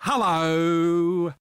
Hello.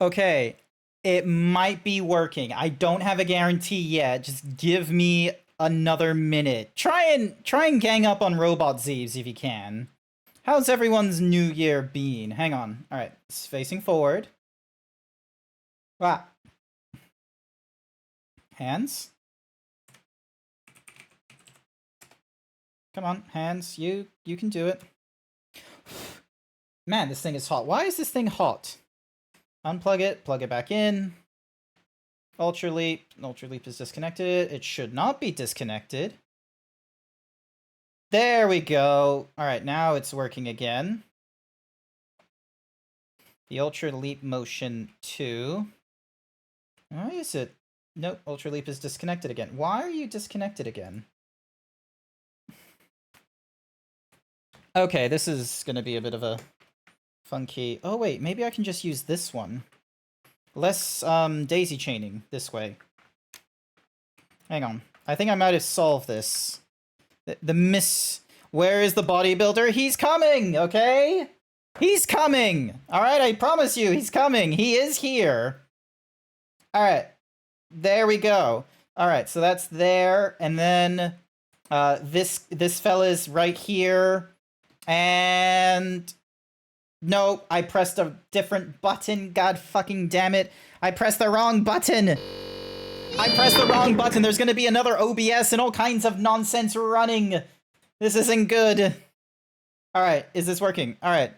Okay, it might be working. I don't have a guarantee yet. Just give me another minute. Try and gang up on GrantZeebs if you can. How's everyone's new year been? Hang on. All right, it's facing forward. Ah. Hands. Come on, hands. You can do it. Man, this thing is hot. Why is this thing hot? Unplug it, plug it back in. Ultra Leap is disconnected. It should not be disconnected. There we go. All right, now it's working again. The Ultra Leap motion 2. Why is it? Nope, Ultra Leap is disconnected again. Why are you disconnected again? Okay, this is gonna be a bit of a funky... Oh wait, maybe I can just use this one. Less daisy chaining this way. Hang on. I think I might have solved this. Where is the bodybuilder? He's coming, okay? He's coming! Alright, I promise you, he's coming. He is here. Alright. There we go. Alright, so that's there. And then this fella's right here. And... No, I pressed a different button. God fucking damn it. I pressed the wrong button. I pressed the wrong button. There's gonna be another OBS and all kinds of nonsense running. This isn't good. Alright, is this working? Alright.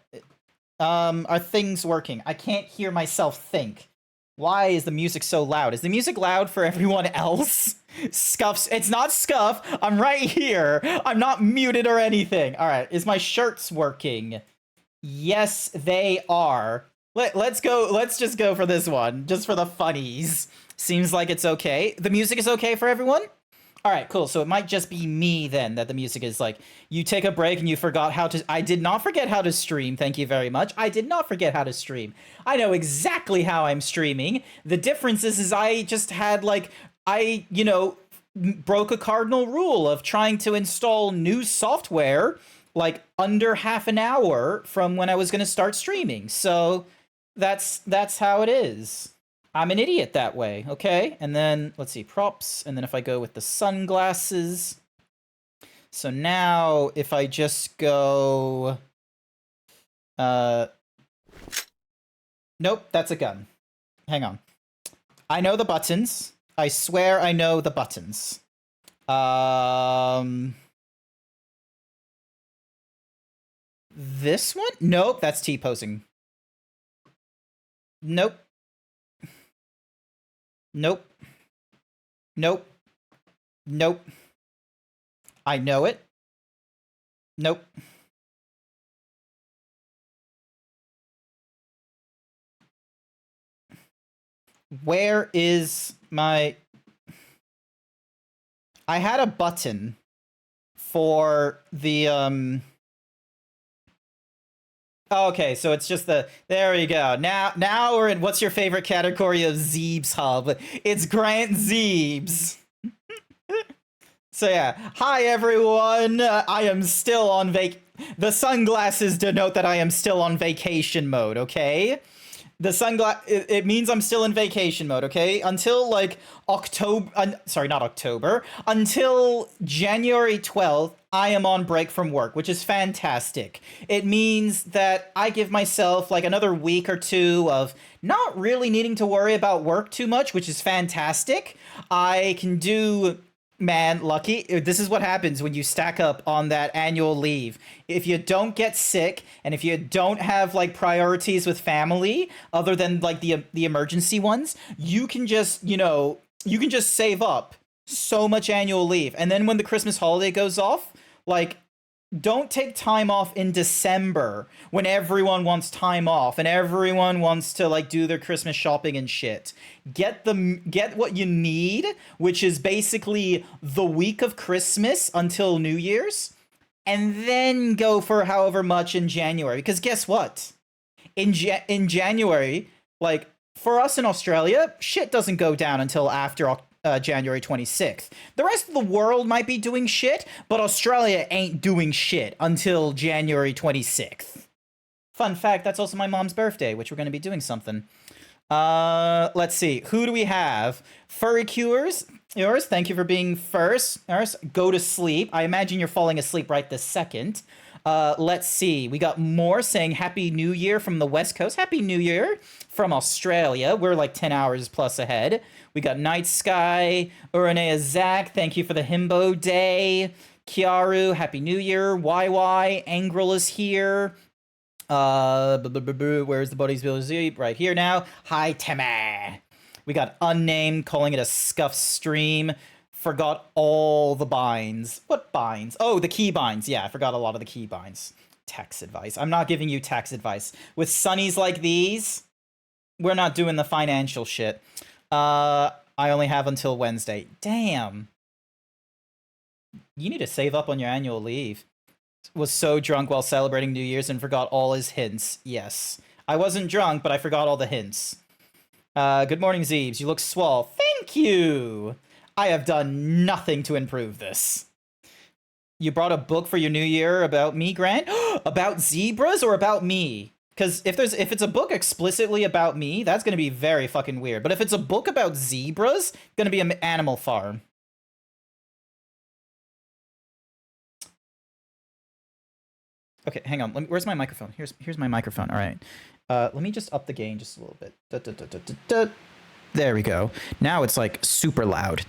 Are things working? I can't hear myself think. Why is the music so loud? Is the music loud for everyone else? Scuffs. It's not Scuff. I'm right here. I'm not muted or anything. Alright, is my shirts working? Yes, they are. Let's go. Let's just go for this one, just for the funnies. Seems like it's okay. The music is okay for everyone? All right, cool. So it might just be me then that the music is like, you take a break and you forgot how to... I did not forget how to stream. Thank you very much. I did not forget how to stream. I know exactly how I'm streaming. The difference is I just had like, broke a cardinal rule of trying to install new software like under half an hour from when I was going to start streaming. So that's how it is. I'm an idiot that way, okay? And then, let's see, props. And then if I go with the sunglasses. So now, if I just go... Nope, that's a gun. Hang on. I know the buttons. I swear I know the buttons. This one? Nope, that's T-posing. Nope. Nope. Nope. Nope. I know it. Nope. Where is my... I had a button for the, Okay, so it's just the... There we go. Now we're in... What's your favorite category of Zeebs Hub? It's GrantZeebs. So yeah. Hi, everyone. I am still on The sunglasses denote that I am still on vacation mode, okay? The it means I'm still in vacation mode, okay? Until, like, sorry, not October. Until January 12th, I am on break from work, which is fantastic. It means that I give myself, like, another week or two of not really needing to worry about work too much, which is fantastic. I can do... Man, lucky. This is what happens when you stack up on that annual leave. If you don't get sick, and if you don't have, like, priorities with family, other than, like, the emergency ones, you can just, you can just save up so much annual leave. And then when the Christmas holiday goes off, like, don't take time off in December when everyone wants time off and everyone wants to, like, do their Christmas shopping and shit. Get what you need, which is basically the week of Christmas until New Year's, and then go for however much in January. Because guess what? In January, like, for us in Australia, shit doesn't go down until after January 26th. The rest of the world might be doing shit, but Australia ain't doing shit until January 26th. Fun fact, that's also my mom's birthday, which we're going to be doing something. Let's see. Who do we have? Furry Cures. Yours, thank you for being first. Yours, go to sleep. I imagine you're falling asleep right this second. Let's see. We got more saying Happy New Year from the West Coast. Happy New Year from Australia. We're like 10 hours plus ahead. We got Night Sky, Uranea Zach. Thank you for the Himbo Day. Kiaru, Happy New Year. YY, Angrel is here. Where's the buddies? Right here now. Hi, Timmy. We got Unnamed calling it a scuff stream. Forgot all the binds. What binds? Oh, the key binds. Yeah, I forgot a lot of the key binds. Tax advice. I'm not giving you tax advice. With sunnies like these, we're not doing the financial shit. I only have until Wednesday. Damn. You need to save up on your annual leave. Was so drunk while celebrating New Year's and forgot all his hints. Yes. I wasn't drunk, but I forgot all the hints. Good morning, Zeebs. You look swole. Thank you! I have done nothing to improve this. You brought a book for your new year about me, Grant? About zebras or about me? Because if it's a book explicitly about me, that's gonna be very fucking weird. But if it's a book about zebras, it's gonna be an Animal Farm. Okay, hang on. Where's my microphone? Here's my microphone. All right. Let me just up the gain just a little bit. There we go. Now it's like super loud.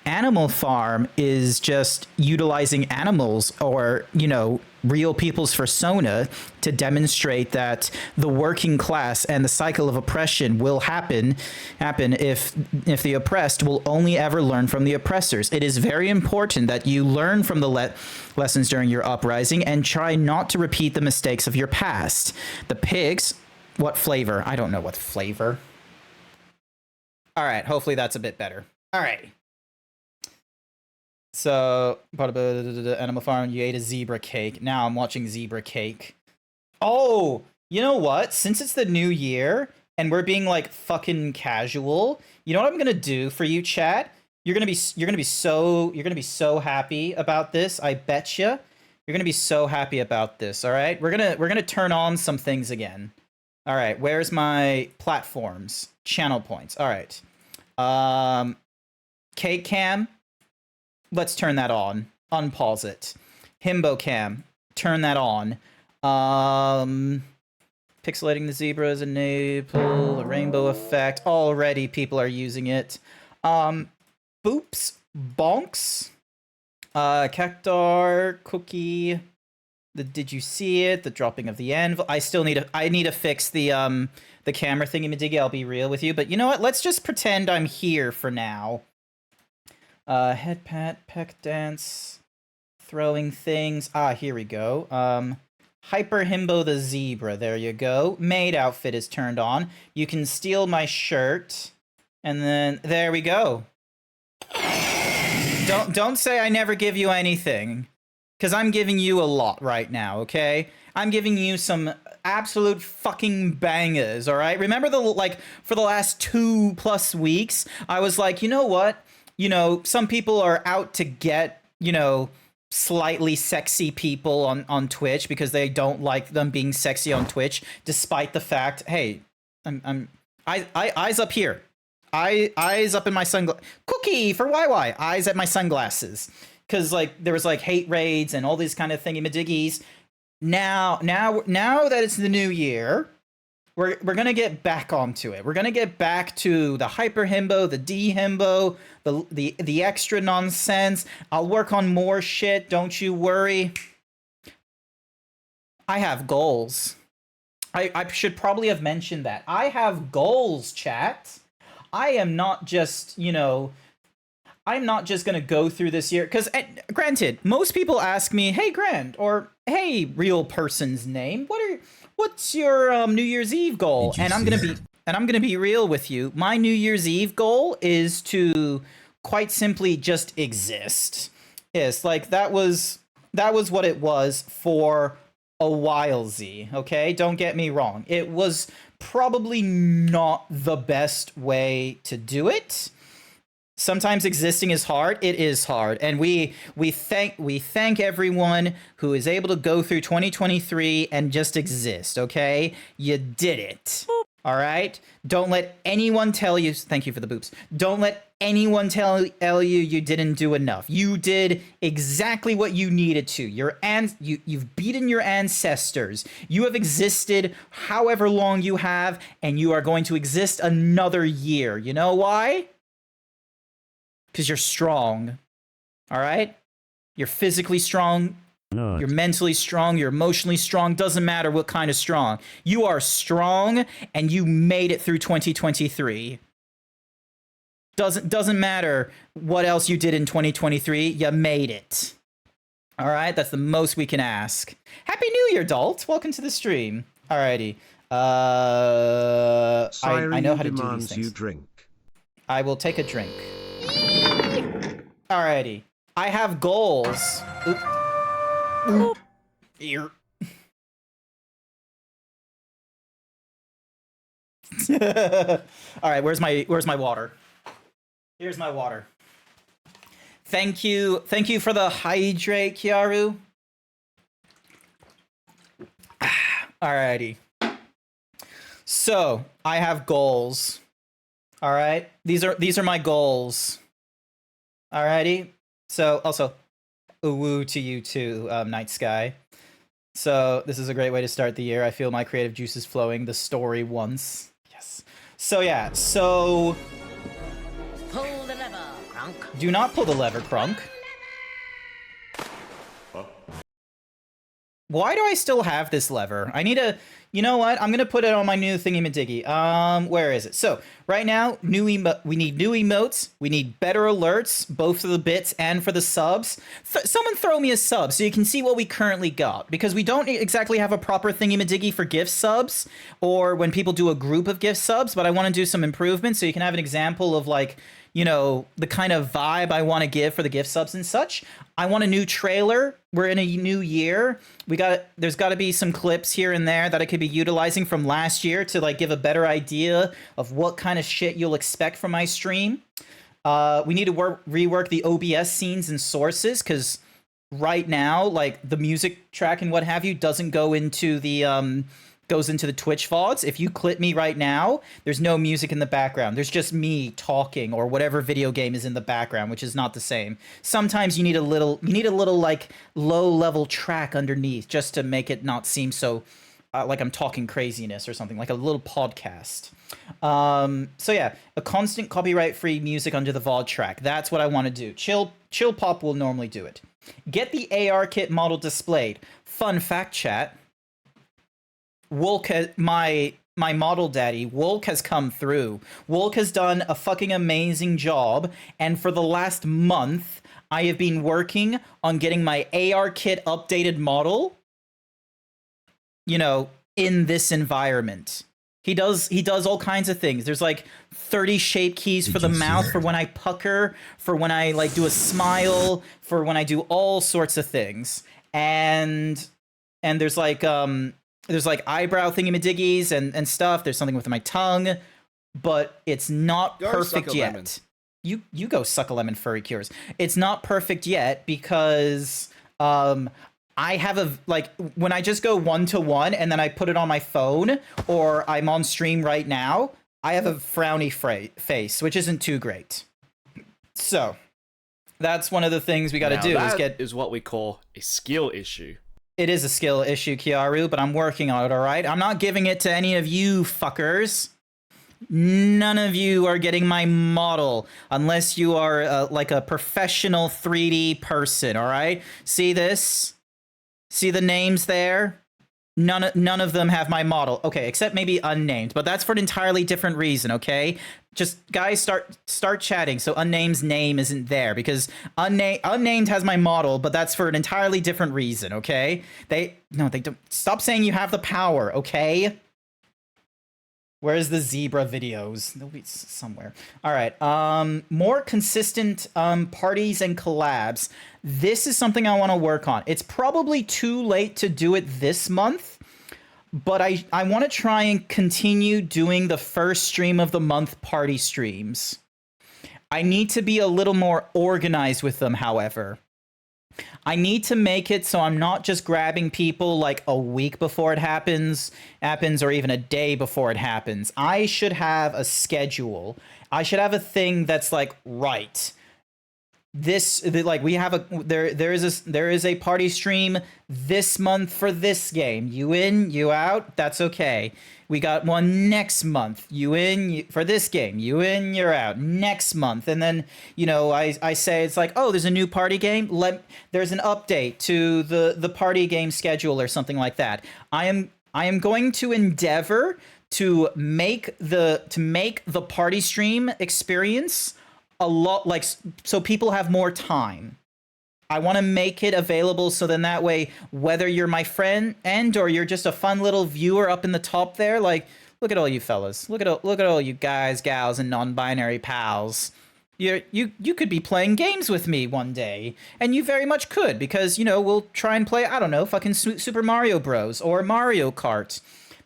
Animal Farm is just utilizing animals or, you know, real people's persona to demonstrate that the working class and the cycle of oppression will happen if the oppressed will only ever learn from the oppressors. It is very important that you learn from the lessons during your uprising and try not to repeat the mistakes of your past. The pigs, what flavor? I don't know what flavor. All right, hopefully that's a bit better. All right. So, Animal Farm, you ate a zebra cake. Now I'm watching zebra cake. Oh, you know what? Since it's the new year and we're being like fucking casual, you know what I'm gonna do for you, chat? You're gonna be so happy about this. I betcha. You're gonna be so happy about this. All right, we're gonna turn on some things again. All right, where's my platforms? Channel points. All right. Cake cam. Let's turn that on. Unpause it. Himbo cam. Turn that on. Pixelating the zebras, enable a rainbow effect. Already people are using it. Boops. Bonks. Cactar. Cookie. The did you see it? The dropping of the envelope. I need to fix the camera thingy-majiggy. I'll be real with you. But you know what? Let's just pretend I'm here for now. Head pat, peck dance, throwing things. Ah, here we go. Hyper Himbo the Zebra. There you go. Maid outfit is turned on. You can steal my shirt. And then, there we go. Don't say I never give you anything. Because I'm giving you a lot right now, okay? I'm giving you some absolute fucking bangers, alright? Remember for the last 2+ weeks, I was like, you know what? You know, some people are out to get, you know, slightly sexy people on Twitch because they don't like them being sexy on Twitch, despite the fact, hey, eyes up here. Eyes up in my sunglasses. Cookie for YY. Eyes at my sunglasses. Because, like, there was, like, hate raids and all these kind of thingy-majiggies. Now that it's the new year, we're gonna get back onto it. We're gonna get back to the hyper himbo, the D himbo, the extra nonsense. I'll work on more shit. Don't you worry. I have goals. I should probably have mentioned that. I have goals, chat. I am not just, you know, I'm not just gonna go through this year because, granted, most people ask me, "Hey, Grant," or "Hey, real person's name, what's your New Year's Eve goal?" And I'm gonna be real with you. My New Year's Eve goal is to quite simply just exist. Yes, like that was what it was for a while, Z. Okay, don't get me wrong. It was probably not the best way to do it. Sometimes existing is hard. It is hard, and we thank everyone who is able to go through 2023 and just exist. Okay, you did it. All right? Don't let anyone tell you, thank you for the boops. Don't let anyone tell you you didn't do enough. You did exactly what you needed to. You've beaten your ancestors. You have existed however long you have, and you are going to exist another year. You know why? Because you're strong. All right? You're physically strong. You're mentally strong, you're emotionally strong, doesn't matter what kind of strong. You are strong and you made it through 2023. Doesn't matter what else you did in 2023, you made it. All right, that's the most we can ask. Happy New Year, Dalt. Welcome to the stream. Alrighty. I know how to do these things. You drink. I will take a drink. Alrighty. I have goals. Oop. Oop. Ear. All right, where's my water? Here's my water. Thank you for the hydrate, Kiaru. Alrighty. So I have goals. All right, these are my goals. Alrighty. So also, woo to you too, Night Sky. So this is a great way to start the year. I feel my creative juices flowing. The story once. Yes. So yeah. So. Pull the lever, Crunk. Do not pull the lever, Crunk. Why do I still have this lever? I need a... You know what? I'm going to put it on my new thingy-majiggy. Where is it? So, right now, we need new emotes. We need better alerts, both for the bits and for the subs. Someone throw me a sub so you can see what we currently got. Because we don't exactly have a proper thingy-majiggy for gift subs, or when people do a group of gift subs, but I want to do some improvements so you can have an example of, like, you know, the kind of vibe I want to give for the gift subs and such. I want a new trailer. We're in a new year. There's got to be some clips here and there that I could be utilizing from last year to like give a better idea of what kind of shit you'll expect from my stream. We need to rework the OBS scenes and sources because right now, like the music track and what have you doesn't go into the goes into the Twitch VODs. If you clip me right now, there's no music in the background. There's just me talking or whatever video game is in the background, which is not the same. Sometimes you need a little like low level track underneath just to make it not seem so like I'm talking craziness or something, like a little podcast. So yeah, a constant copyright free music under the VOD track. That's what I want to do. Chill Pop will normally do it. Get the AR kit model displayed. Fun fact, chat. Wolk, my model daddy, Wolk has come through. Wolk has done a fucking amazing job, and for the last month, I have been working on getting my AR kit updated model, you know, in this environment. He does all kinds of things. There's like 30 shape keys for the mouth, for when I pucker, for when I like do a smile, for when I do all sorts of things. And there's like eyebrow thingy-majiggies and stuff. There's something with my tongue, but it's not perfect yet. You go suck a lemon, furry cures. It's not perfect yet because I have like when I just go 1-to-1 and then I put it on my phone or I'm on stream right now, I have a frowny face, which isn't too great. So that's one of the things we got to do. Is what we call a skill issue. It is a skill issue, Kiaru, but I'm working on it, all right? I'm not giving it to any of you fuckers. None of you are getting my model unless you are like a professional 3D person, all right? See this? See the names there? None of them have my model. Okay, except maybe unnamed, but that's for an entirely different reason, okay? Just guys start chatting so unnamed's name isn't there because unnamed has my model, but that's for an entirely different reason, okay? They don't. Stop saying you have the power, okay? Where's the zebra videos? They'll be somewhere. All right. More consistent parties and collabs. This is something I want to work on. It's probably too late to do it this month, but I want to try and continue doing the first stream of the month party streams. I need to be a little more organized with them, however. I need to make it so I'm not just grabbing people like a week before it happens, or even a day before it happens. I should have a schedule. I should have a thing that's like, right, like we have a there is a party stream this month for this game. You in, you out, that's okay. We got one next month. You in, for this game. You in, you're out next month. And then, you know, I say it's like, oh, there's a new party game. There's an update to the party game schedule or something like that. I am going to endeavor to make the party stream experience a lot, like, so people have more time. I want to make it available so then that way, whether you're my friend or you're just a fun little viewer up in the top there, like, look at all you fellas, look at all you guys, gals, and non-binary pals. You could be playing games with me one day, and you very much could, because, you know, we'll try and play, I don't know, fucking Super Mario Bros. Or Mario Kart.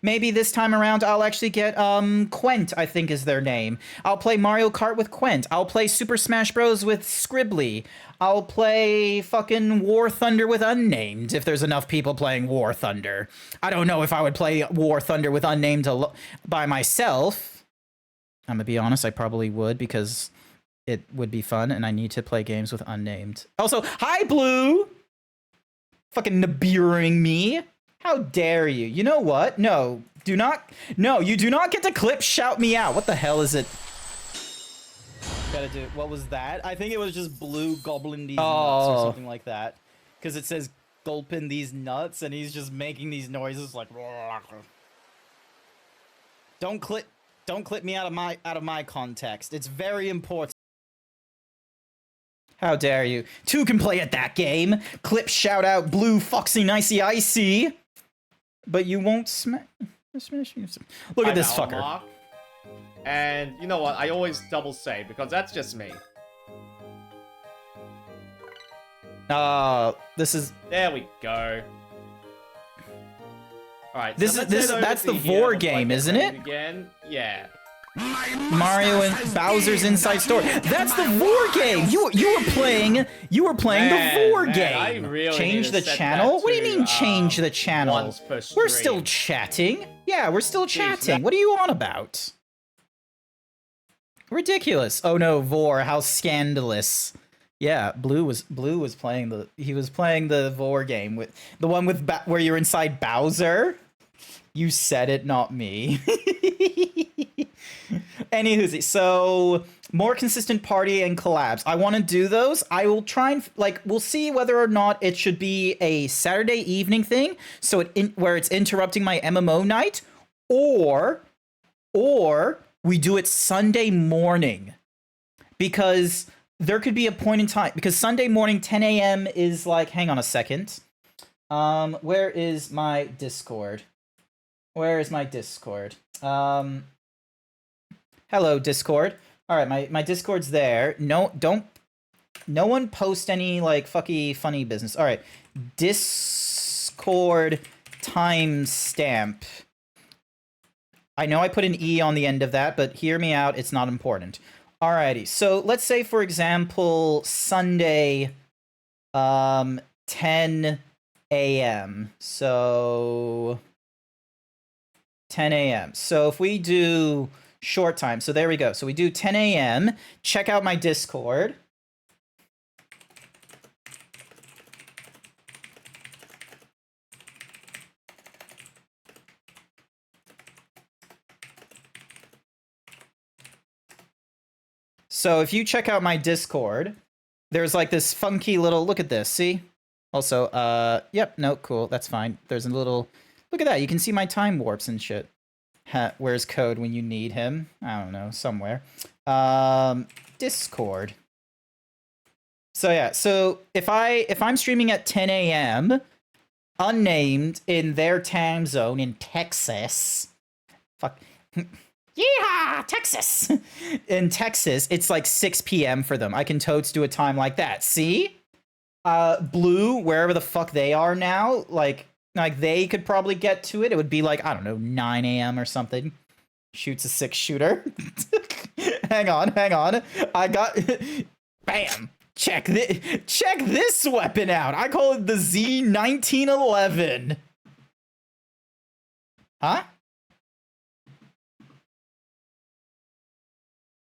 Maybe this time around I'll actually get Quent, I think is their name. I'll play Mario Kart with Quent. I'll play Super Smash Bros. With Scribbly. I'll play fucking War Thunder with Unnamed if there's enough people playing War Thunder. I don't know if I would play War Thunder with Unnamed by myself. I'm gonna be honest, I probably would, because it would be fun and I need to play games with Unnamed. Also, hi Blue! Fucking Nibiruing me. How dare you? You know what? No, do not. No, you do not get to clip shout me out. What the hell is it? Gotta do. What was that? I think it was just Blue gobbling these nuts or something like that. Because it says gulping these nuts, and he's just making these noises like. Don't clip me out of my context. It's very important. How dare you? Two can play at that game. Clip shout out Blue Foxy Nicey Icy. But you won't smash. Look at this fucker. Mark. And you know what? I always double save because that's just me. This is. There we go. All right. That's the Vor game, isn't it? Again, yeah. Mario and Bowser's Inside Story. That's the Vor game. You were playing the Vor game. I really change the channel? What do you mean change the channel? We're still chatting. Yeah, we're still chatting. What are you on about? Ridiculous. Oh no, Vor, how scandalous. Yeah, Blue was playing the Vor game with the one with where you're inside Bowser. You said it, not me. Anywho, so more consistent party and collabs. I want to do those. I will try and we'll see whether or not it should be a Saturday evening thing, so where it's interrupting my MMO night, or we do it Sunday morning, because there could be a point in time, because Sunday morning 10 a.m. is like, hang on a second. Where is my Discord? Where is my Discord? Hello, Discord. All right, my Discord's there. No one post any like funny business. All right, Discord timestamp. I know I put an E on the end of that, but hear me out. It's not important. Alrighty, so let's say, for example, Sunday, 10 a.m. So 10 a.m. So if we do short time, so there we go. So we do 10 a.m. Check out my Discord. So if you check out my Discord, there's like this funky little, look at this, see? Also, yep, no, cool, that's fine. There's a little, look at that, you can see my time warps and shit. Where's Code when you need him? I don't know, somewhere. Discord. So yeah, so if I'm streaming at 10 a.m., unnamed in their time zone in Texas, fuck. Yeehaw, Texas! In Texas, it's like 6 p.m. for them. I can totes do a time like that. See? Blue, wherever the fuck they are now, like they could probably get to it. It would be like, I don't know, 9 a.m. or something. Shoots a 6-shooter. Hang on. I got... Bam! Check this weapon out. I call it the Z1911. Huh?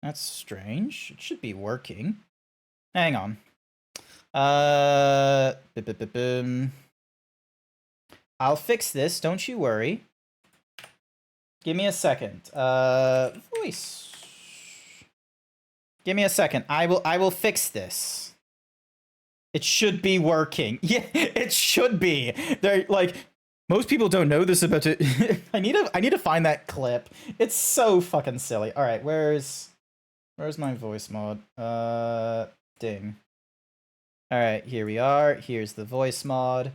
That's strange. It should be working. Hang on. I'll fix this, don't you worry. Give me a second. Voice. Give me a second. I will fix this. It should be working. Yeah, it should be. They're like, most people don't know this about it. I need to find that clip. It's so fucking silly. All right, where's my voice mod? Ding. All right, here we are. Here's the voice mod.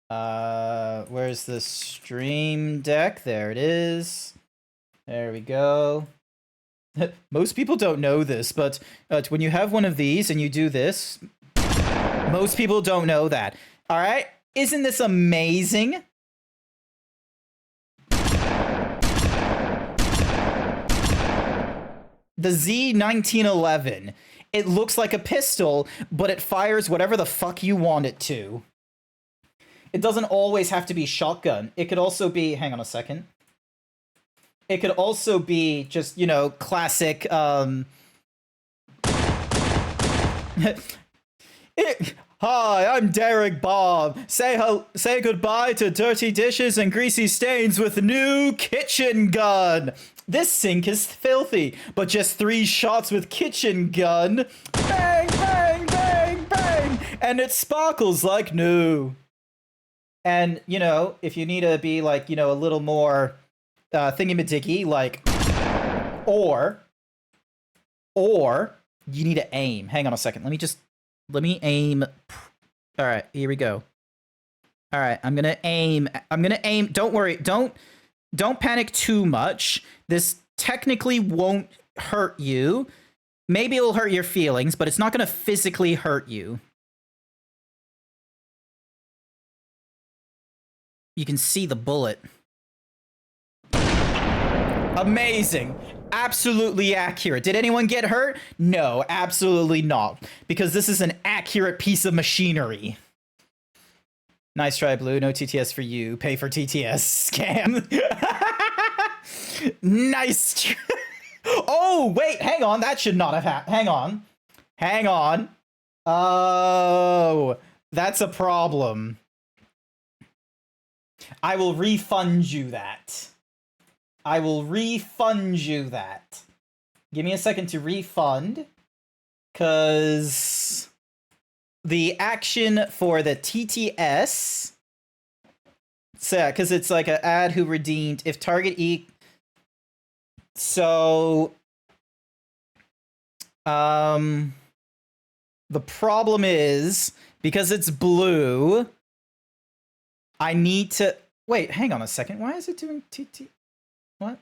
Where's the stream deck? There it is. There we go. Most people don't know this, but when you have one of these and you do this, most people don't know that. All right? Isn't this amazing? The Z1911. It looks like a pistol, but it fires whatever the fuck you want it to. It doesn't always have to be shotgun. It could also be... Hang on a second. It could also be just, you know, classic... Hi, I'm Derek Bob. Say goodbye to dirty dishes and greasy stains with the new kitchen gun. This sink is filthy, but just 3 shots with kitchen gun. Bang, bang, bang, bang. And it sparkles like new. And, you know, if you need to be like, you know, a little more thingy-majiggy, like, or you need to aim. Hang on a second. Let me aim. All right, here we go. All right, I'm gonna aim. Don't worry. Don't panic too much. This technically won't hurt you. Maybe it'll hurt your feelings, but it's not gonna physically hurt you. You can see the bullet. Amazing. Absolutely accurate. Did anyone get hurt? No, absolutely not. Because this is an accurate piece of machinery. Nice try, Blue. No TTS for you. Pay for TTS. Scam. Nice. Oh, wait. Hang on. That should not have happened. Hang on. Hang on. Oh, that's a problem. I will refund you that. I will refund you that. Give me a second to refund. Because the action for the TTS... So, because it's like an ad who redeemed if target So... The problem is, because it's blue, I need to... Wait, hang on a second. Why is it doing TT... What?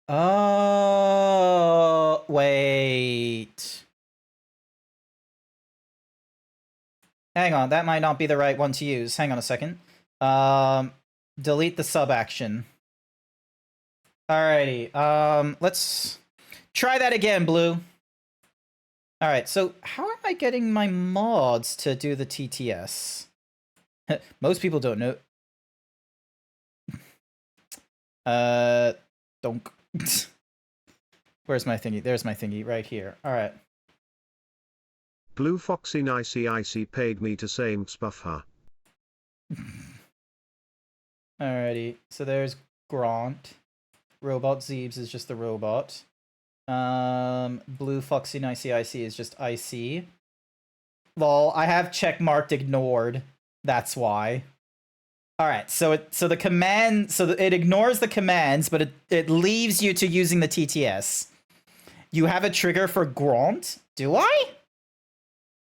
Oh, wait. Hang on, that might not be the right one to use. Hang on a second. Delete the sub action. Alrighty, let's try that again, Blue. Alright, so how am I getting my mods to do the TTS? Most people don't know. Donk. Where's my thingy? There's my thingy, right here. Alright. Blue Foxy Nicey Icy paid me to same spuff her. Alrighty, so there's Grant. Robot Zeebs is just the robot. Blue Foxy Nicey Icy is just Icy. Lol, I have checkmarked ignored. That's why. Alright, so the command, it ignores the commands, but it leaves you to using the TTS. You have a trigger for Grant? Do I?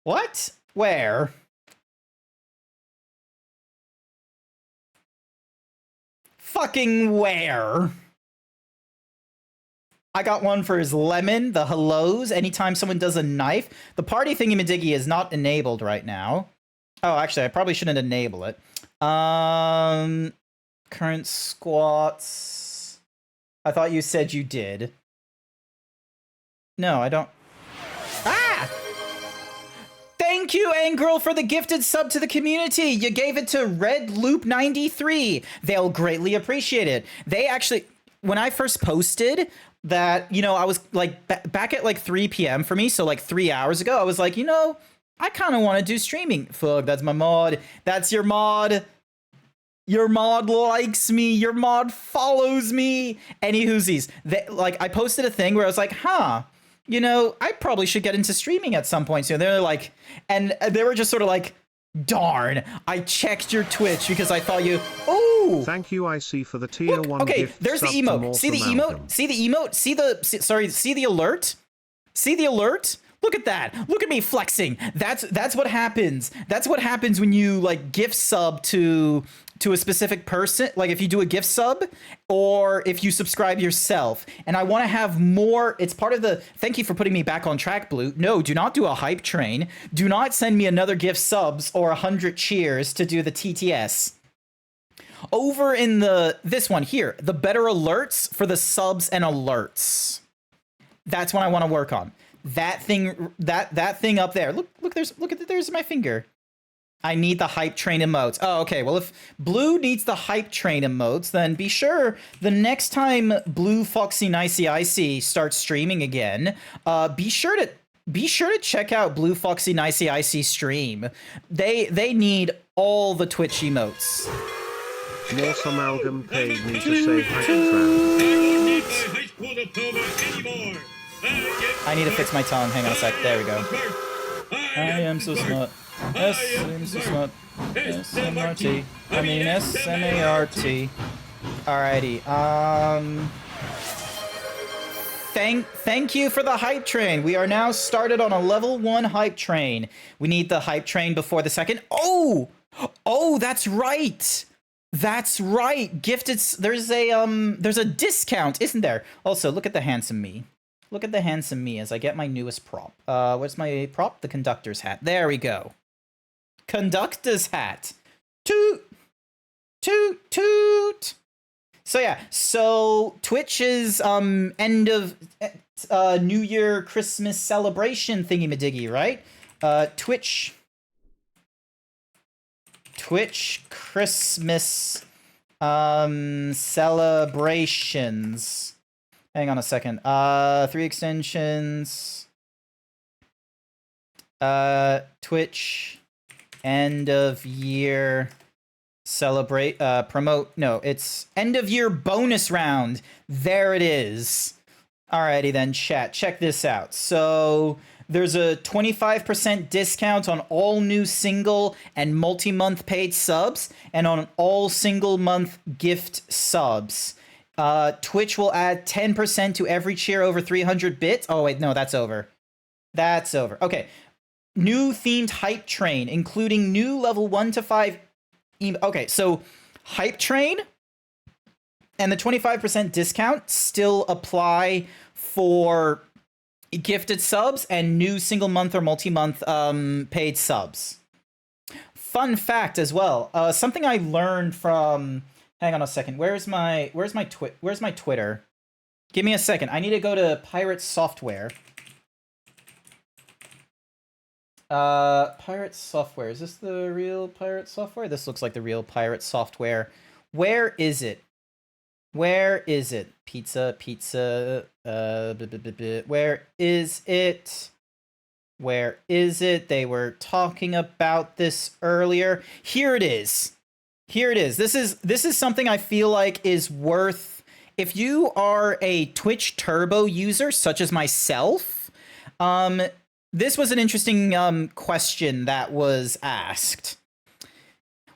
What? Where? Fucking where? I got one for his lemon, the hellos, anytime someone does a knife. The party thingy-majiggy is not enabled right now. Oh, actually, I probably shouldn't enable it. Current squats. I thought you said you did. No, I don't. Ah! Thank you, Angrel, for the gifted sub to the community. You gave it to Red Loop 93. They'll greatly appreciate it. They actually, when I first posted that, you know, I was like back at like 3 p.m. for me, so like 3 hours ago, I was like, you know, I kind of want to do streaming. Fuck, that's my mod. That's your mod. Your mod likes me. Your mod follows me. Any whoosies. Like, I posted a thing where I was like, huh, you know, I probably should get into streaming at some point soon. They're like, and they were just sort of like, darn, I checked your Twitch because I thought you, oh. Thank you, IC, for the tier 1 okay, gift there's the sub to emote. See the Morsel emote? Malcolm. See the emote? See the alert? See the alert? Look at that. Look at me flexing. That's what happens. That's what happens when you like gift sub to a specific person, like if you do a gift sub or if you subscribe yourself. And I want to have more. It's part of the, thank you for putting me back on track, Blue. No, do not do a hype train. Do not send me another gift subs or 100 cheers to do the TTS. Over in this one here, the better alerts for the subs and alerts. That's what I want to work on. That thing, that thing up there. Look, there's my finger. I need the hype train emotes. Oh, okay. Well, if Blue needs the hype train emotes, then be sure the next time Blue Foxy Nicey Icy starts streaming again, be sure to check out Blue Foxy Nicey Icy stream. They need all the Twitch emotes. Morsel Amalgam paid me to say hi to I need to fix my tongue. Hang on a sec. There we go. I am so smart. I'm so smart. S-M-R-T. I mean S-M-A-R-T. Alrighty. Thank you for the hype train. We are now started on a level 1 hype train. We need the hype train before the second. Oh, that's right. That's right. Gifted. There's a discount, isn't there? Also, look at the handsome me. Look at the handsome me as I get my newest prop. What's my prop? The conductor's hat. There we go. Conductor's hat. Toot. Toot, toot. So yeah, so Twitch's end of New Year Christmas celebration thingy-madiggy, right? Twitch Christmas celebrations. Hang on a second. 3 extensions. Twitch end of year promote. No, it's end of year bonus round. There it is. Alrighty then, chat. Check this out. So there's a 25% discount on all new single and multi-month paid subs and on all single month gift subs. Twitch will add 10% to every cheer over 300 bits. Oh, wait, no, that's over. That's over. Okay. New themed hype train, including new level 1 to 5. Okay, so hype train and the 25% discount still apply for gifted subs and new single month or multi-month paid subs. Fun fact as well. Something I learned from... Hang on a second. Where's my Twitter? Give me a second. I need to go to Pirate Software. Pirate Software. Is this the real Pirate Software? This looks like the real Pirate Software. Where is it? Where is it? Pizza. Where is it? Where is it? They were talking about this earlier. Here it is. Here it is. This is something I feel like is worth, if you are a Twitch Turbo user such as myself, this was an interesting question that was asked.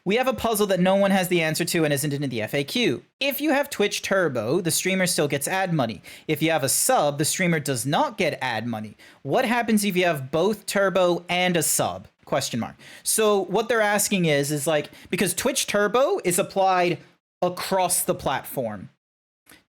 We have a puzzle that no one has the answer to and isn't in the FAQ. If you have Twitch Turbo, the streamer still gets ad money. If you have a sub, the streamer does not get ad money. What happens if you have both Turbo and a sub? Question mark. So what they're asking is like, because Twitch Turbo is applied across the platform.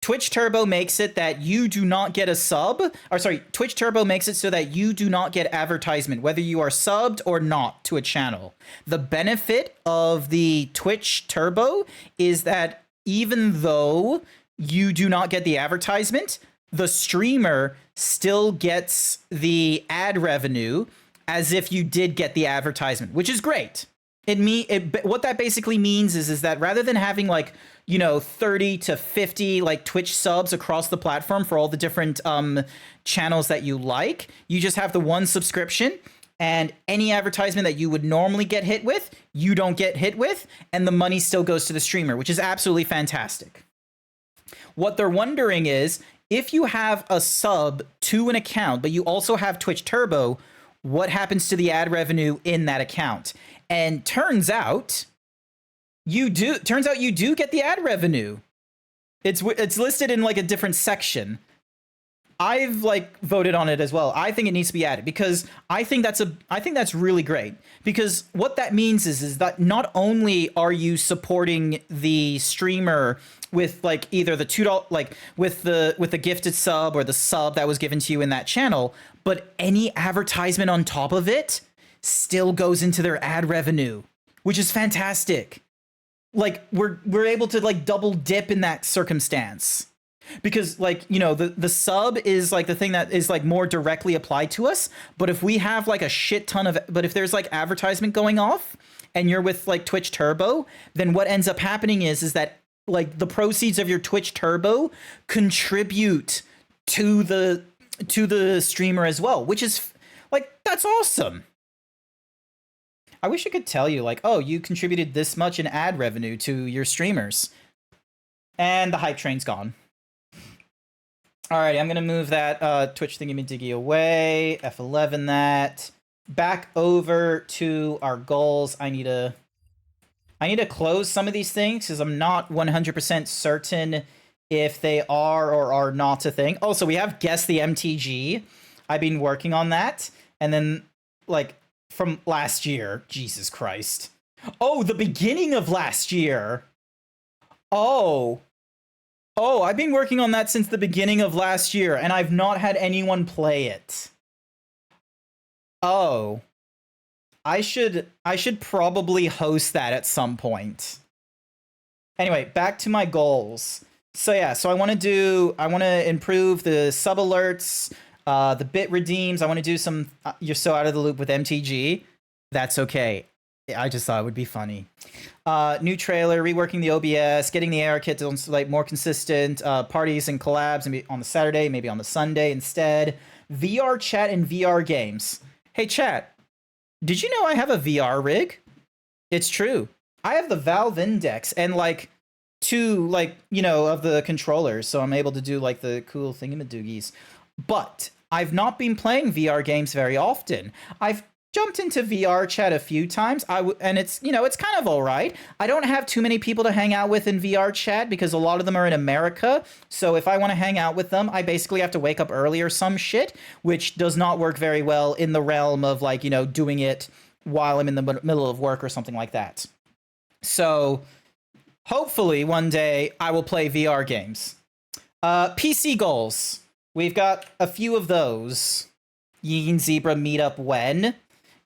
Twitch Turbo makes it that you do not get a sub, or sorry, Twitch Turbo makes it so that you do not get advertisement, whether you are subbed or not to a channel. The benefit of the Twitch Turbo is that even though you do not get the advertisement, the streamer still gets the ad revenue as if you did get the advertisement, which is great. What that basically means is that rather than having like, 30 to 50 like Twitch subs across the platform for all the different channels that you like, you just have the one subscription, and any advertisement that you would normally get hit with, you don't get hit with, and the money still goes to the streamer, which is absolutely fantastic. What they're wondering is, if you have a sub to an account, but you also have Twitch Turbo, what happens to the ad revenue in that account? And turns out you do get the ad revenue. It's listed in like a different section. I've like voted on it as well. I think it needs to be added because I think that's really great, because what that means is that not only are you supporting the streamer with like either the $2, like with the gifted sub or the sub that was given to you in that channel, but any advertisement on top of it still goes into their ad revenue, which is fantastic. Like we're able to like double dip in that circumstance. Because like, the sub is like the thing that is like more directly applied to us. But if we have like a shit ton but if there's like advertisement going off and you're with like Twitch Turbo, then what ends up happening is that like the proceeds of your Twitch Turbo contribute to the streamer as well, which is like, that's awesome. I wish I could tell you like, oh, you contributed this much in ad revenue to your streamers. And the hype train's gone. Alrighty, I'm gonna move that Twitch thingy-majiggy away. F11 that. Back over to our goals. I need to close some of these things because I'm not 100% certain if they are or are not a thing. Also, we have Guess the MTG. I've been working on that. And then, like, from last year. Jesus Christ. Oh, the beginning of last year. Oh, I've been working on that since the beginning of last year, and I've not had anyone play it. Oh. I should probably host that at some point. Anyway, back to my goals. So yeah, I want to improve the sub alerts, the bit redeems. I want to do some you're so out of the loop with MTG. That's okay. I just thought it would be funny. New trailer, reworking the OBS, getting the AR kit to like more consistent parties and collabs, maybe on the Saturday, maybe on the Sunday instead. VR chat and VR games. Hey chat, did you know I have a VR rig? It's true. I have the Valve Index and like two like, of the controllers, so I'm able to do like the cool thingamadoogies. But I've not been playing VR games very often. I've jumped into VR chat a few times. And it's, it's kind of all right. I don't have too many people to hang out with in VR chat because a lot of them are in America. So if I want to hang out with them, I basically have to wake up early or some shit, which does not work very well in the realm of like, doing it while I'm in the middle of work or something like that. So hopefully one day I will play VR games. PC goals. We've got a few of those. Yeen Zebra meetup when?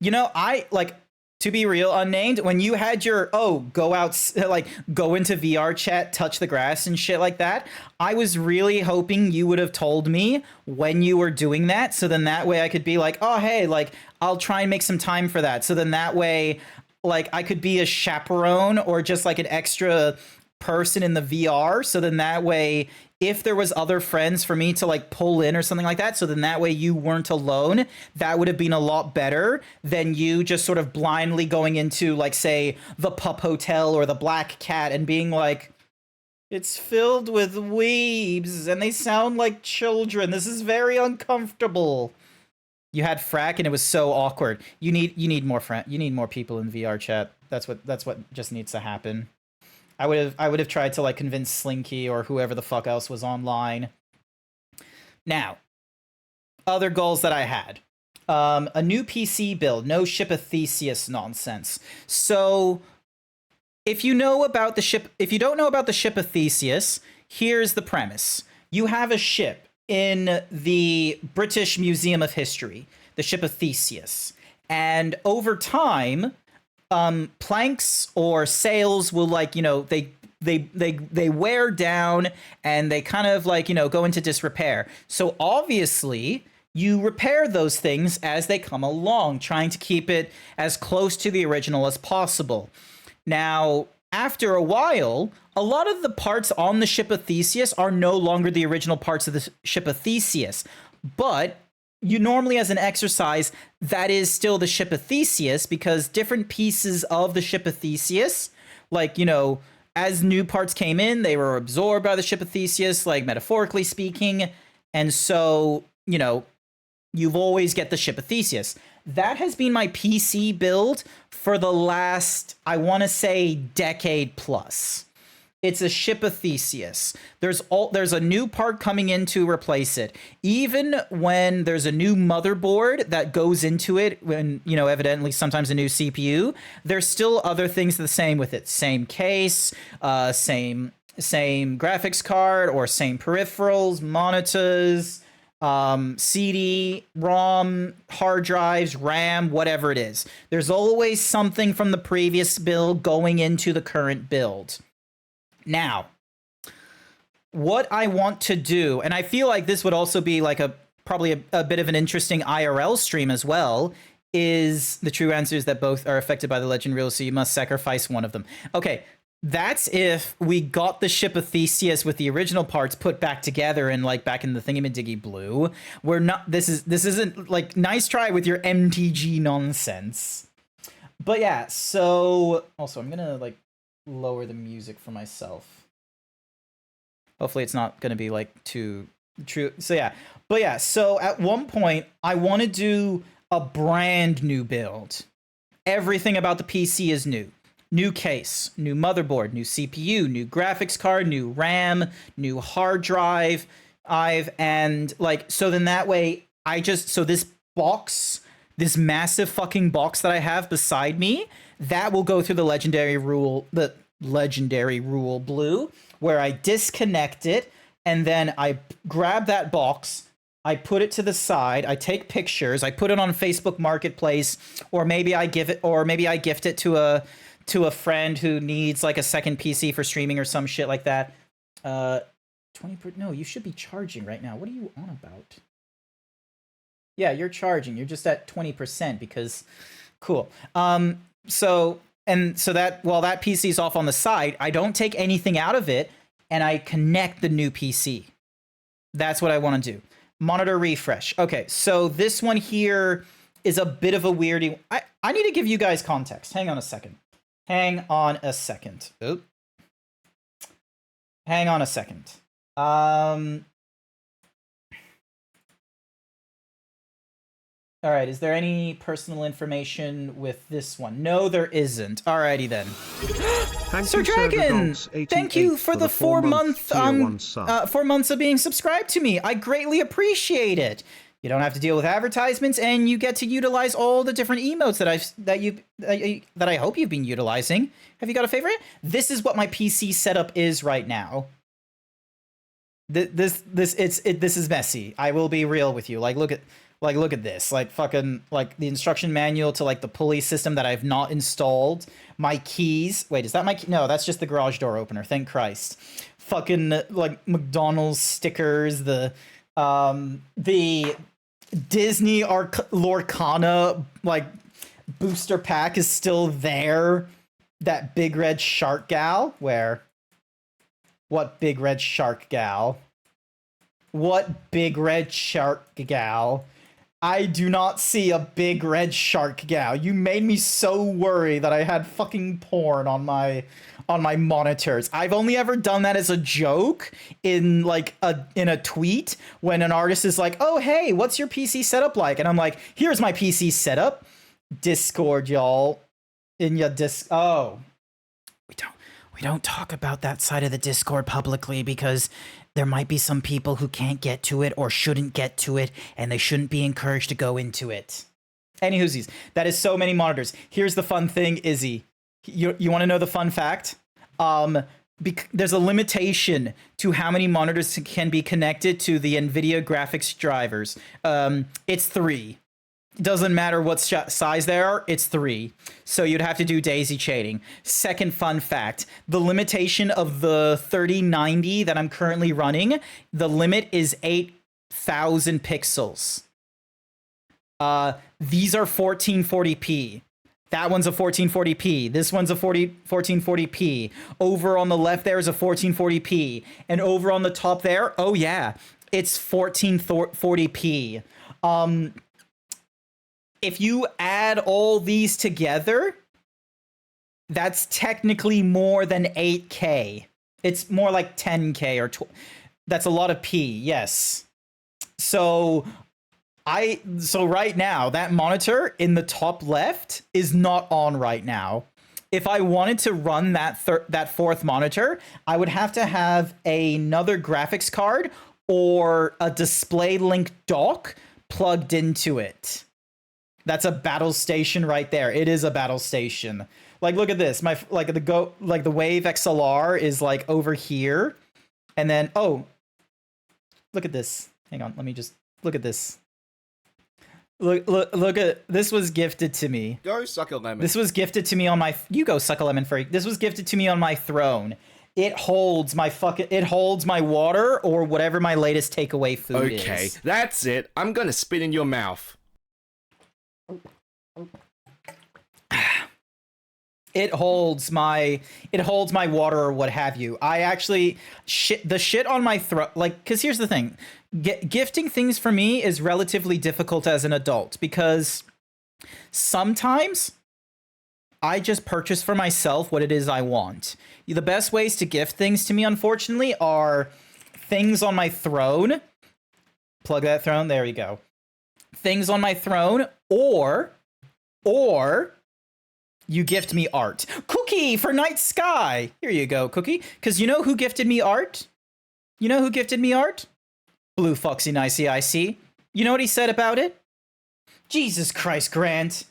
I like, to be real, Unnamed, when you had your go into VR chat, touch the grass and shit like that, I was really hoping you would have told me when you were doing that, so then that way I could be like, oh hey, like I'll try and make some time for that, so then that way like I could be a chaperone or just like an extra person in the VR, so then that way if there was other friends for me to like pull in or something like that, so then that way you weren't alone, that would have been a lot better than you just sort of blindly going into like, say, the Pup Hotel or the Black Cat and being like, it's filled with weebs and they sound like children. This is very uncomfortable. You had frack and it was so awkward. You need more you need more people in VR chat. That's what just needs to happen. I would have tried to like convince Slinky or whoever the fuck else was online. Now, other goals that I had. A new PC build, no Ship of Theseus nonsense. So if you don't know about the Ship of Theseus, here's the premise. You have a ship in the British Museum of History, the Ship of Theseus. And over time, planks or sails will like, they wear down and they kind of like, go into disrepair. So obviously you repair those things as they come along, trying to keep it as close to the original as possible. Now, after a while, a lot of the parts on the ship of Theseus are no longer the original parts of the ship of Theseus, but you normally, as an exercise, that is still the ship of Theseus, because different pieces of the ship of Theseus, like, you know, as new parts came in, they were absorbed by the ship of Theseus, like metaphorically speaking. And so, you know, you've always get the ship of Theseus. That has been my PC build for the last, I want to say, decade plus. It's a ship of Theseus. There's a new part coming in to replace it. Even when there's a new motherboard that goes into it, when, you know, evidently sometimes a new CPU, there's still other things the same with it. Same case, same graphics card, or same peripherals, monitors, CD, ROM, hard drives, RAM, whatever it is. There's always something from the previous build going into the current build. Now, what I want to do, and I feel like this would also be like probably a bit of an interesting IRL stream as well, is the true answer is that both are affected by the legend rule, so you must sacrifice one of them. Okay, that's if we got the ship of Theseus with the original parts put back together and like back in the thingamadiggy blue. We're not, this isn't like, nice try with your MTG nonsense. But yeah, so also I'm gonna like lower the music for myself. Hopefully it's not going to be like too true. So yeah, but yeah, so at one point I want to do a brand new build. Everything about the PC is new. New case, new motherboard, new CPU, new graphics card, new RAM, new hard drive, and like, so then that way so this box, this massive fucking box that I have beside me, that will go through the legendary rule blue, where I disconnect it, and then I grab that box, I put it to the side, I take pictures, I put it on Facebook Marketplace, or maybe I gift it to a friend who needs like a second PC for streaming or some shit like that. No, you should be charging right now. What are you on about? Yeah, you're charging. You're just at 20% because cool. So that while that PC is off on the side, I don't take anything out of it and I connect the new PC. That's what I want to do. Monitor refresh. Okay, so this one here is a bit of a weirdie. I need to give you guys context. Hang on a second. Hang on a second. All right, is there any personal information with this one? No, there isn't. Alrighty then. Sir Dragon, thank you for the 4 months of being subscribed to me. I greatly appreciate it. You don't have to deal with advertisements, and you get to utilize all the different emotes that I hope you've been utilizing. Have you got a favorite? This is what my PC setup is right now. This is messy. I will be real with you. Look at this. Fucking the instruction manual to the pulley system that I've not installed. My keys. Wait, is that my key? No, that's just the garage door opener. Thank Christ. Fucking McDonald's stickers. The Disney Lorcana booster pack is still there. That big red shark gal. Where? What big red shark gal? What big red shark gal? I do not see a big red shark gal. You made me so worried that I had fucking porn on my monitors. I've only ever done that as a joke in a tweet when an artist is like, "Oh, hey, what's your PC setup like?" And I'm like, "Here's my PC setup." Discord, y'all. In your Oh. We don't talk about that side of the Discord publicly because there might be some people who can't get to it or shouldn't get to it, and they shouldn't be encouraged to go into it. Anywhoosies, that is so many monitors. Here's the fun thing, Izzy. You want to know the fun fact? There's a limitation to how many monitors can be connected to the NVIDIA graphics drivers. It's 3. Doesn't matter what size they are, it's 3. So you'd have to do daisy chaining. Second fun fact, the limitation of the 3090 that I'm currently running, the limit is 8,000 pixels. These are 1440p. That one's a 1440p. This one's a 1440p. Over on the left there is a 1440p. And over on the top there, oh yeah, it's 1440p. If you add all these together, that's technically more than 8K. It's more like 10K or that's a lot of P, yes. So right now, that monitor in the top left is not on right now. If I wanted to run that fourth monitor, I would have to have another graphics card or a display link dock plugged into it. That's a battle station right there. It is a battle station. Like, look at this. The Wave XLR is like over here. And then, oh, look at this. Hang on, let me just look at this. Look at this. Was gifted to me. Go suck a lemon. This was gifted to me on my. You go suck a lemon, freak. This was gifted to me on my throne. It holds my water or whatever my latest takeaway food is. Okay, that's it. I'm gonna spit in your mouth. It holds my water or what have you. I actually the shit on my throat, like, because here's the thing. Gifting things for me is relatively difficult as an adult because sometimes I just purchase for myself what it is I want. The best ways to gift things to me, unfortunately, are things on my throne. Plug that throne. There you go. Things on my throne, or you gift me art. Cookie for Night Sky. Here you go, Cookie. Because you know who gifted me art? You know who gifted me art? Blue Foxy Nicey IC. You know what he said about it? Jesus Christ, Grant.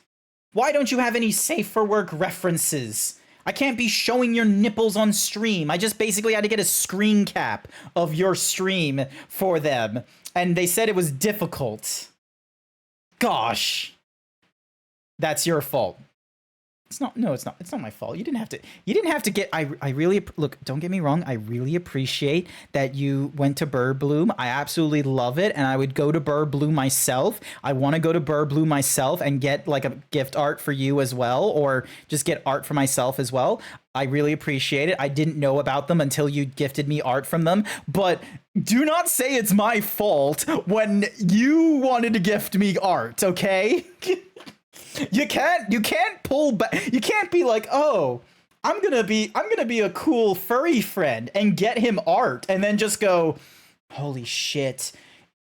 Why don't you have any safe for work references? I can't be showing your nipples on stream. I just basically had to get a screen cap of your stream for them. And they said it was difficult. Gosh. That's your fault. It's not. No, it's not. It's not my fault. You didn't have to get. I really look. Don't get me wrong. I really appreciate that you went to Bird Bloom. I absolutely love it, and I would go to Bird Bloom myself. I want to go to Bird Bloom myself and get like a gift art for you as well, or just get art for myself as well. I really appreciate it. I didn't know about them until you gifted me art from them, but do not say it's my fault when you wanted to gift me art. Okay. You can't pull back. You can't be like, oh, I'm gonna be a cool furry friend and get him art and then just go, holy shit,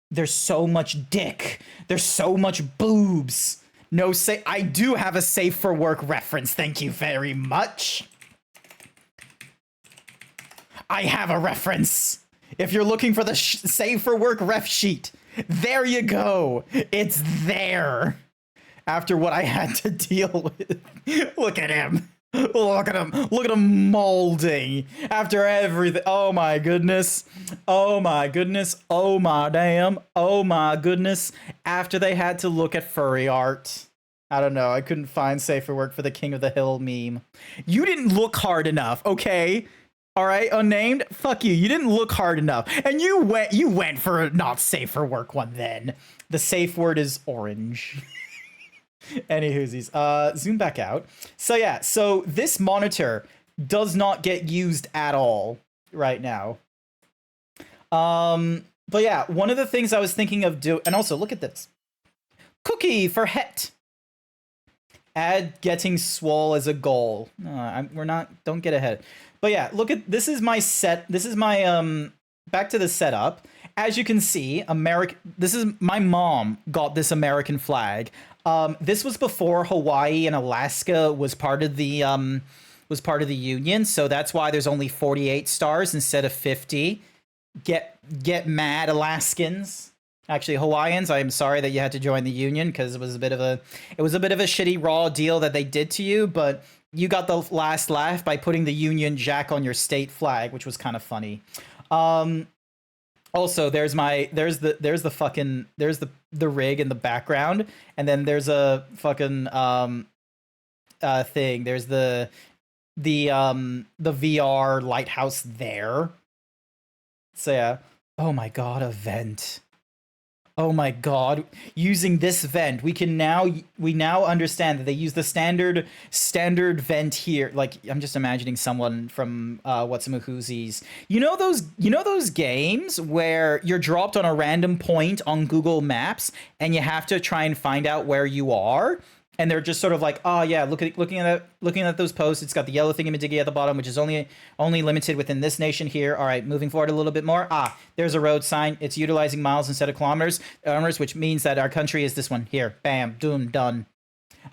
there's so much dick, there's so much boobs. No, I do have a safe for work reference. Thank you very much. I have a reference. If you're looking for the safe for work ref sheet, there you go. It's there. After what I had to deal with. Look at him. Look at him. Look at him molding. After everything. Oh my goodness. Oh my goodness. Oh my damn. Oh my goodness. After they had to look at furry art. I don't know. I couldn't find safer work for the King of the Hill meme. You didn't look hard enough, okay? All right, unnamed. Fuck you. You didn't look hard enough, and you went for a not safe for work one. Then the safe word is orange. Any whoosies. Zoom back out. So yeah, so this monitor does not get used at all right now. But yeah, one of the things I was thinking of and also look at this. Cookie for Het. Add getting swole as a goal. Don't get ahead. But yeah, look at, this is my back to the setup. As you can see, my mom got this American flag. This was before Hawaii and Alaska was part of the Union, so that's why there's only 48 stars instead of 50. Get mad, Alaskans. Actually, Hawaiians, I am sorry that you had to join the Union because it was a bit of a shitty raw deal that they did to you, but you got the last laugh by putting the Union Jack on your state flag, which was kind of funny. Also, there's the rig in the background, and then there's a fucking thing. There's the VR lighthouse there. So yeah. Oh my god, a vent. Oh my god, using this vent, we now understand that they use the standard vent here. Like, I'm just imagining someone from What's-A-Whoosies. You know those games where you're dropped on a random point on Google Maps and you have to try and find out where you are? And they're just sort of like, oh yeah, looking at those posts. It's got the yellow thingy-majiggy at the bottom, which is only limited within this nation here. All right, moving forward a little bit more. Ah, there's a road sign. It's utilizing miles instead of kilometers, which means that our country is this one here. Bam, boom, done.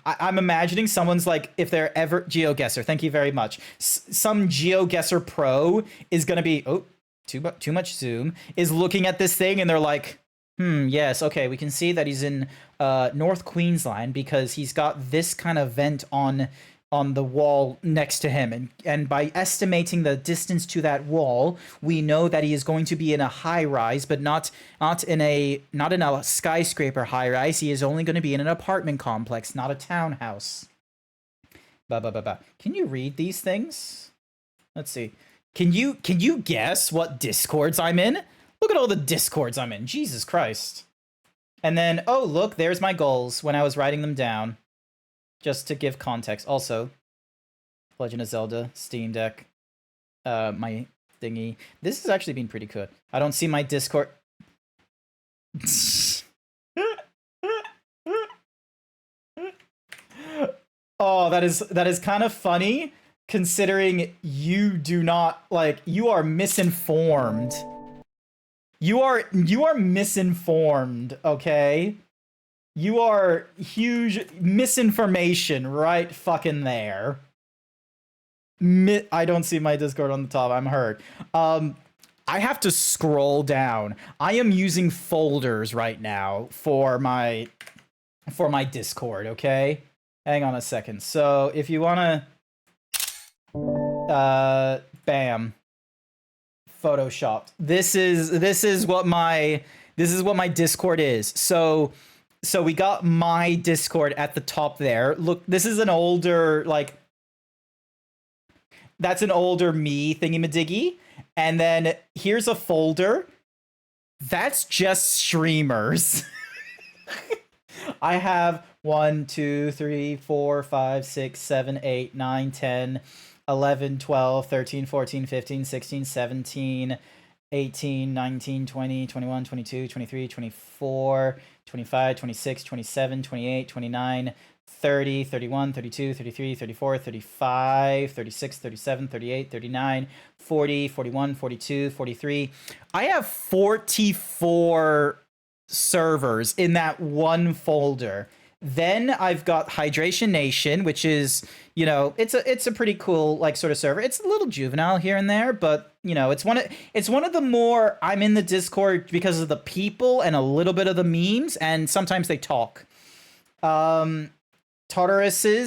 I'm imagining someone's like, if they're ever GeoGuessr. Thank you very much. Some GeoGuessr pro is gonna be too much zoom, is looking at this thing and they're like, yes, okay, we can see that he's in North Queensland because he's got this kind of vent on the wall next to him, and by estimating the distance to that wall, we know that he is going to be in a high rise, but not in a skyscraper high rise. He is only going to be in an apartment complex, not a townhouse. Can you read these things? Let's see. Can you guess what Discords I'm in? Look at all the Discords I'm in. Jesus Christ. And then, oh, look, there's my goals when I was writing them down. Just to give context. Also, Legend of Zelda, Steam Deck, my thingy. This has actually been pretty good. I don't see my Discord. Oh, that is kind of funny, considering you do not, like, you are misinformed. You are misinformed, okay? You are huge misinformation right fucking there. I don't see my Discord on the top. I'm hurt. I have to scroll down. I am using folders right now for my Discord, okay? Hang on a second. So if you want to bam. Photoshopped. This is what my Discord is. So we got my Discord at the top there. Look, this is an older, like, that's an older me thingy-majiggy. And then here's a folder. That's just streamers. I have 1, 2, 3, 4, 5, 6, 7, 8, 9, 10, 11, 12, 13, 14, 15, 16, 17, 18, 19, 20, 21, 22, 23, 24, 25, 26, 27, 28, 29, 30, 31, 32, 33, 34, 35, 36, 37, 38, 39, 40, 41, 42, 43. I have 44 servers in that one folder. Then I've got Hydration Nation, which is, you know, it's a pretty cool, like, sort of server. It's a little juvenile here and there, but, you know, it's one of the more, I'm in the Discord because of the people and a little bit of the memes, and sometimes they talk. Tartaruses,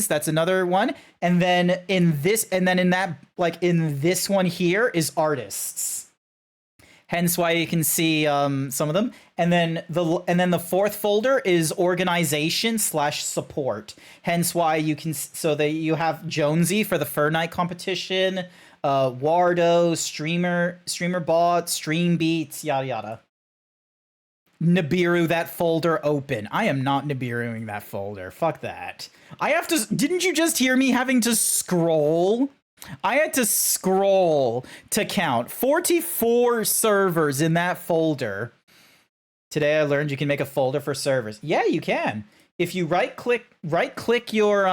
that's another one. And then in this one here is artists. Hence why you can see some of them. And then the fourth folder is organization/support. Hence why you can, so that you have Jonesy for the Fur Night competition, Wardo, streamer bot, stream beats, yada yada. Nibiru that folder open. I am not Nibiruing that folder. Fuck that. I have to. Didn't you just hear me having to scroll? I had to scroll to count 44 servers in that folder. Today I learned you can make a folder for servers. Yeah, you can. If you right click your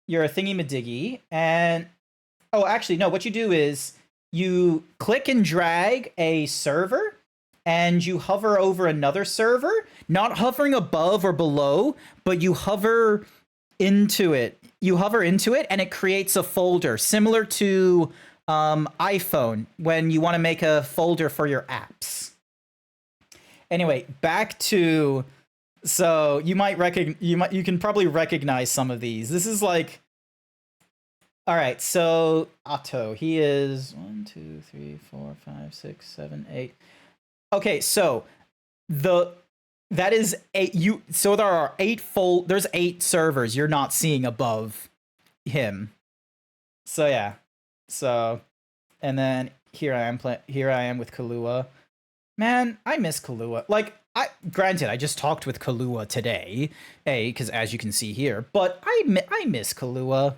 thingy-majiggy, and oh, actually no, what you do is you click and drag a server and you hover over another server, not hovering above or below, but you hover into it. You hover into it and it creates a folder similar to iPhone when you want to make a folder for your apps. Anyway, back to, so you can probably recognize some of these. This is like, all right, so Otto, he is 1, 2, 3, 4, 5, 6, 7, 8. Okay, so that is so there are there's 8 servers you're not seeing above him. So yeah. So, and then here I am with Kahlua. Man, I miss Kahlua. Like, granted, I just talked with Kahlua today, because as you can see here, but I miss Kahlua.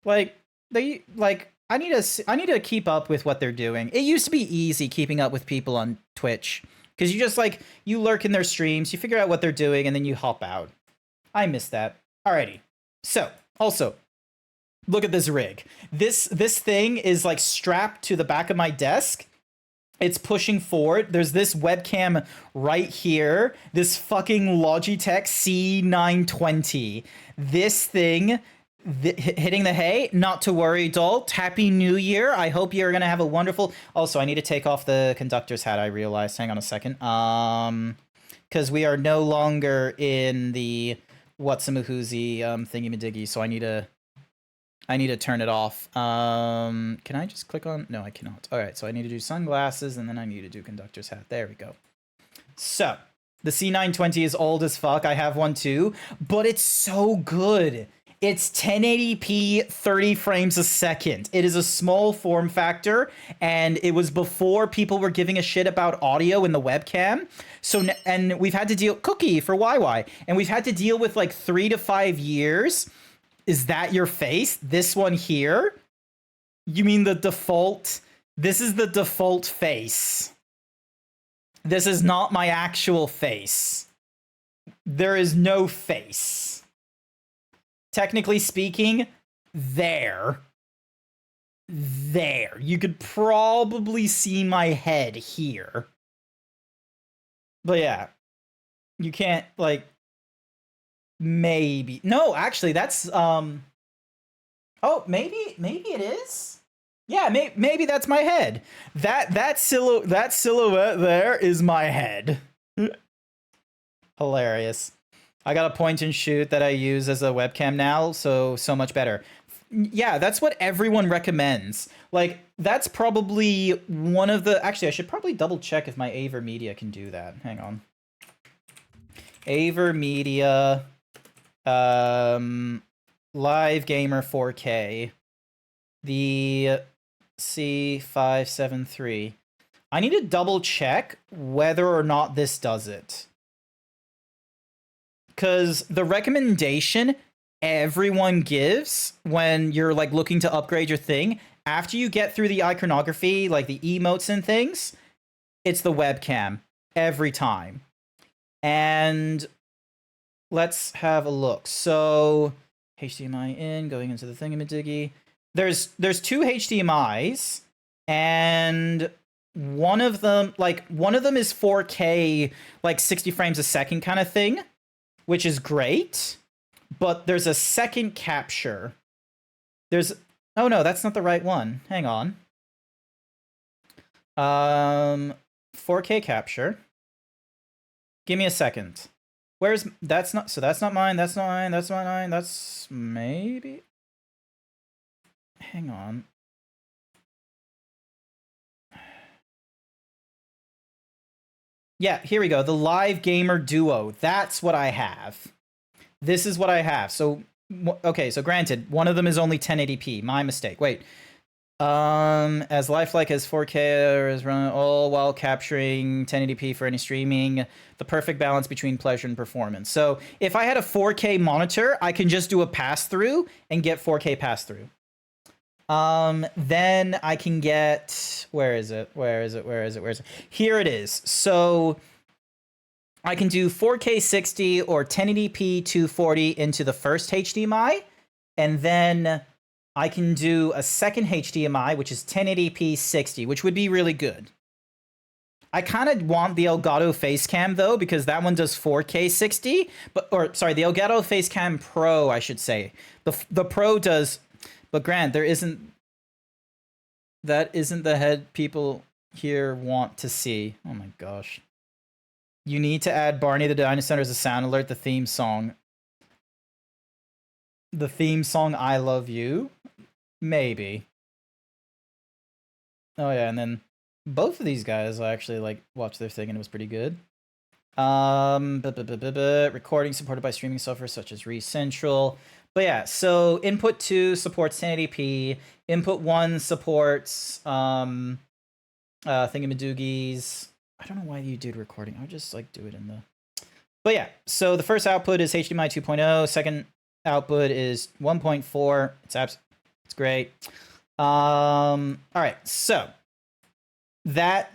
Like, I need to keep up with what they're doing. It used to be easy keeping up with people on Twitch, because you just, like, you lurk in their streams, you figure out what they're doing, and then you hop out. I miss that. Alrighty. So, also, look at this rig. This thing is, like, strapped to the back of my desk. It's pushing forward. There's this webcam right here. This fucking Logitech C920. This thing hitting the hay. Not to worry, Dolt. Happy New Year. I hope you're gonna have a wonderful. Also, I need to take off the conductor's hat. I realized. Hang on a second. Because we are no longer in the whatsamahoozy thingy-madiggy. So I need to turn it off. Can I just click on? No, I cannot. All right, so I need to do sunglasses, and then I need to do conductor's hat. There we go. So, the C920 is old as fuck. I have one too, but it's so good. It's 1080p, 30 frames a second. It is a small form factor, and it was before people were giving a shit about audio in the webcam. So, and we've had to deal, Cookie for YY, and we've had to deal with like 3 to 5 years. Is that your face? This one here? You mean the default? This is the default face. This is not my actual face. There is no face. Technically speaking, there. You could probably see my head here. But yeah. You can't, like... Maybe. No, actually, that's, oh, maybe it is? Yeah, maybe that's my head. That silhouette there is my head. Hilarious. I got a point and shoot that I use as a webcam now, so much better. Yeah, that's what everyone recommends. Like, that's probably one of the... Actually, I should probably double check if my AverMedia can do that. Hang on. AverMedia... Live Gamer 4K, the C573. I need to double check whether or not this does it. Because the recommendation everyone gives when you're like looking to upgrade your thing, after you get through the iconography, like the emotes and things, it's the webcam every time. And let's have a look. So HDMI in, going into the thingamadiggy. There's 2 HDMIs, and one of them is 4K, like 60 frames a second kind of thing, which is great. But there's a second capture. Oh no, that's not the right one. Hang on. 4K capture. Give me a second. That's not mine, that's not mine, that's not mine, that's maybe... Hang on. Yeah, here we go, the Live Gamer Duo, that's what I have. This is what I have, so, okay, so granted, one of them is only 1080p, my mistake, wait. As lifelike as 4K is run all while capturing 1080p for any streaming, the perfect balance between pleasure and performance. So if I had a 4K monitor, I can just do a pass-through and get 4K pass-through. Then I can get, where is it? Here it is. So I can do 4K 60 or 1080p 240 into the first HDMI, and then I can do a second HDMI, which is 1080p 60, which would be really good. I kind of want the Elgato Facecam, though, because that one does 4K 60. The Elgato Facecam Pro, I should say. The Pro does... But Grant, that isn't the head people here want to see. Oh my gosh. You need to add Barney the Dinosaur as a sound alert, the theme song. The theme song, I Love You? Maybe. Oh yeah, and then both of these guys I actually like watched their thing and it was pretty good. Recording supported by streaming software such as ReCentral. But yeah, so input 2 supports 1080p. Input 1 supports thingamadoogies. I don't know why you did recording. I would just like do it in the. But yeah, so the first output is HDMI 2.0. Second output is 1.4. It's great. All right, so that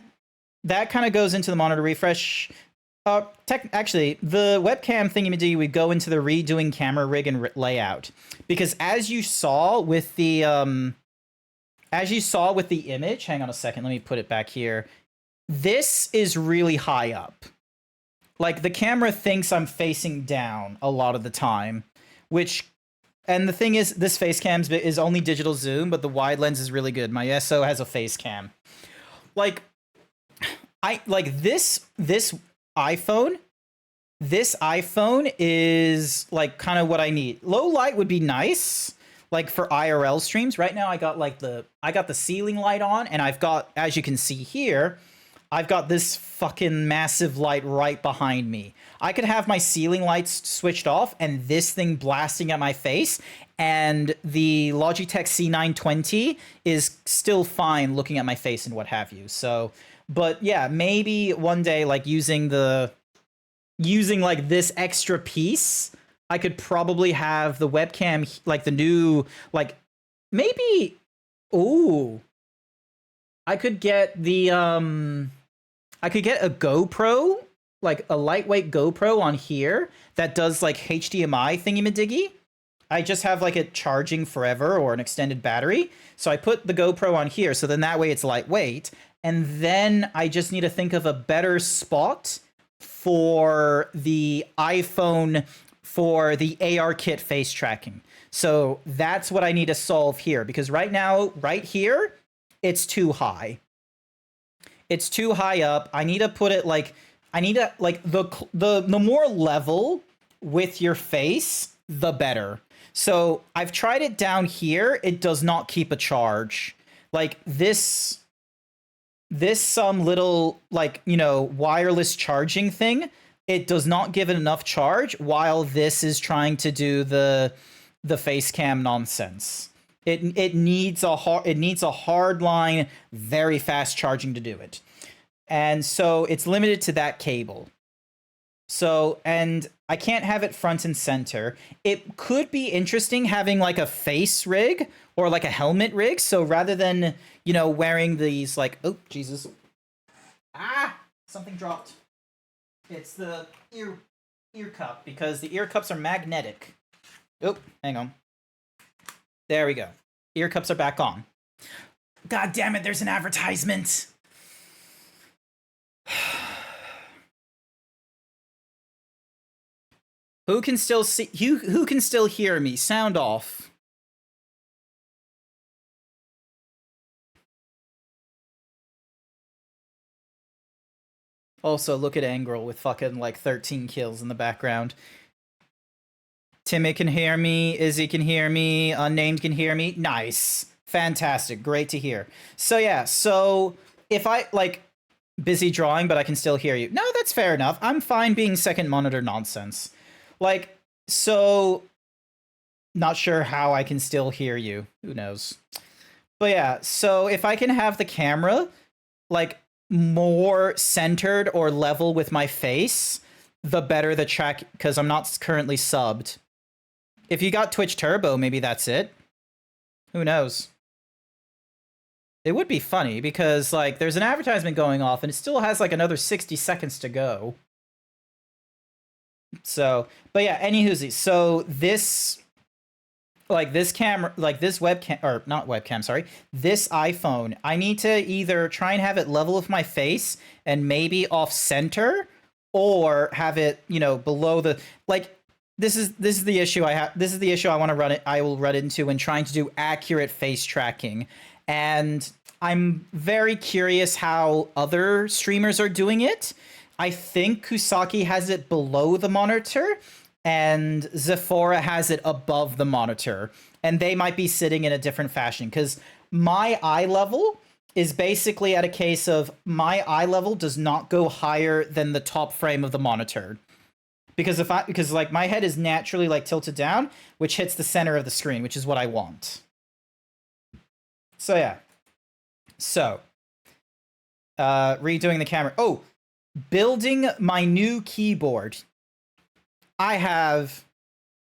kind of goes into the monitor refresh. Actually, the webcam thingy we go into the redoing camera rig and layout, because as you saw with the image, hang on a second, let me put it back here. This is really high up. Like, the camera thinks I'm facing down a lot of the time, and the thing is, this face cam is only digital zoom, but the wide lens is really good. My SO has a face cam. Like, this iPhone is like kind of what I need. Low light would be nice, like for IRL streams. Right now I got the ceiling light on, and I've got, as you can see here, I've got this fucking massive light right behind me. I could have my ceiling lights switched off and this thing blasting at my face, and the Logitech C920 is still fine looking at my face and what have you. So, but yeah, maybe one day, like using like this extra piece, I could probably have the webcam, like the new, like maybe, ooh, I could get the, I could get a GoPro, like a lightweight GoPro on here that does like HDMI thingy-majiggy. I just have like it charging forever or an extended battery. So I put the GoPro on here, so then that way it's lightweight. And then I just need to think of a better spot for the iPhone for the ARKit face tracking. So that's what I need to solve here, because right now, right here, it's too high. It's too high up. I need to put it like, I need to, like, the more level with your face, the better. So I've tried it down here. It does not keep a charge. Like this little, like, you know, wireless charging thing, it does not give it enough charge, while this is trying to do the face cam nonsense. It needs a hard line, very fast charging to do it. And so it's limited to that cable. So, and I can't have it front and center. It could be interesting having like a face rig or like a helmet rig. So rather than, you know, wearing these like, oh, Jesus. Ah, something dropped. It's the ear cup, because the ear cups are magnetic. Oh, hang on. There we go. Ear cups are back on. God damn it, there's an advertisement. Who can still see who can still hear me? Sound off. Also, look at Angrel with fucking like 13 kills in the background. Timmy can hear me, Izzy can hear me, Unnamed can hear me. Nice. Fantastic. Great to hear. So yeah, so if I, like, busy drawing, but I can still hear you. No, that's fair enough. I'm fine being second monitor nonsense. Like, so, not sure how I can still hear you. Who knows? But yeah, so if I can have the camera, like, more centered or level with my face, the better the track, because I'm not currently subbed. If you got Twitch Turbo, maybe that's it. Who knows? It would be funny, because, like, there's an advertisement going off, and it still has, like, another 60 seconds to go. So, but yeah, anywho, so this, like, this camera, like, this webcam, or not webcam, sorry, this iPhone, I need to either try and have it level with my face and maybe off center, or have it, you know, below the, like, this is the issue I have. This is the issue I want to run it. I will run into when trying to do accurate face tracking, and I'm very curious how other streamers are doing it. I think Kusaki has it below the monitor, and Zephora has it above the monitor, and they might be sitting in a different fashion, because my eye level is basically at a case of my eye level does not go higher than the top frame of the monitor. Because because like my head is naturally like tilted down, which hits the center of the screen, which is what I want. So yeah. So redoing the camera. Oh, building my new keyboard. I've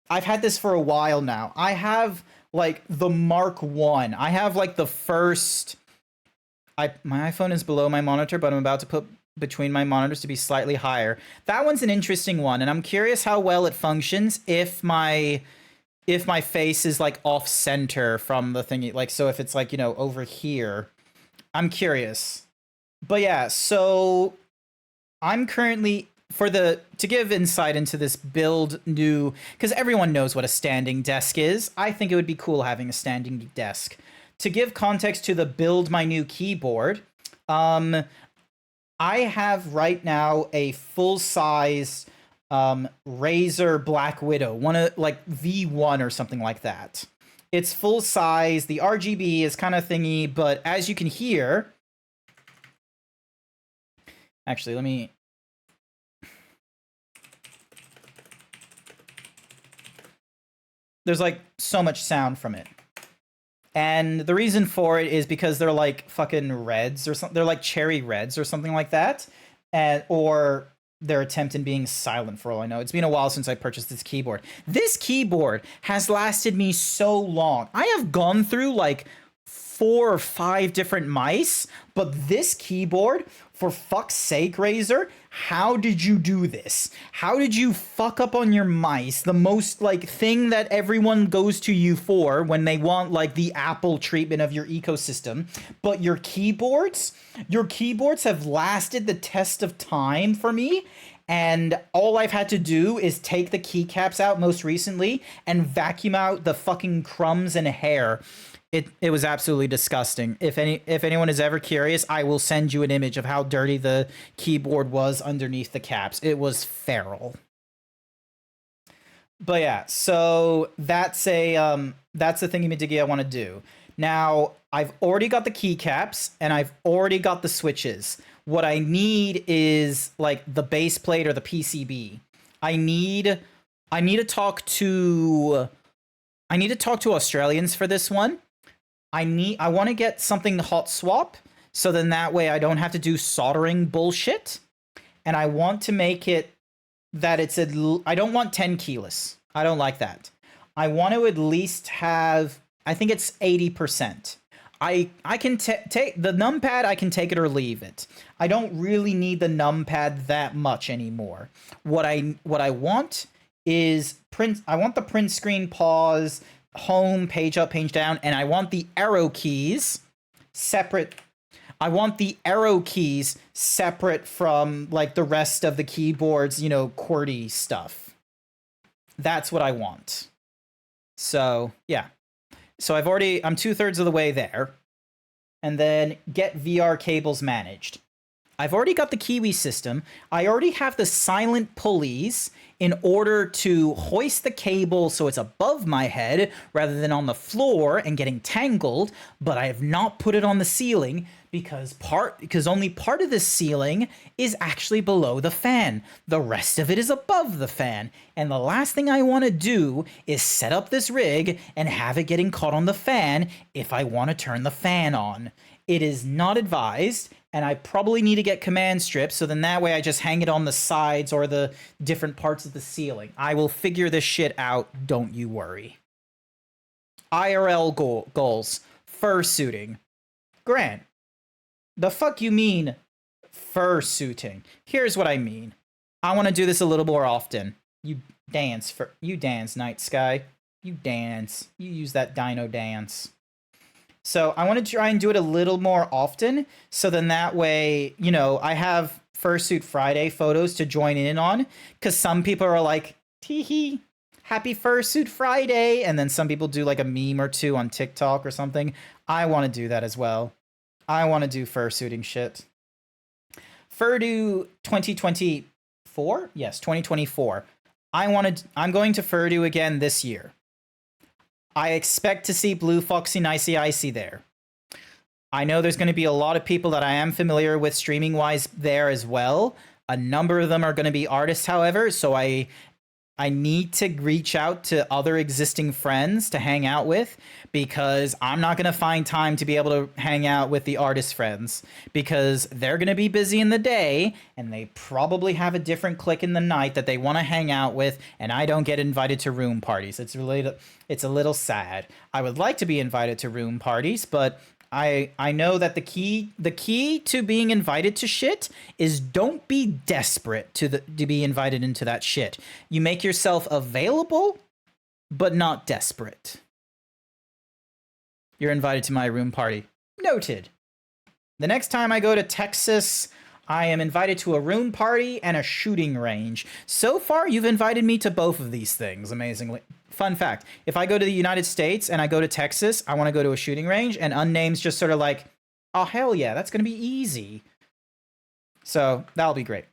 had this for a while now. I have like the Mark 1. I have like the first my iPhone is below my monitor, but I'm about to put between my monitors to be slightly higher. That one's an interesting one, and I'm curious how well it functions if my face is like off center from the thingy, like, so if it's like, you know, over here. I'm curious. But yeah, so I'm currently to give insight into this build new, because everyone knows what a standing desk is. I think it would be cool having a standing desk. To give context to the build my new keyboard, I have right now a full-size Razer Black Widow, one of like V1 or something like that. It's full size. The RGB is kind of thingy, but as you can hear, actually, let me. There's like so much sound from it. And the reason for it is because they're like fucking reds or something. They're like cherry reds or something like that. Or their attempt in being silent, for all I know. It's been a while since I purchased this keyboard. This keyboard has lasted me so long. I have gone through like 4 or 5 different mice, but this keyboard, for fuck's sake, Razer, how did you do this? How did you fuck up on your mice? The most like thing that everyone goes to you for when they want like the Apple treatment of your ecosystem. But your keyboards have lasted the test of time for me. And all I've had to do is take the keycaps out most recently and vacuum out the fucking crumbs and hair. It was absolutely disgusting. If anyone is ever curious, I will send you an image of how dirty the keyboard was underneath the caps. It was feral. But yeah, so that's the thingy-majiggy I want to do. Now, I've already got the keycaps and I've already got the switches. What I need is like the base plate or the PCB. I need to talk to Australians for this one. I want to get something hot swap, so then that way I don't have to do soldering bullshit. And I want to make it that I don't want 10 keyless. I don't like that. I want to at least have, I think it's 80%. I can take the numpad, I can take it or leave it. I don't really need the numpad that much anymore. What I want is I want the print screen, pause, home, page up, page down, and I want the arrow keys separate. I want the arrow keys separate from like the rest of the keyboard's, you know, QWERTY stuff. That's what I want. So yeah. So I'm 2/3 of the way there. And then get VR cables managed. I've already got the Kiwi system. I already have the silent pulleys in order to hoist the cable so it's above my head rather than on the floor and getting tangled, but I have not put it on the ceiling because only part of this ceiling is actually below the fan. The rest of it is above the fan. And the last thing I want to do is set up this rig and have it getting caught on the fan if I want to turn the fan on. It is not advised, and I probably need to get command strips, so then that way I just hang it on the sides or the different parts of the ceiling. I will figure this shit out, don't you worry. IRL goals. Fursuiting. Grant, the fuck you mean fursuiting? Here's what I mean. I want to do this a little more often. You dance, Night Sky. You dance. You use that dino dance. So I want to try and do it a little more often, so then that way, you know, I have Fursuit Friday photos to join in on, because some people are like, tee-hee, happy Fursuit Friday, and then some people do like a meme or two on TikTok or something. I want to do that as well. I want to do fursuiting shit. Furdo 2024? Yes, 2024. I'm going to Furdo again this year. I expect to see Blue Foxy Nicey Icy there. I know there's going to be a lot of people that I am familiar with streaming-wise there as well. A number of them are going to be artists, however, so I I need to reach out to other existing friends to hang out with, because I'm not going to find time to be able to hang out with the artist friends, because they're going to be busy in the day and they probably have a different clique in the night that they want to hang out with, and I don't get invited to room parties. It's a little sad. I would like to be invited to room parties, but I know that the key to being invited to shit is don't be desperate to be invited into that shit. You make yourself available, but not desperate. You're invited to my room party. Noted. The next time I go to Texas, I am invited to a room party and a shooting range. So far, you've invited me to both of these things, amazingly. Fun fact, if I go to the United States and I go to Texas, I want to go to a shooting range, and Unnamed's just sort of like, oh, hell yeah, that's going to be easy. So that'll be great.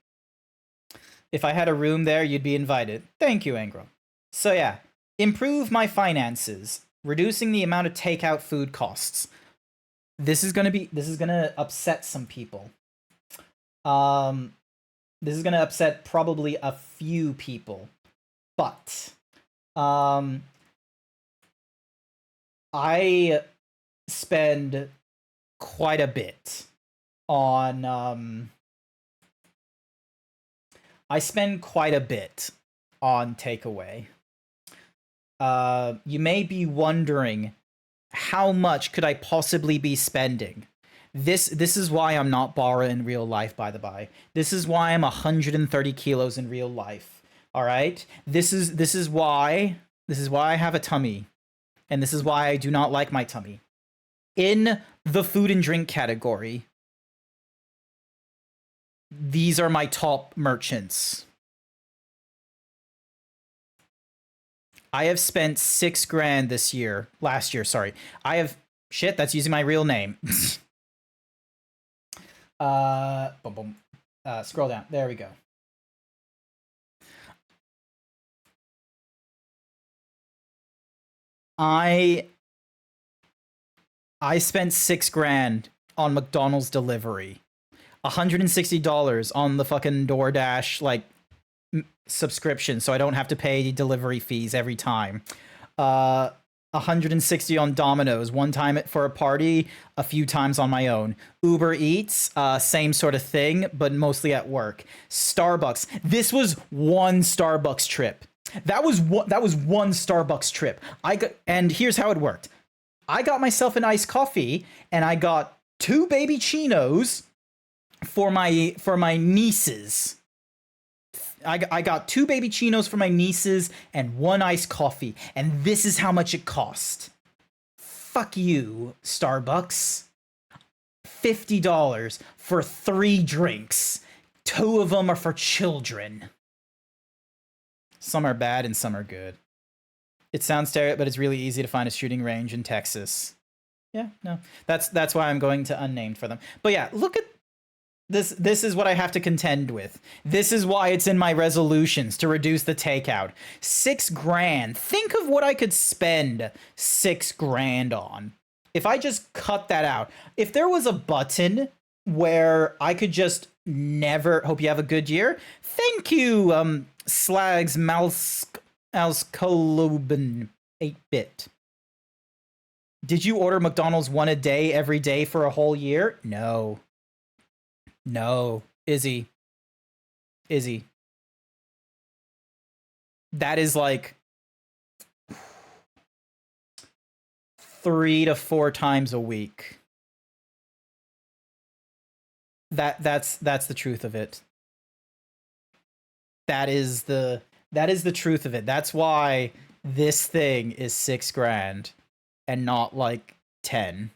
If I had a room there, you'd be invited. Thank you, Angro. So yeah, improve my finances, reducing the amount of takeout food costs. This is going to upset some people. This is going to upset probably a few people, but I spend quite a bit on takeaway. You may be wondering, how much could I possibly be spending? This is why I'm not Bara in real life, by the by. This is why I'm 130 kilos in real life. All right? This is why I have a tummy. And this is why I do not like my tummy. In the food and drink category, these are my top merchants. I have spent $6,000 last year, sorry. Shit, that's using my real name. Scroll down. There we go. I spent $6,000 on McDonald's delivery, $160 on the fucking DoorDash subscription, so I don't have to pay delivery fees every time. 160 on Domino's, one time for a party, a few times on my own. Uber Eats, same sort of thing, but mostly at work. Starbucks. This was one Starbucks trip. That was one Starbucks trip. And here's how it worked. I got myself an iced coffee, and I got 2 baby chinos for my nieces. I got 2 baby chinos for my nieces and 1 iced coffee, and this is how much it cost. Fuck you, Starbucks. $50 for 3 drinks. 2 of them are for children. Some are bad and some are good. It sounds stereotypical, but it's really easy to find a shooting range in Texas. Yeah, no. That's why I'm going to unnamed for them. But yeah, look at this is what I have to contend with. This is why it's in my resolutions to reduce the takeout. $6,000. Think of what I could spend $6,000 on. If I just cut that out. If there was a button where I could just never hope you have a good year. Thank you, Slags Malskoluben 8-bit. Did you order McDonald's one a day every day for a whole year? No. No. Izzy. That is like 3 to 4 times a week. That's the truth of it. That is the truth of it. That's why this thing is $6,000 and not like 10.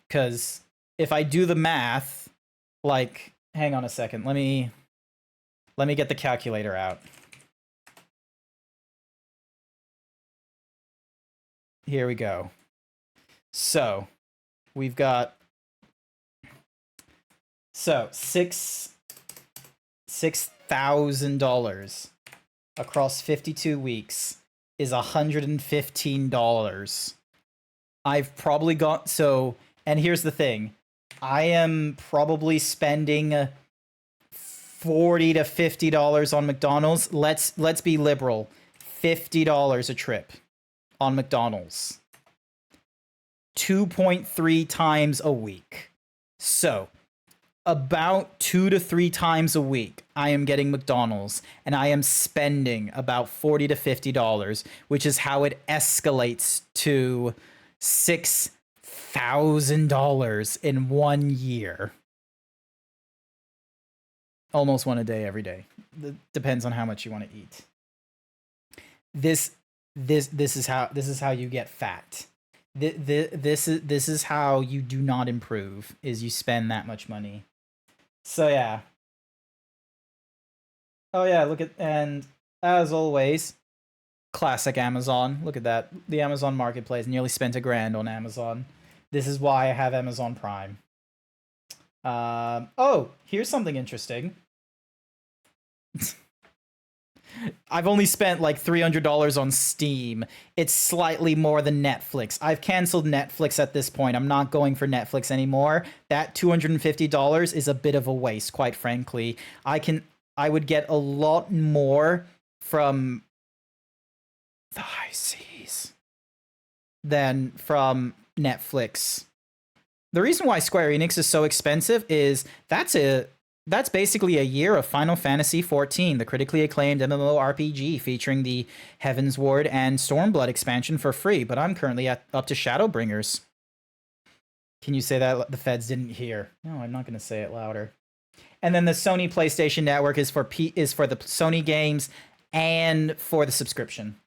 Because if I do the math, like, hang on a second. Let me get the calculator out. Here we go. So we've got $6,000 across 52 weeks is $115. I've probably got and here's the thing. I am probably spending $40 to $50 on McDonald's. Let's be liberal. $50 a trip on McDonald's. 2.3 times a week. So, about 2 to 3 times a week, I am getting McDonald's, and I am spending about $40 to $50, which is how it escalates to $6,000 in 1 year. Almost one a day, every day. Depends on how much you want to eat. This is how you get fat. This is how you do not improve, is you spend that much money. So yeah. Oh yeah, look at, and as always, classic Amazon. Look at that. The Amazon Marketplace. Nearly spent $1,000 on Amazon. This is why I have Amazon Prime. Oh, here's something interesting. I've only spent like $300 on Steam. It's slightly more than Netflix. I've canceled Netflix at this point. I'm not going for Netflix anymore. That $250 is a bit of a waste, quite frankly. I would get a lot more from the high seas than from Netflix. The reason why Square Enix is so expensive is that's basically a year of Final Fantasy XIV, the critically acclaimed MMORPG featuring the Heavensward and Stormblood expansion for free, but I'm currently up to Shadowbringers. Can you say that the feds didn't hear? No, I'm not going to say it louder. And then the Sony PlayStation Network is for the Sony games and for the subscription.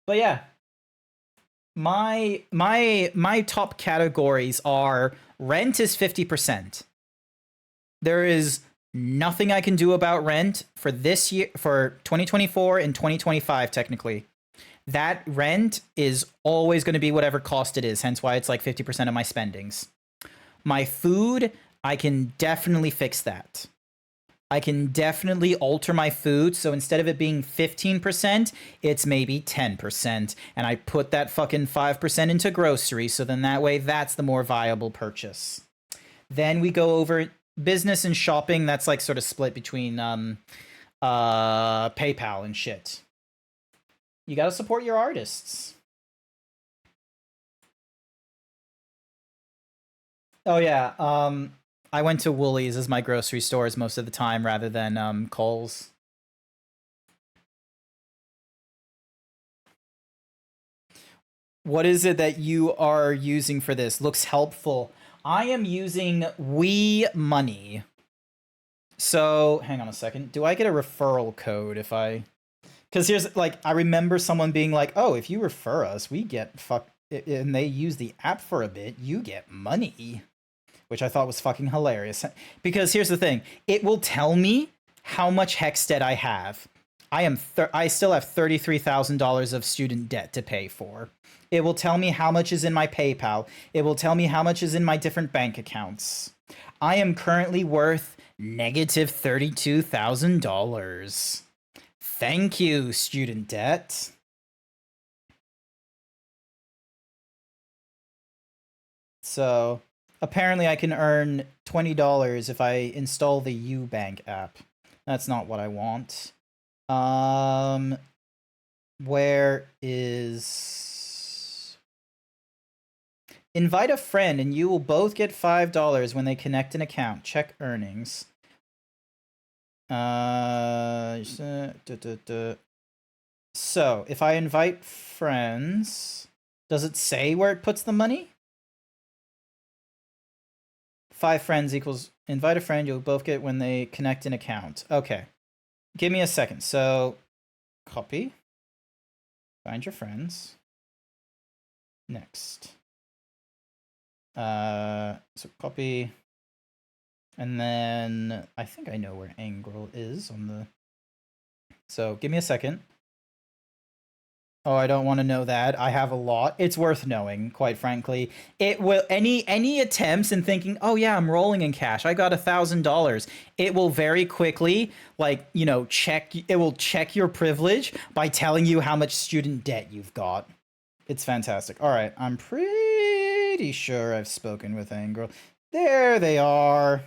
But yeah, my top categories are rent is 50%. There is nothing I can do about rent for this year, for 2024 and 2025, technically. That rent is always going to be whatever cost it is, hence why it's like 50% of my spendings. My food, I can definitely fix that. I can definitely alter my food, so instead of it being 15%, it's maybe 10. And I put that fucking 5% into groceries, so then that way that's the more viable purchase. Then we go over business and shopping. That's like sort of split between PayPal and shit. You gotta support your artists. Oh yeah, I went to Woolies as my grocery stores most of the time rather than Kohl's. What is it that you are using for this? Looks helpful. I am using Wii Money. So, hang on a second. Do I get a referral code if I... Because here's, like, I remember someone being like, oh, if you refer us, we get and they use the app for a bit, you get money. Which I thought was fucking hilarious. Because here's the thing. It will tell me how much hex debt I have. I still have $33,000 of student debt to pay for. It will tell me how much is in my PayPal. It will tell me how much is in my different bank accounts. I am currently worth negative $32,000. Thank you, student debt. So, apparently I can earn $20 if I install the Ubank app. That's not what I want. Where is... Invite a friend and you will both get $5 when they connect an account. Check earnings. So, if I invite friends, does it say where it puts the money? 5 friends equals invite a friend, you'll both get when they connect an account. Okay. Give me a second. So, copy. Find your friends. Next. So copy. And then I think I know where Angrel is on the... So, give me a second. Oh, I don't want to know that. I have a lot. It's worth knowing, quite frankly. It will any attempts in thinking, oh yeah, I'm rolling in cash. I got $1,000. It will very quickly, like, you know, it will check your privilege by telling you how much student debt you've got. It's fantastic. All right, I'm pretty sure I've spoken with Angrel. There they are.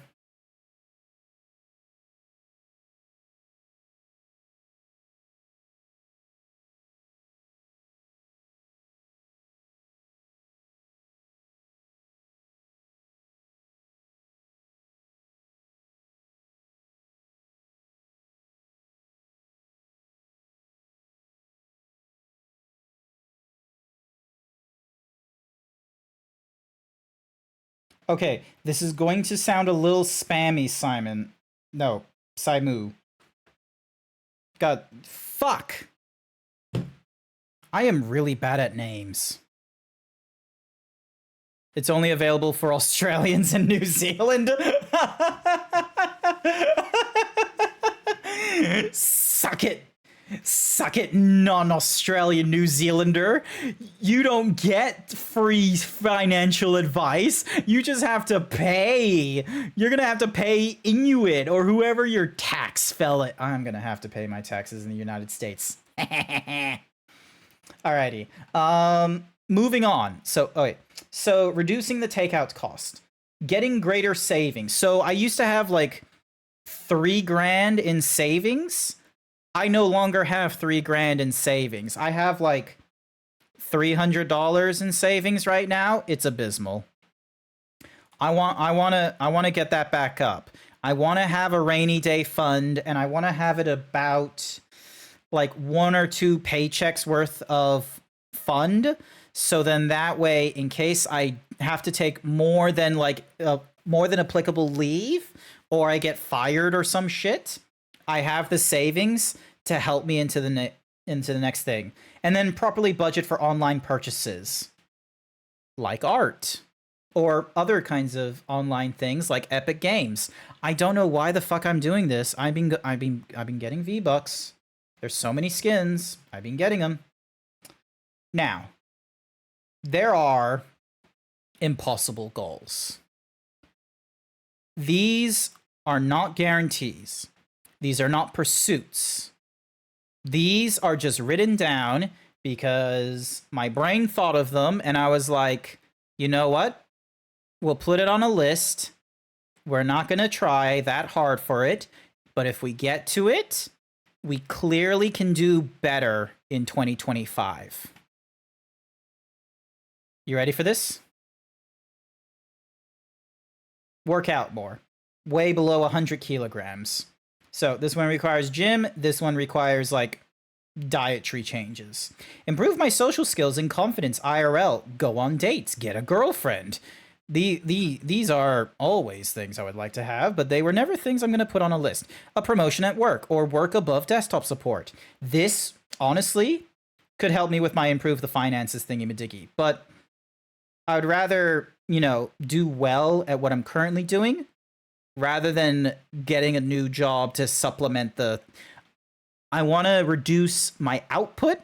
Okay, this is going to sound a little spammy, Simon. No, Simu. God, fuck. I am really bad at names. It's only available for Australians and New Zealand. Suck it. Suck it, non-Australian New Zealander. You don't get free financial advice. You just have to pay. You're gonna have to pay Inuit or whoever your tax fella. I'm gonna have to pay my taxes in the United States. Alrighty. Moving on. So reducing the takeout cost, getting greater savings. So I used to have like $3,000 in savings. I no longer have $3,000 in savings. I have like $300 in savings right now. It's abysmal. I want to get that back up. I want to have a rainy day fund, and I want to have it about like 1 or 2 paychecks worth of fund. So then that way, in case I have to take more than applicable leave, or I get fired or some shit, I have the savings to help me into the next thing. And then properly budget for online purchases like art or other kinds of online things like Epic Games. I don't know why the fuck I'm doing this. I've been getting V-Bucks. There's so many skins. I've been getting them. Now, there are impossible goals. These are not guarantees. These are not pursuits. These are just written down because my brain thought of them, and I was like, you know what? We'll put it on a list. We're not going to try that hard for it, but if we get to it, we clearly can do better in 2025. You ready for this? Work out more. Way below 100 kilograms. So this one requires gym. This one requires like dietary changes. Improve my social skills and confidence IRL. Go on dates. Get a girlfriend. These are always things I would like to have, but they were never things I'm going to put on a list. A promotion at work or work above desktop support. This, honestly, could help me with my improve the finances thingy-majiggy, but I would rather, do well at what I'm currently doing rather than getting a new job to supplement the... I want to reduce my output,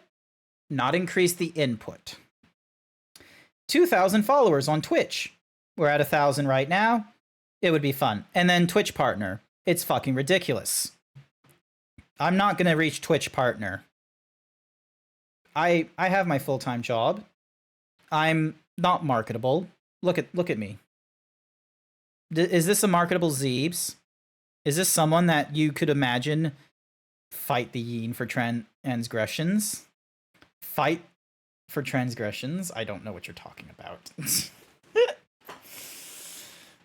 not increase the input. 2,000 followers on Twitch. We're at 1,000 right now. It would be fun. And then Twitch partner. It's fucking ridiculous. I'm not going to reach Twitch partner. I have my full-time job. I'm not marketable. Look at me. Is this a marketable Zeebs? Is this someone that you could imagine fight the yin for transgressions? Fight for transgressions? I don't know what you're talking about.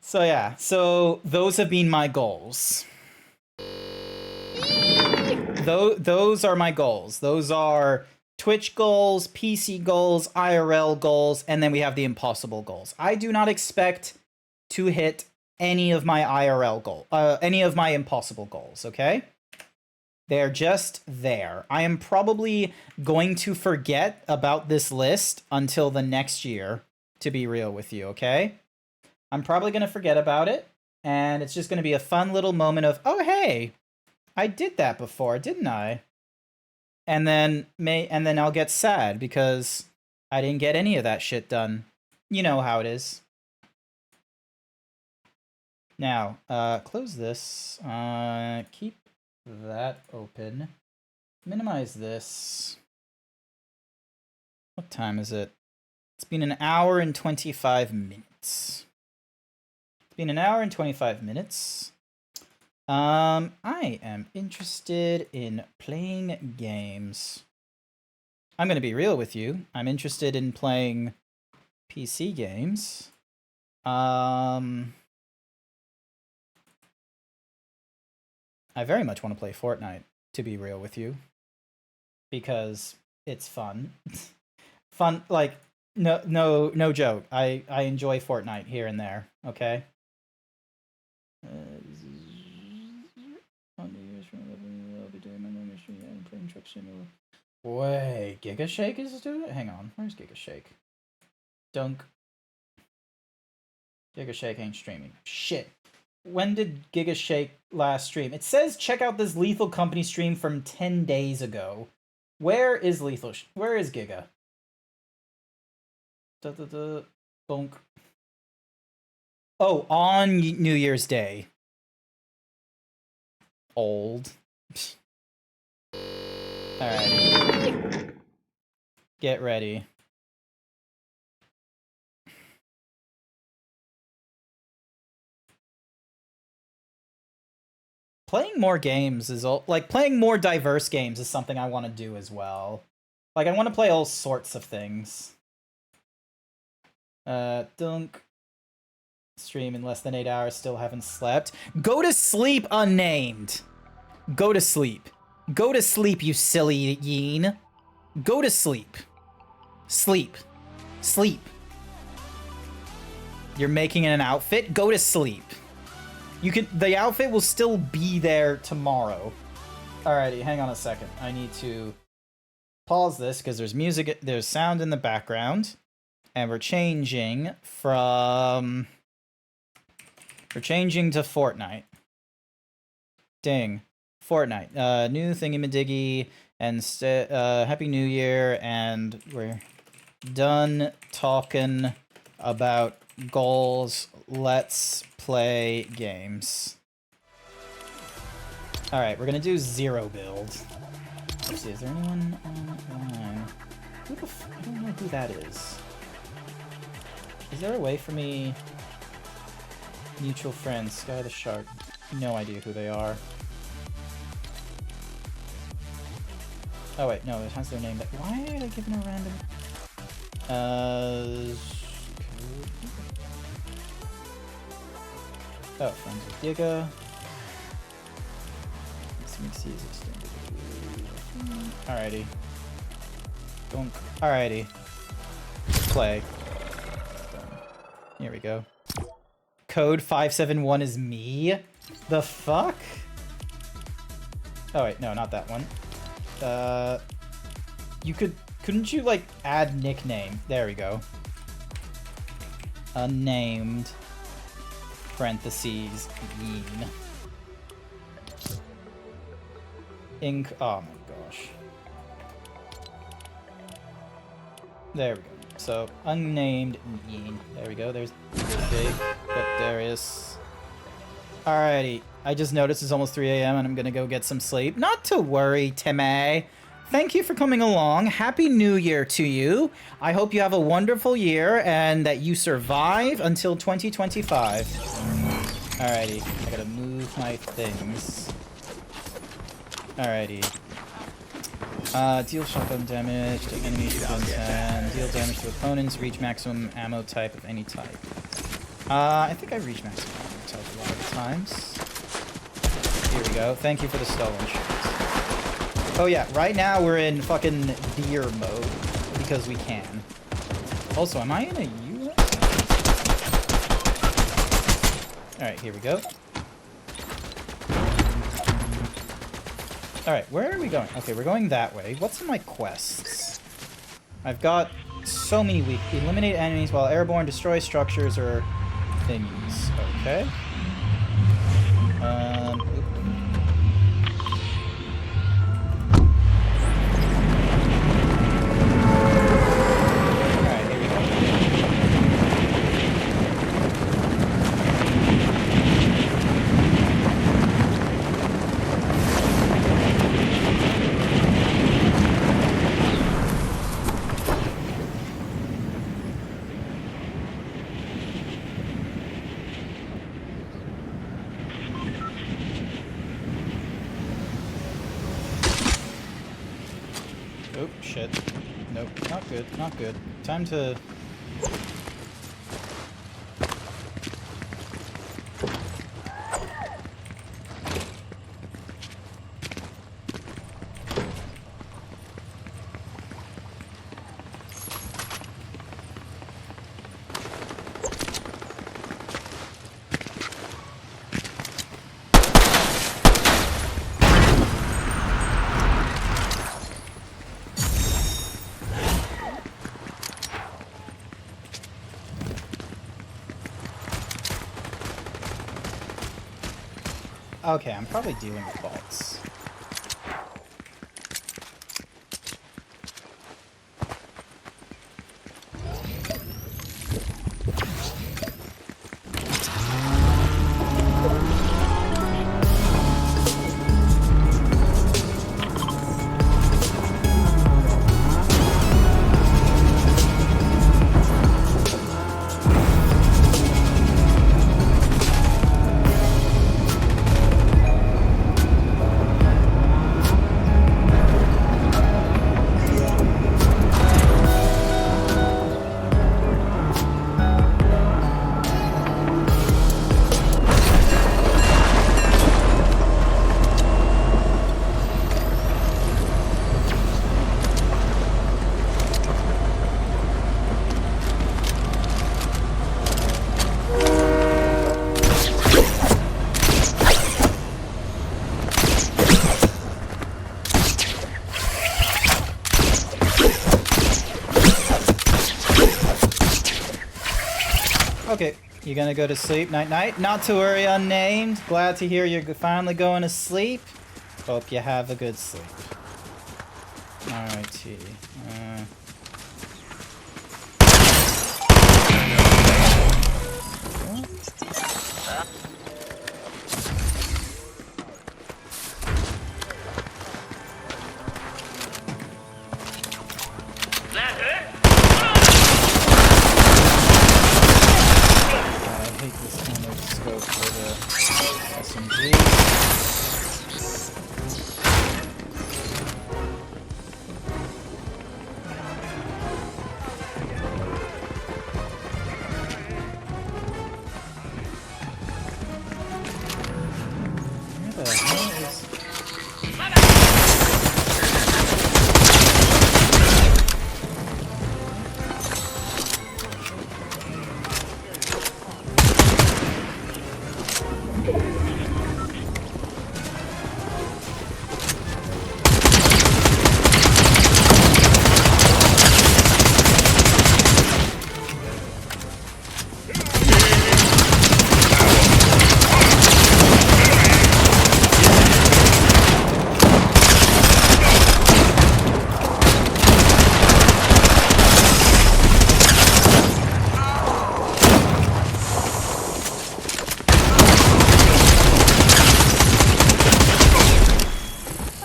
So yeah, so those have been my goals. Those are my goals. Those are Twitch goals, PC goals, IRL goals, and then we have the impossible goals. I do not expect to hit any of my any of my impossible goals, okay? They're just there. I am probably going to forget about this list until the next year, to be real with you, okay? I'm probably going to forget about it, and it's just going to be a fun little moment of, oh, hey, I did that before, didn't I? And then I'll get sad because I didn't get any of that shit done. You know how it is. Now, close this. Keep that open. Minimize this. What time is it? It's been an hour and 25 minutes. It's been an hour and 25 minutes. I am interested in playing games. I'm going to be real with you. I'm interested in playing PC games. I very much want to play Fortnite, to be real with you. Because it's fun. Fun, like, No joke. I enjoy Fortnite here and there. Okay. Wait, Giga Shake is doing it? Hang on, where's Giga Shake? Dunk. Giga Shake ain't streaming. Shit. When did Giga Shake last stream? It says check out this Lethal Company stream from 10 days ago. Where is Lethal? Where is Giga? Bonk. Oh, on New Year's Day. Old. Alright. Get ready. Playing more games is like playing more diverse games is something I want to do as well. Like I want to play all sorts of things. Dunk. Stream in less than 8 hours, still haven't slept. Go to sleep, unnamed. Go to sleep. Go to sleep, you silly yeen. Go to sleep. Sleep. Sleep. You're making an outfit? Go to sleep. You can. The outfit will still be there tomorrow. Alrighty, hang on a second. I need to pause this because there's music, there's sound in the background. And we're changing from... We're changing to Fortnite. Ding. Fortnite. New thingy-madiggy, and Happy New Year, and we're done talking about goals. Let's play games. Alright, we're gonna do 0 build. Let's see, is there anyone online? Who the f- I don't know who that is. Is there a way for me... Mutual friends, Sky the Shark. No idea who they are. Oh wait, no, it has their name. Why are they giving a random... Oh, friends with Giga. Mixie is extended. Alrighty. Don't. Alrighty. Play. Here we go. Code 571 is me? The fuck? Oh wait, no, not that one. Couldn't you like add nickname? There we go. Unnamed. Parentheses. Yeen. Ink. Oh my gosh. There we go. So, unnamed Yeen. There we go. There's big. But there is. Alrighty. I just noticed it's almost 3 a.m. and I'm gonna go get some sleep. Not to worry, Timmy. Thank you for coming along. Happy New Year to you. I hope you have a wonderful year and that you survive until 2025. Alrighty. I gotta move my things. Alrighty. Deal shotgun damage to enemies within 10. Deal damage to opponents. Reach maximum ammo type of any type. I think I reach maximum ammo type a lot of the times. Here we go. Thank you for the stolen shots. Oh yeah, right now we're in fucking deer mode because we can. Also, am I in a U? Alright, here we go. Alright, where are we going? Okay, we're going that way. What's in my quests? I've got so many weak. Eliminate enemies while airborne, destroy structures or thingies. Okay. Alright, here we go. Oh, shit. Nope, not good, not good. Time to... Okay, I'm probably dealing with bolts. Okay, you gonna go to sleep? Night night. Not to worry, unnamed. Glad to hear you're finally going to sleep. Hope you have a good sleep. Alrighty. I hate this kind of scope for the SMG. Where the hell is...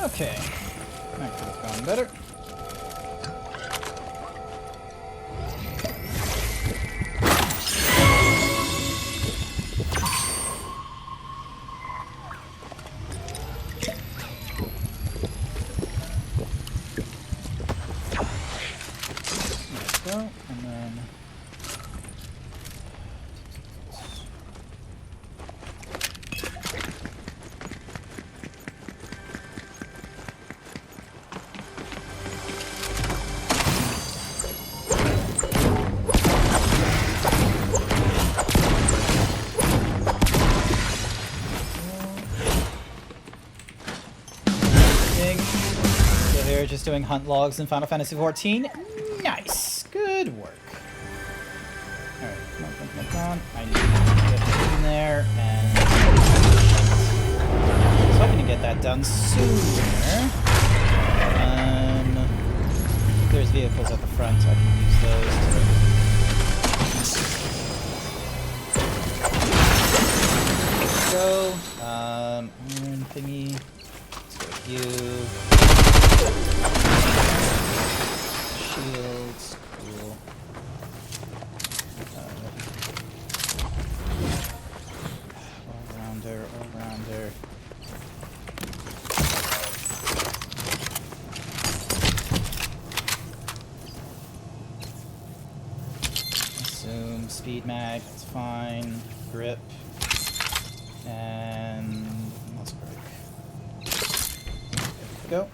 Okay. That could have gone better. There we go, and then... So they're just doing hunt logs in Final Fantasy XIV. Nice. Good work. Alright, come on, come on, come on. I need to get in there and... I was hoping to get that done sooner. There's vehicles at the front, I can use those to... Go. Iron thingy. Let's go with you. Shields. Cool. All-rounder, all-rounder. Assume speed mag, that's fine. Grip. And muscle brake. There we go.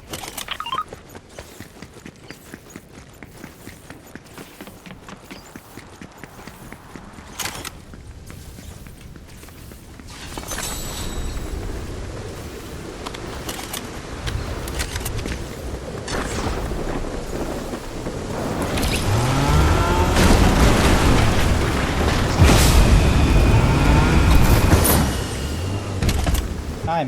Hi,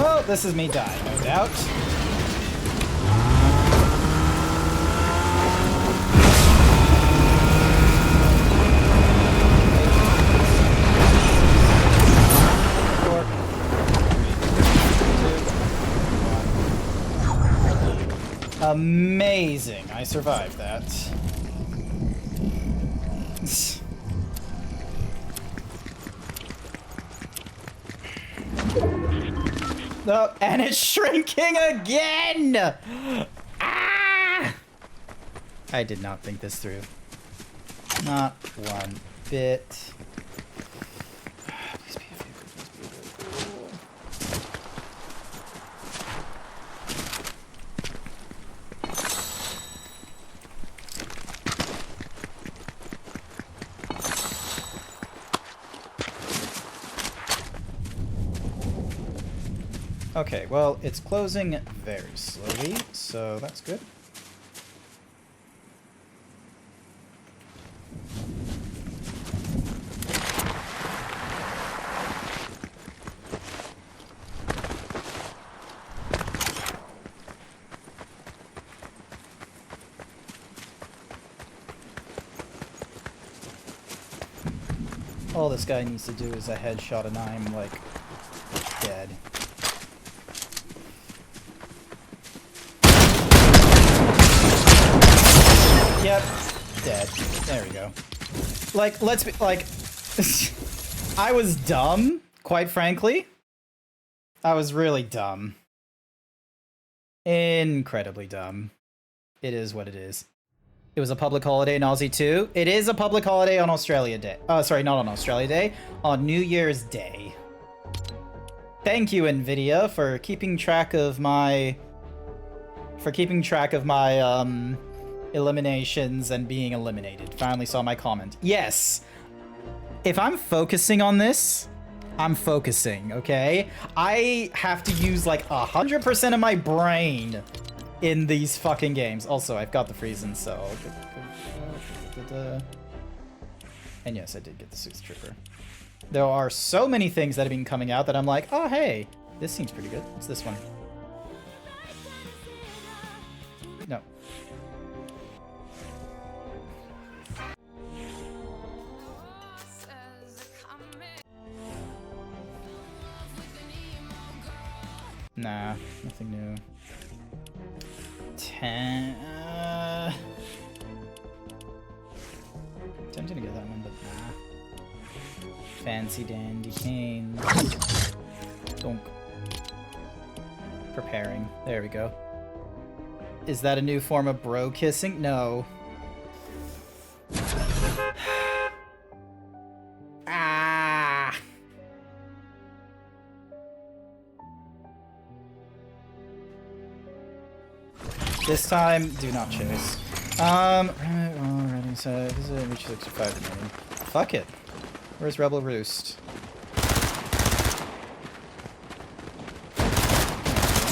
Well, this is me dying, no doubt. Amazing. I survived that. No, and it's shrinking again! Ah! I did not think this through. Not one bit. Please be a vehicle, please be a vehicle. Okay, well, it's closing very slowly, so that's good. All this guy needs to do is a headshot and I'm, like, dead. Yep, dead. There we go. Like, let's be, like, I was dumb, quite frankly. I was really dumb. Incredibly dumb. It is what it is. It was a public holiday in Aussie too. It is a public holiday on Australia Day. Sorry, not on Australia Day. On New Year's Day. Thank you, NVIDIA, for keeping track of my... eliminations and being eliminated. Finally saw my comment. Yes! If I'm focusing on this, I'm focusing, okay? I have to use like 100% of my brain in these fucking games. Also, I've got the Friesen, so... And yes, I did get the Sooth Trooper. There are so many things that have been coming out that I'm like, oh hey, this seems pretty good. What's this one? No. Nah, nothing new. 10. Tempting to get that one, but nah. Fancy dandy canes. Donk. Preparing. There we go. Is that a new form of bro kissing? No. Ah. This time, do not chase. Ready, so this is reach 65 remaining. Fuck it. Where's Rebel Roost?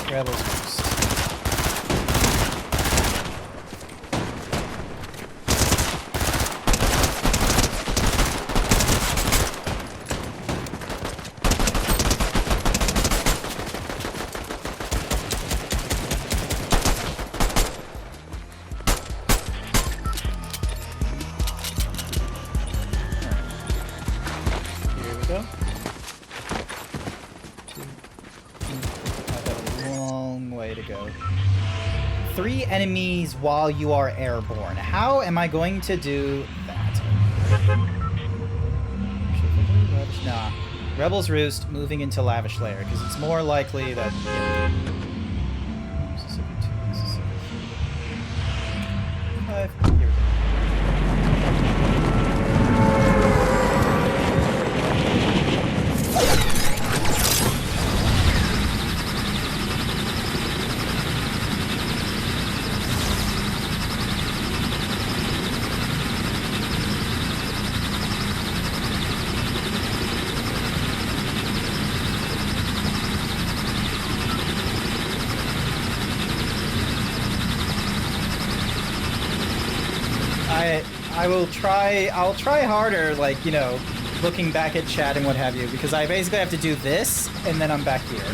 Rebel's Roost. Enemies while you are airborne. How am I going to do that? Nah. Rebel's Roost moving into Lavish Lair, because it's more likely that... Mississippi 2, Mississippi 3. 5. Here we go. I'll try harder, like, you know, looking back at chat and what have you, because I basically have to do this, and then I'm back here.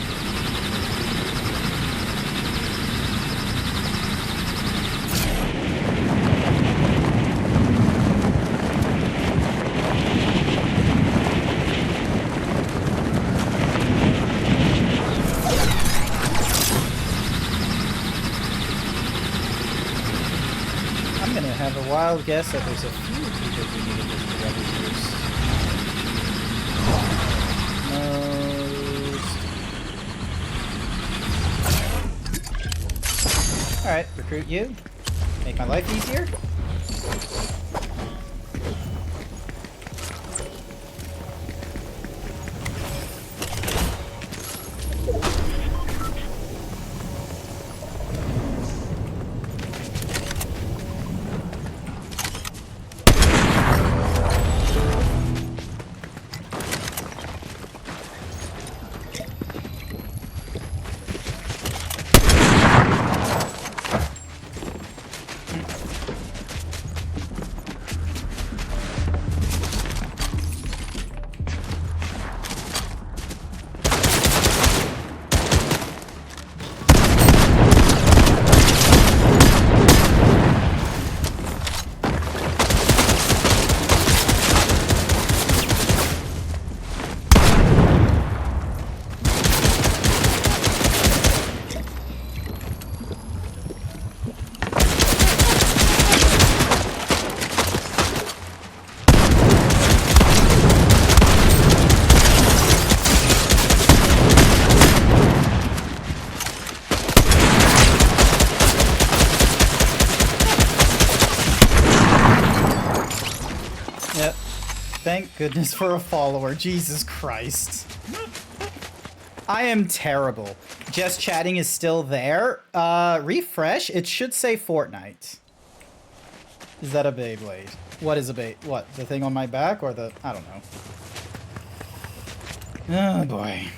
wild guess that there's a few people who need to visit the Most. Alright, recruit you. Make my life easier. Thank goodness for a follower. Jesus Christ. I am terrible. Just chatting is still there. Refresh. It should say Fortnite. Is that a Beyblade? What is a Bey? What? The thing on my back or the... I don't know. Oh boy.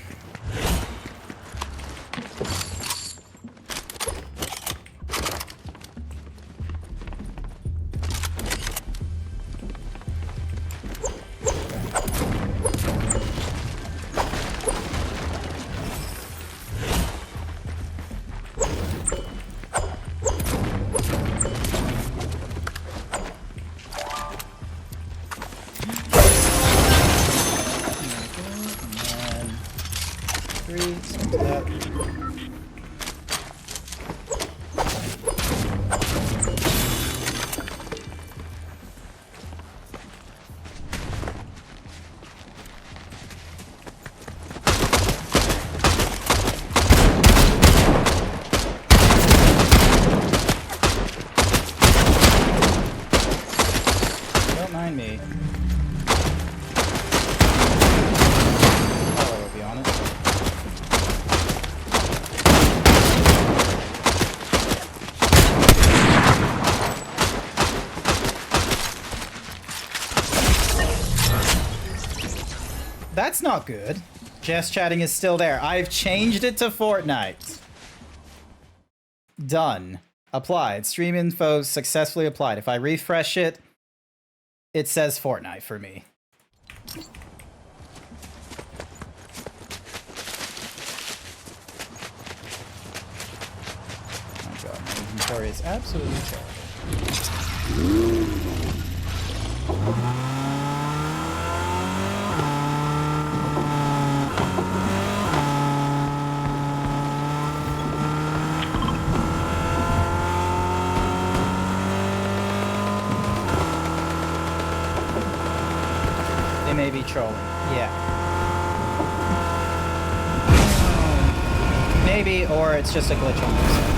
That's not good. Just chatting is still there. I've changed it to Fortnite. Done. Applied. Stream info successfully applied. If I refresh it, it says Fortnite for me. Oh god, my inventory is absolutely terrible. May be trolling. Yeah. Maybe, or it's just a glitch on their side.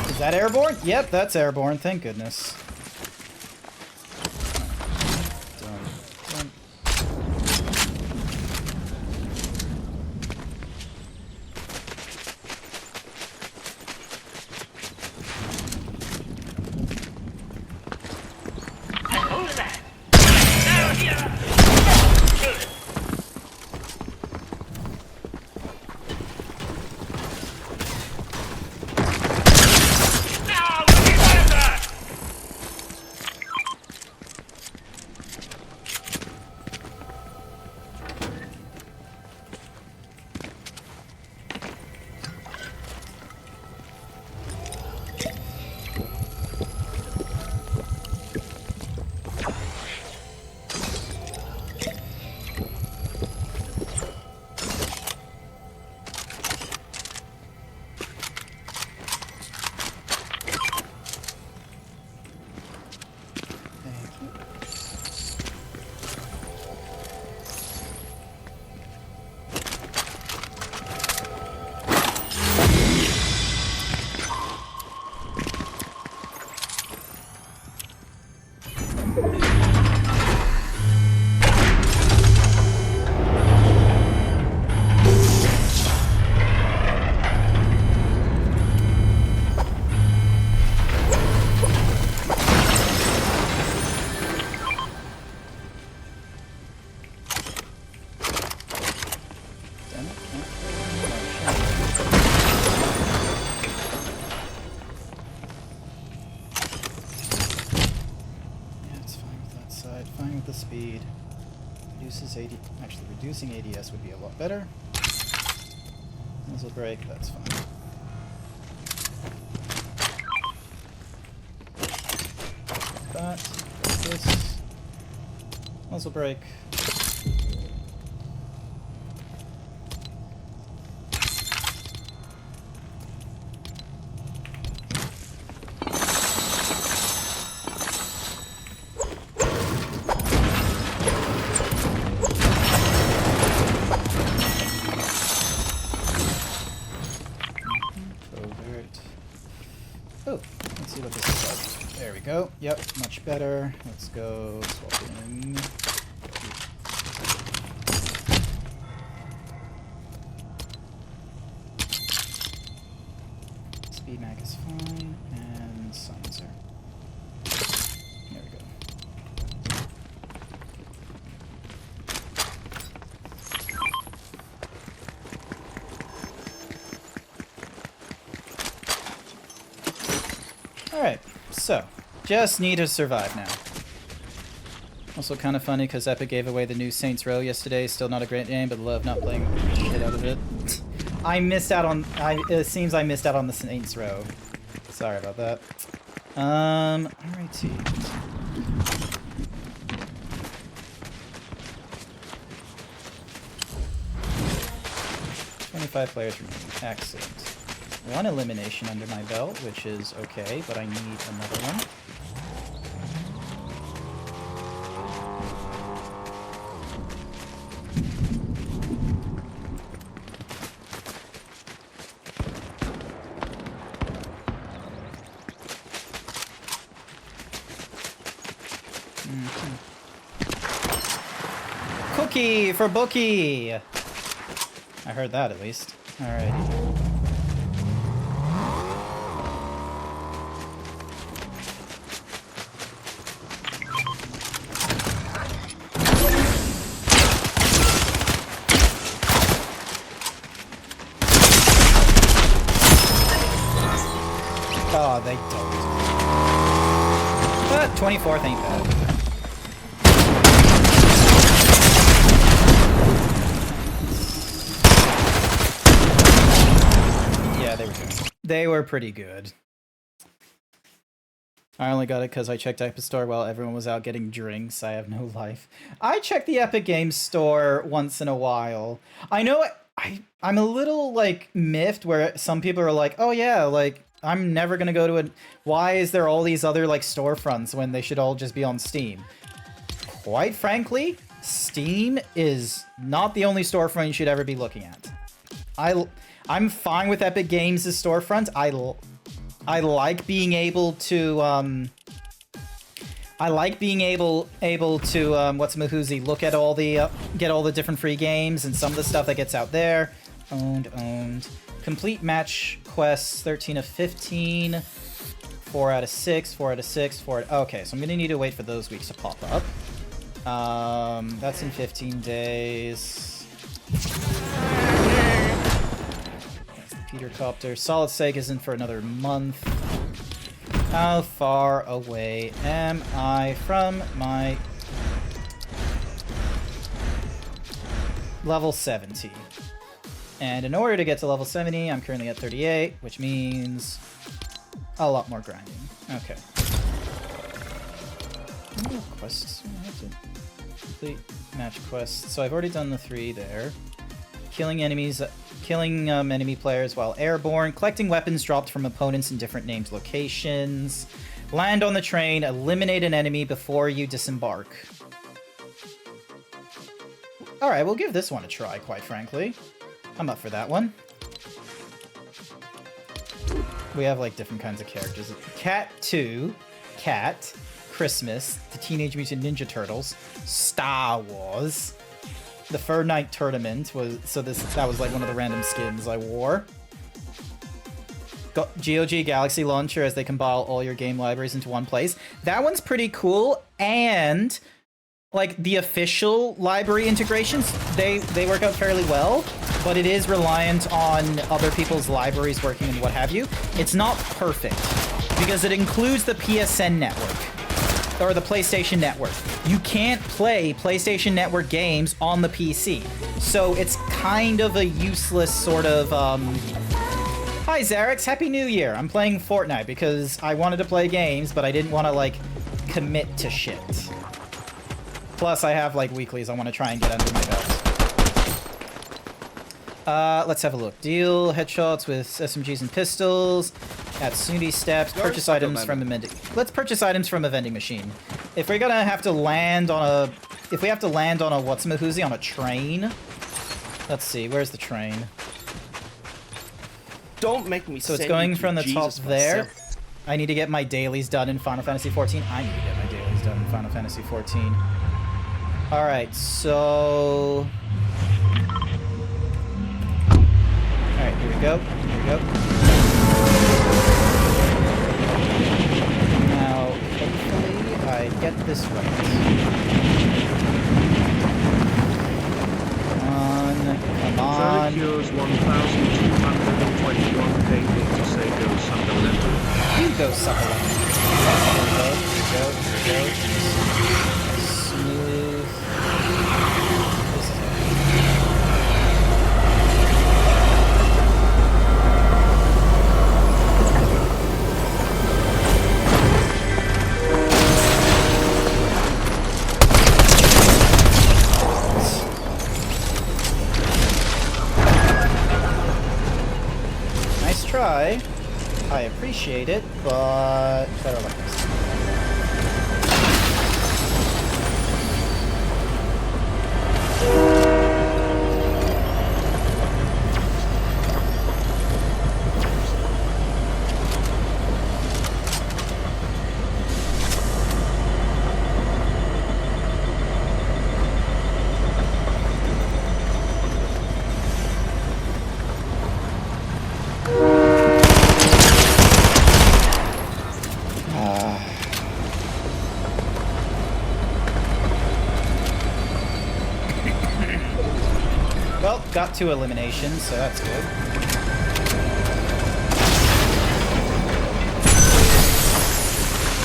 Is that airborne? Yep, that's airborne. Thank goodness. Done. reduces AD. Actually, reducing ADS would be a lot better. Muzzle brake, that's fine. That, this, muzzle brake. Oh, let's see what this is like. There we go. Yep, much better. Let's go swap in. Speed mag is fine, and silencer. There we go. Alright, so, just need to survive now. Also kind of funny because Epic gave away the new Saints Row yesterday. Still not a great game, but love not playing shit out of it. I missed out on... it seems I missed out on the Saints Row. Sorry about that. Alrighty. $25 players remaining. Excellent. One elimination under my belt, which is okay, but I need another one. Cookie for Bookie! I heard that at least. Alrighty. Oh, they don't. But 24th ain't bad. Yeah, they were good. They were pretty good. I only got it because I checked Epic Store while everyone was out getting drinks. I have no life. I check the Epic Games Store once in a while. I know I'm a little, like, miffed where some people are like, oh yeah, like, I'm never gonna go to it. Why is there all these other, like, storefronts when they should all just be on Steam? Quite frankly, Steam is not the only storefront you should ever be looking at. I'm fine with Epic Games' storefront. I like being able to, look at all the, get all the different free games and some of the stuff that gets out there. Owned. Complete match quests, 13 of 15. 4 out of 6, 4 out of 6, 4 okay, so I'm gonna need to wait for those weeks to pop up. That's in 15 days. That's the Peter Copter. Solid Seg isn't for another month. How far away am I from my level 70? And in order to get to level 70, I'm currently at 38, which means a lot more grinding. Okay. Quests. I have to complete match quests. So I've already done the 3 there. Killing enemies, enemy players while airborne. Collecting weapons dropped from opponents in different named locations. Land on the train. Eliminate an enemy before you disembark. Alright, we'll give this one a try, quite frankly. I'm up for that one. We have, like, different kinds of characters. Cat 2, Cat, Christmas, the Teenage Mutant Ninja Turtles, Star Wars, the Fur Night Tournament was, that was like one of the random skins I wore. Got GOG Galaxy Launcher as they compile all your game libraries into one place. That one's pretty cool, and like the official library integrations, they work out fairly well, but it is reliant on other people's libraries working and what have you. It's not perfect because it includes the PSN network. or the PlayStation Network. You can't play PlayStation Network games on the PC. So it's kind of a useless sort of, Hi Xerix, Happy New Year. I'm playing Fortnite because I wanted to play games, but I didn't want to, like, commit to shit. Plus, I have, like, weeklies I want to try and get under my belt. Let's have a look. Deal headshots with SMGs and pistols. At Snooty Steps. Purchase items from a vending... Let's purchase items from a vending machine. If we're gonna have to land on a... If we have to land on a what's-a-mahoozy on a train... Let's see, where's the train? Don't make me. So it's going from the top there. I need to get my dailies done in Final Fantasy XIV. I need to get my dailies done in Final Fantasy XIV. Alright, so... Alright, here we go. Here we go. Now, hopefully, I get this right. Come on. Cures 1,221 paid me to say go suck a lemon. You go suck a lemon. Here we go. Smooth. This is it. Nice try. I appreciate it, but better luck next time. Well, got 2 eliminations, so that's good.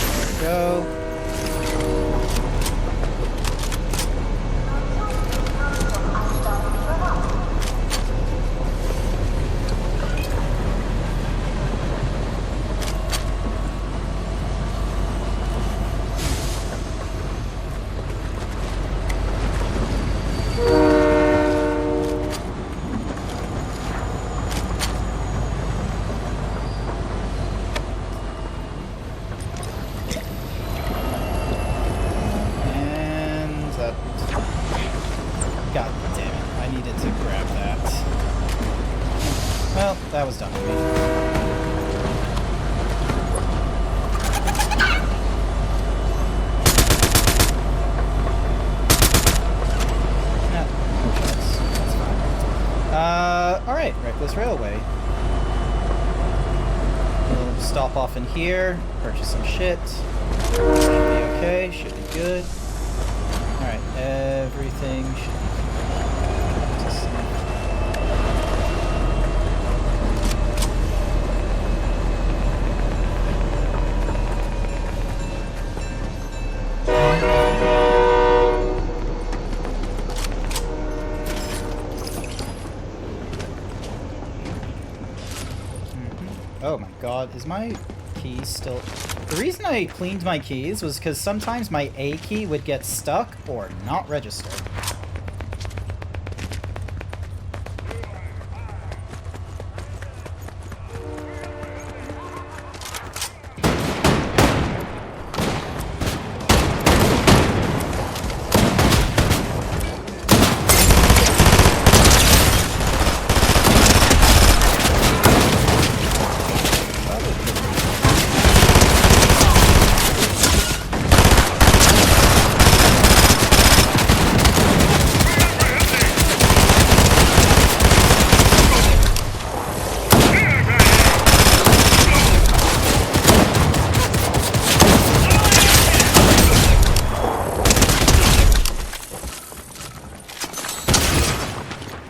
There we go. God damn it, I needed to grab that. Well, that was done for me. No choice. That's fine. Alright, Reckless Railway. We'll stop off in here, purchase some shit. Should be okay, should be good. Alright, everything should be good. Oh my god, is my key still... The reason I cleaned my keys was because sometimes my A key would get stuck or not register.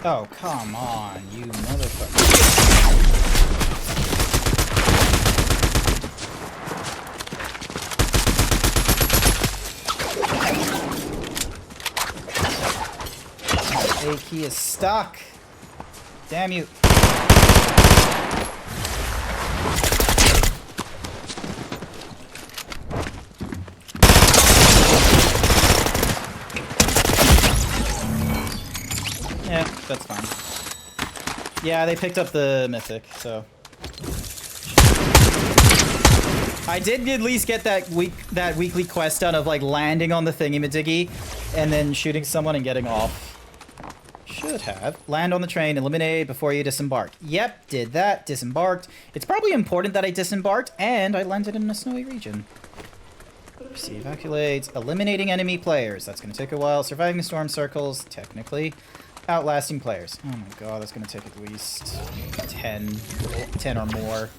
Oh, come on, you motherfucker. A key is stuck. Damn you. Yeah, that's fine. Yeah, they picked up the mythic, so. I did at least get that weekly quest done of like landing on the thingy-majiggy and then shooting someone and getting off. Should have. Land on the train, eliminate before you disembark. Yep, did that, disembarked. It's probably important that I disembarked and I landed in a snowy region. See, evacuate, eliminating enemy players. That's gonna take a while. Surviving storm circles, technically. Outlasting players. Oh my god, that's gonna take at least 10 or more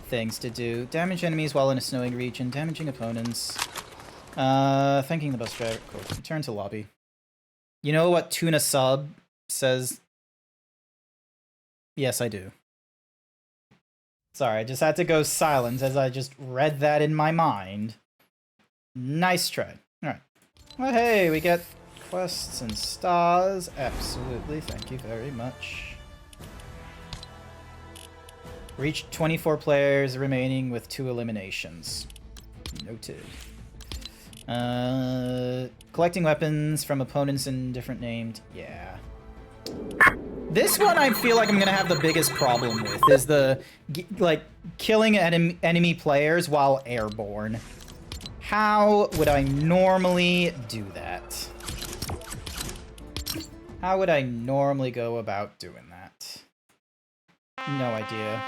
things to do. Damage enemies while in a snowing region. Damaging opponents. Thanking the bus driver. Cool. Return to lobby. You know what Tuna Sub says? Yes, I do. Sorry, I just had to go silent as I just read that in my mind. Nice try. Alright. Well, hey, we get quests and stars. Absolutely. Thank you very much. Reach 24 players remaining with 2 eliminations. Noted. Collecting weapons from opponents in different named. Yeah. This one I feel like I'm gonna have the biggest problem with is the like killing enemy players while airborne. How would I normally do that? How would I normally go about doing that? No idea.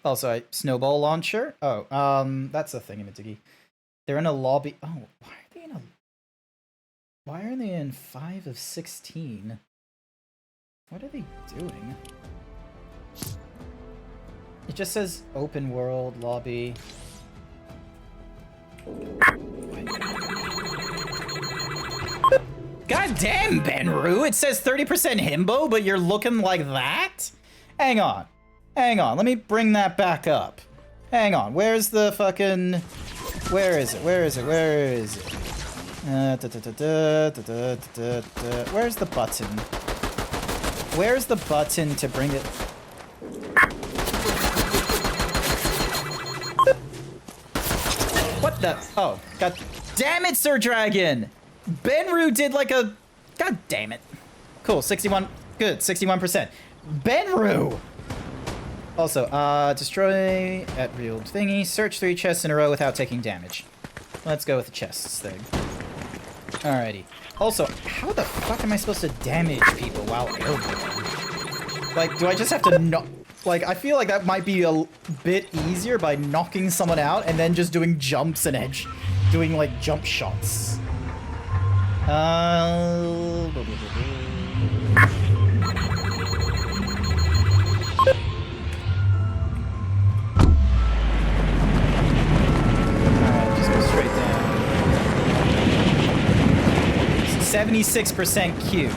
Also, snowball launcher. Oh, that's a thingy-majiggy. They're in a lobby. Oh, why are they in a? Why are they in 5 of 16? What are they doing? It just says open world lobby. God damn, Benru! It says 30% himbo, but you're looking like that? Hang on. Hang on, let me bring that back up. Hang on, where's the fucking... Where is it? Where is it? Where is it? Where's the button? Where's the button to bring it... What the... Oh, god damn it, Sir Dragon! Benru did like a... God damn it. Cool, 61... Good, 61%. Benru! Also, destroy at real thingy. Search 3 chests in a row without taking damage. Let's go with the chests thing. Alrighty. Also, how the fuck am I supposed to damage people while airborne? Like, do I just have to knock... Like, I feel like that might be a bit easier by knocking someone out and then just doing jumps and edge... Doing, like, jump shots. Just go straight down. 76% cute.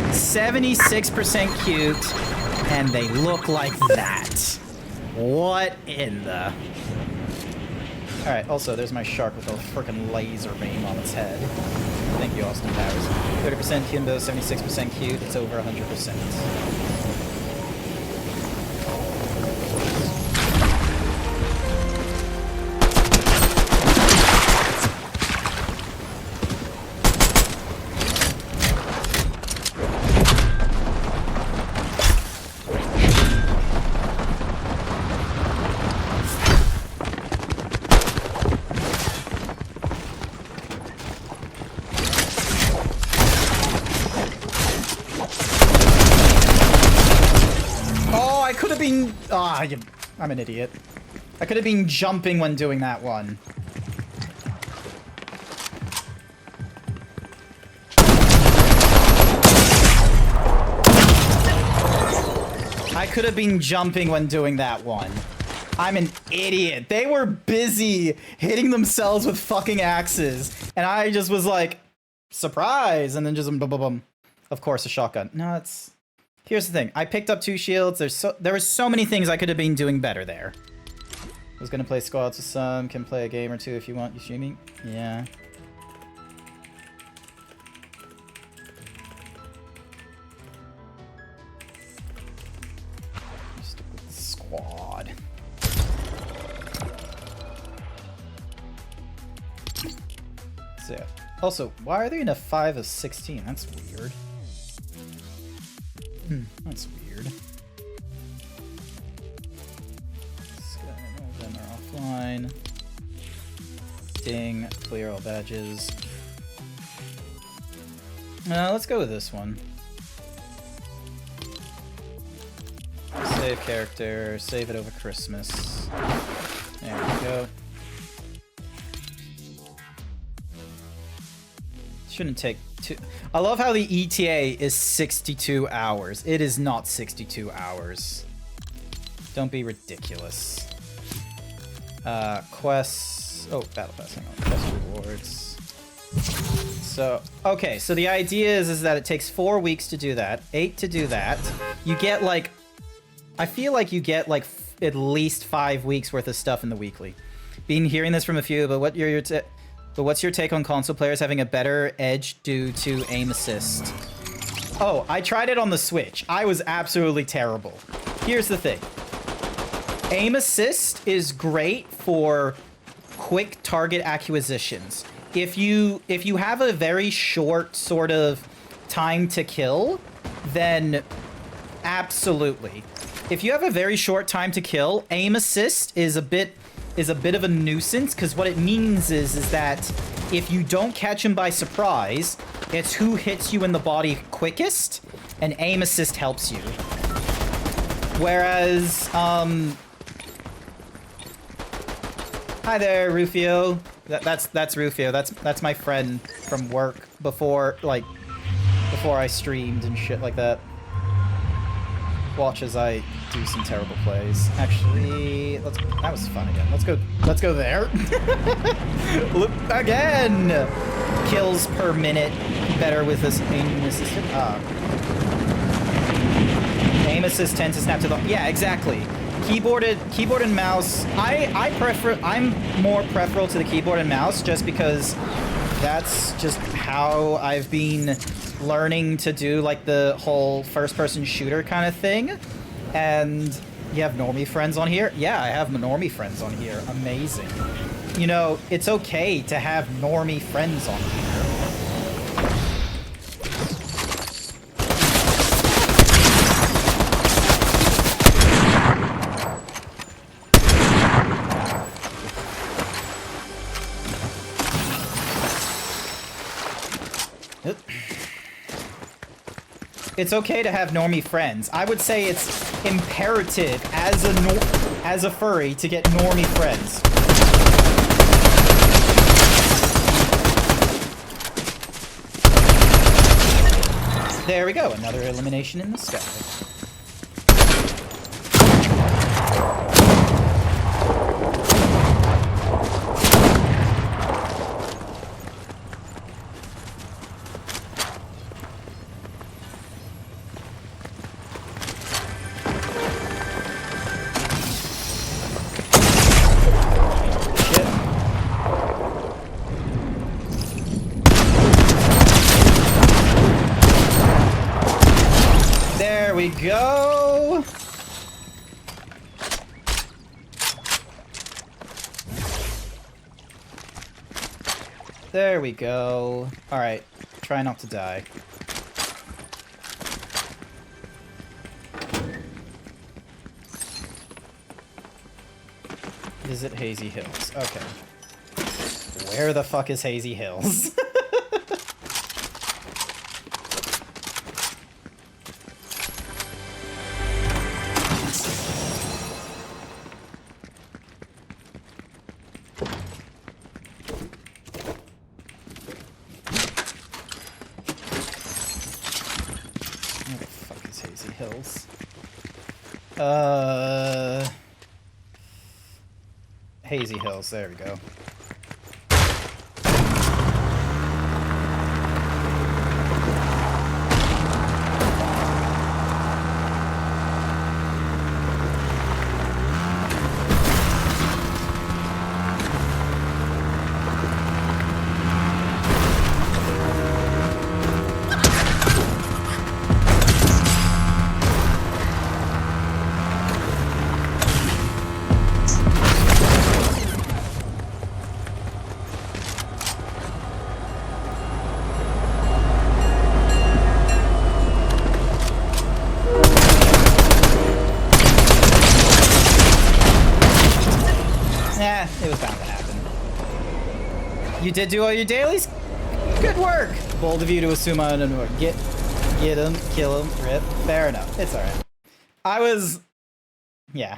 76% cute, and they look like that. What in the... Alright, also, there's my shark with a frickin' laser beam on its head. Thank you, Austin Powers. 30% Kimbo, 76% cute, it's over 100%. I'm an idiot. I could have been jumping when doing that one. I could have been jumping when doing that one. I'm an idiot. They were busy hitting themselves with fucking axes. And I just was like, surprise! And then just boom, boom, boom. Of course, a shotgun. No, it's... Here's the thing. I picked up 2 shields. There were so many things I could have been doing better there. I was gonna play squads with some. Can play a game or 2 if you want. You streaming? Yeah. squad. So, yeah. Also, why are they in a 5 of 16? That's weird. That's weird. All of them are offline. Ding. Clear all badges. Let's go with this one. Save character. Save it over Christmas. There we go. Shouldn't take too... I love how the ETA is 62 hours. It is not 62 hours. Don't be ridiculous. Quests... Oh, Battle Pass, hang on. Quest rewards. So, okay, so the idea is that it takes 4 weeks to do that, 8 to do that. You get, like... I feel like you get, like, at least 5 weeks worth of stuff in the weekly. Been hearing this from a few, but what's your take on console players having a better edge due to aim assist? Oh, I tried it on the Switch. I was absolutely terrible. Here's the thing. Aim assist is great for quick target acquisitions. If you have a very short sort of time to kill, then absolutely. If you have a very short time to kill, aim assist is a bit of a nuisance, because what it means is that if you don't catch him by surprise, it's who hits you in the body quickest, and aim assist helps you. Whereas, hi there, Rufio. That's Rufio. That's my friend from work before I streamed and shit like that. Watch as I do some terrible plays. Actually, that was fun again. Let's go there. Look again. Kills per minute better with this aim assist. Aim assist tends to snap to the... Yeah, exactly. Keyboard and mouse. I'm more preferable to the keyboard and mouse just because that's just how I've been learning to do, like, the whole first-person shooter kind of thing. And you have normie friends on here? Yeah, I have normie friends on here. Amazing. You know, it's okay to have normie friends on here. It's okay to have normie friends. I would say it's imperative as a furry to get normie friends. There we go, another elimination in the sky. Go. There we go. All right, try not to die. Visit Hazy Hills. Okay. Where the fuck is Hazy Hills? Hazy Hills, there we go. You did do all your dailies? Good work! Bold of you to assume I don't know. Get him, kill him, rip. Fair enough. It's alright. Yeah.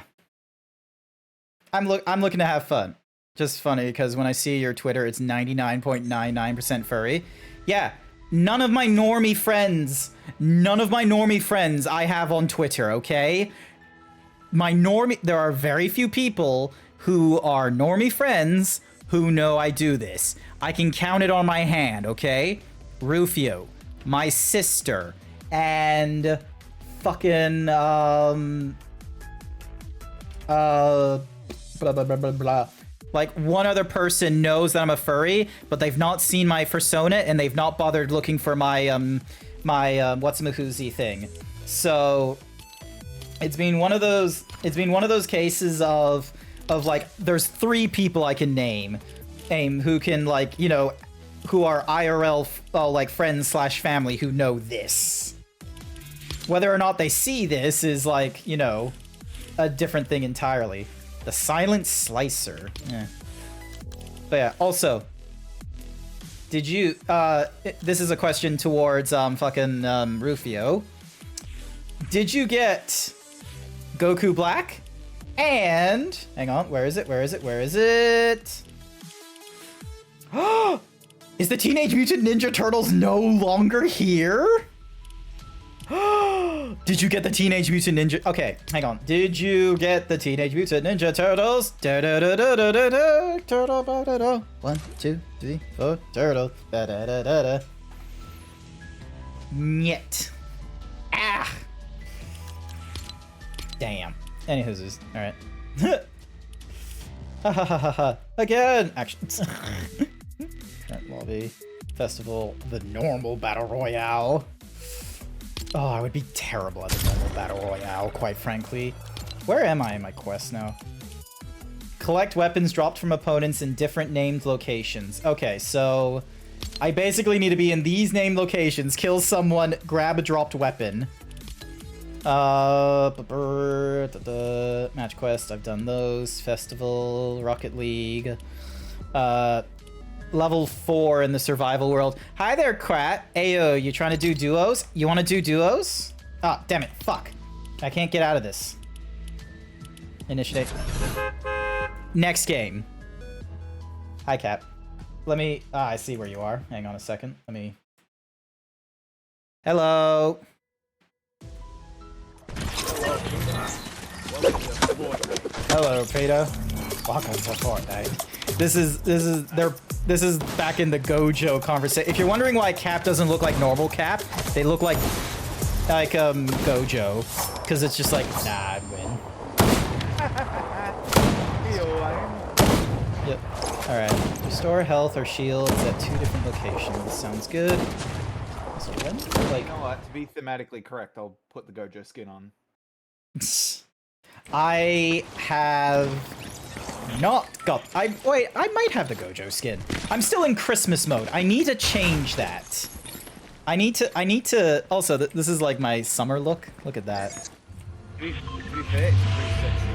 I'm looking to have fun. Just funny, because when I see your Twitter, it's 99.99% furry. Yeah, none of my normie friends I have on Twitter, okay? There are very few people who are normie friends who know I do this. I can count it on my hand, okay? Rufio, my sister, and fucking, blah, blah, blah, blah, blah. Like, one other person knows that I'm a furry, but they've not seen my persona, and they've not bothered looking for my, what's-a-mahoozy thing. So, it's been one of those cases of like, there's 3 people I can name, who can, like, you know, who are IRL, like, friends / family who know this. Whether or not they see this is, like, you know, a different thing entirely. The Silent Slicer. Yeah. But yeah, also, did you, this is a question towards, Rufio. Did you get Goku Black? And, hang on, where is it? Is the Teenage Mutant Ninja Turtles no longer here? Did you get the Teenage Mutant Ninja... Okay, hang on. Did you get the Teenage Mutant Ninja Turtles? Turtle. 1, 2, 3, 4, turtle. Nyet. Ah! Damn. Anywho's, alright. Again! Action. Current lobby. Festival. The normal battle royale. Oh, I would be terrible at the normal battle royale, quite frankly. Where am I in my quest now? Collect weapons dropped from opponents in different named locations. Okay, so I basically need to be in these named locations, kill someone, grab a dropped weapon. Match quest, I've done those. Festival, Rocket League. Level 4 in the survival world. Hi there, Quat. Ayo, you trying to do duos? You want to do duos? Ah, damn it. Fuck. I can't get out of this. Initiate. Next game. Hi, Cap. Let me... I see where you are. Hang on a second. Let me... Hello. Hello, Peter. Welcome to Fortnite. This is back in the Gojo conversation. If you're wondering why Cap doesn't look like normal Cap, they look like Gojo, because it's just like, nah, I'd win. Yep. All right. Restore health or shields at 2 different locations. Sounds good. Like, you know what? To be thematically correct, I'll put the Gojo skin on. I have not got... Wait, I might have the Gojo skin. I'm still in Christmas mode. I need to change that. I need to... Also, this is like my summer look. Look at that. To be fair, it's a pretty sexy,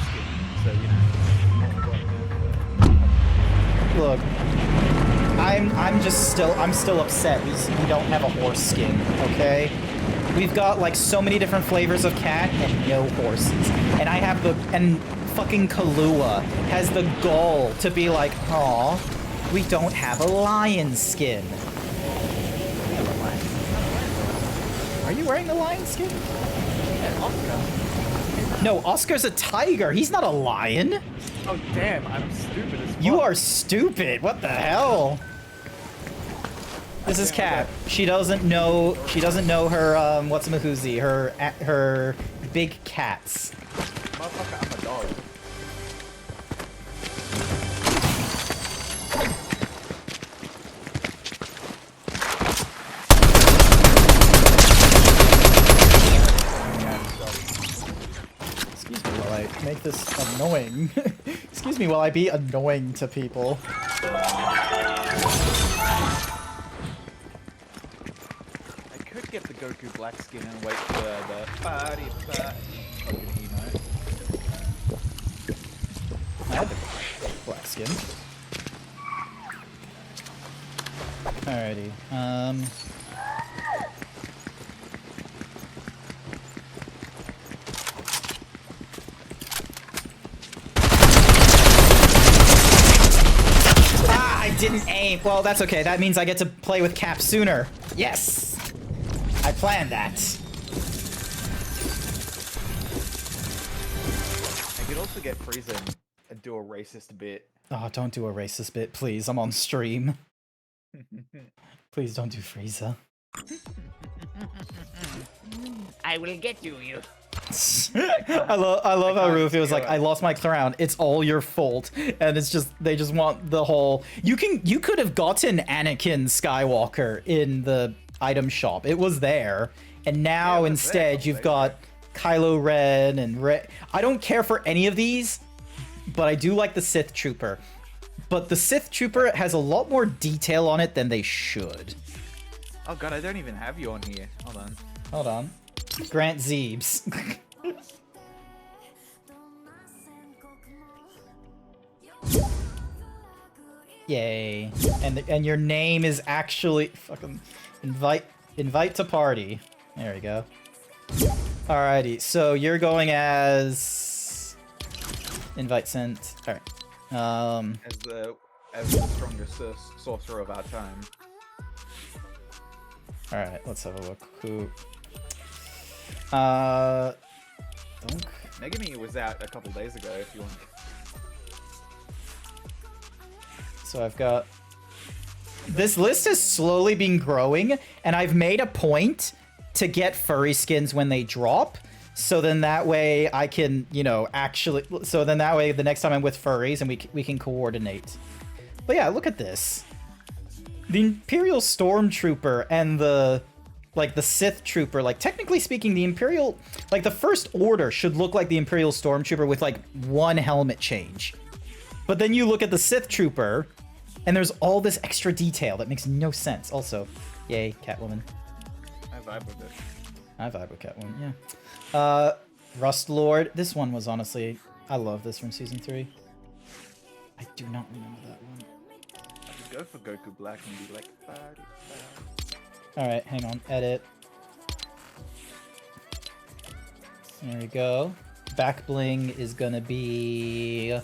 skin. So, you know... Look. I'm still upset we don't have a horse skin, okay? We've got like so many different flavors of cat and no horses. And I have and fucking Kahlua has the gall to be like, aw, we don't have a lion skin. Are you wearing the lion skin? Yeah, Oscar. No, Oscar's a tiger. He's not a lion. Oh, damn, I'm stupid as fuck. You are stupid. What the hell? This is Kat. She doesn't know her what's-a-mahoozy, her big cats. Motherfucker, I'm a dog. Excuse me while I make this annoying. Excuse me while I be annoying to people. Get the Goku black skin and wait for the party fucking emo. I skin. Alrighty. I didn't aim. Well, that's okay. That means I get to play with Cap sooner. Yes! I planned that. I could also get Frieza and do a racist bit. Oh, don't do a racist bit, please. I'm on stream. Please don't do Frieza. I will get you. I love how Rufy was like, I lost my crown. It's all your fault, and it's just they just want the whole. You could have gotten Anakin Skywalker in the item shop. It was there, and now Yeah, instead you've got Kylo Ren and Rey. I don't care for any of these, but I do like the Sith Trooper. But the Sith Trooper has a lot more detail on it than they should. Oh god, I don't even have you on here. Hold on. Hold on. GrantZeebs. Yay. And your name is actually fucking invite to party. There we go. Alrighty, so you're going as invite sent. Alright. As the strongest sorcerer of our time. Alright, let's have a look. Who Dunk. Megami was out a couple days ago if you want. So I've got... This list has slowly been growing, and I've made a point to get furry skins when they drop, so then that way I can, you know, actually... So then that way the next time I'm with furries and we can coordinate. But yeah, look at this. The Imperial Stormtrooper and the... Like, the Sith Trooper, like, technically speaking, the Imperial... Like, the First Order should look like the Imperial Stormtrooper with, like, one helmet change. But then you look at the Sith Trooper, and there's all this extra detail that makes no sense. Also, yay, Catwoman. I vibe with it. I vibe with Catwoman, yeah. Rust Lord. This one was honestly... I love this from Season 3. I do not remember that one. I could go for Goku Black and be like, "Party, party." Alright, hang on. Edit. There we go. Back bling is gonna be...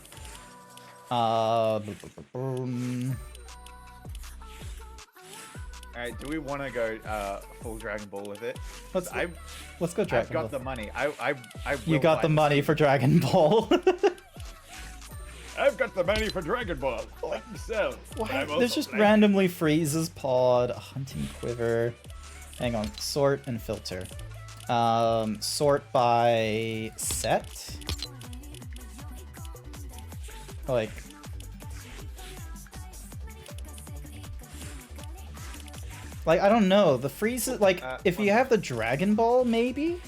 Alright, do we want to go full Dragon Ball with it? Let's go Dragon I've got Ball. the money. I You will got buy the money for Dragon Ball. I've got the money for Dragon Ball. Like myself. There's just randomly Frieza's pod, a hunting quiver. Hang on, sort and filter. Sort by set. Like, I don't know. The Frieza, like, if you have the Dragon Ball, maybe.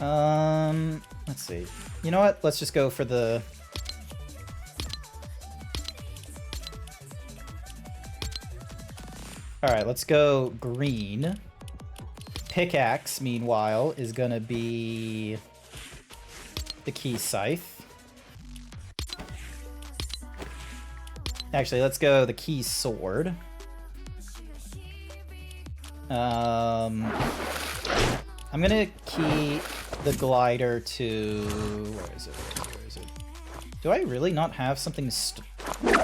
Let's see. You know what? Let's just go for the. Alright, let's go green. Pickaxe, meanwhile, is gonna be the key scythe. Actually, let's go the key sword. I'm gonna key the glider to... Where is it? Where is it? Do I really not have something... So you're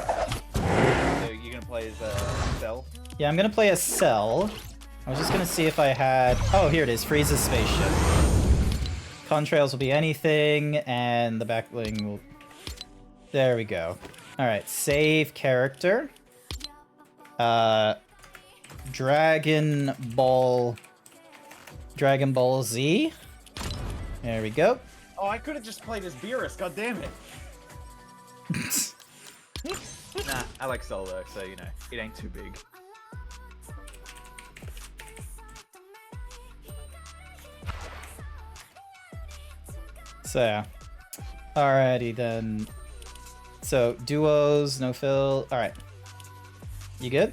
gonna play as Cell? Yeah, I'm gonna play a Cell. I was just gonna see if I had... Oh, here it is. Frieza's spaceship. Contrails will be anything, and the backbling will... There we go. Alright, save character. Dragon Ball Z. There we go. Oh, I could have just played as Beerus, god damn it. Nah, I like Cell though, so you know, it ain't too big. So yeah. Alrighty then. So duos, no fill. Alright. You good?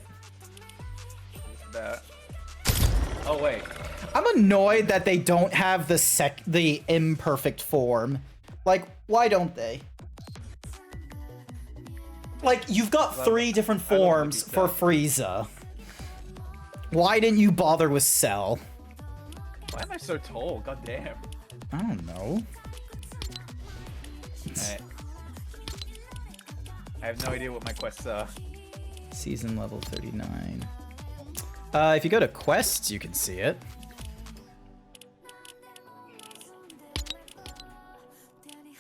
Oh wait. I'm annoyed that they don't have the imperfect form. Like, why don't they? like, you've got Love 3 it. different I love the forms for detail. Frieza. Why didn't you bother with Cell? Why am I so tall? God damn. I don't know. Alright. I have no idea what my quests are. Season level 39. If you go to quests, you can see it.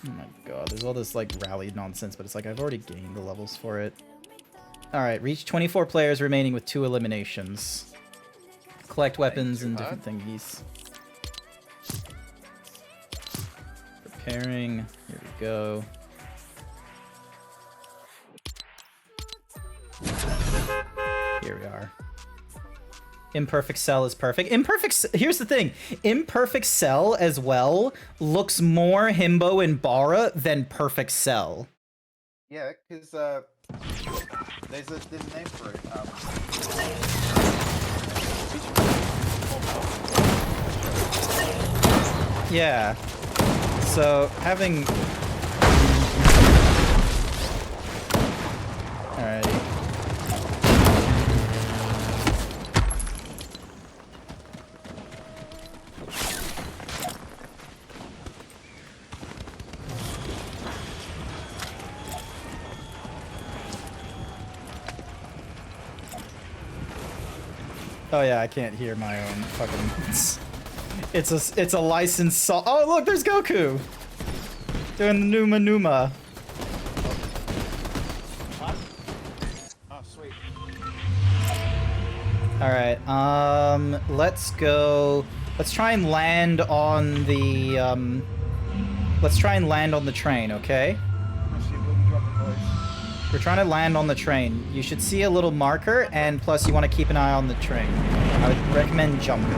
Oh my god, there's all this like rally nonsense, but it's like I've already gained the levels for it. Alright, reach 24 players remaining with 2 eliminations. Collect weapons and different thingies. Preparing. Here we go. Here we are. Imperfect Cell is perfect. Here's the thing. Imperfect Cell as well looks more Himbo and Bara than Perfect Cell. Yeah, because there's a name for it. Yeah. So having. Alrighty. Oh yeah, I can't hear my own fucking. It's a licensed song. Oh look, there's Goku doing the Numa Numa. Oh, sweet. All right, let's go. Let's try and land on the Let's try and land on the train, okay? We're trying to land on the train. You should see a little marker, and plus you want to keep an eye on the train. I would recommend jumping.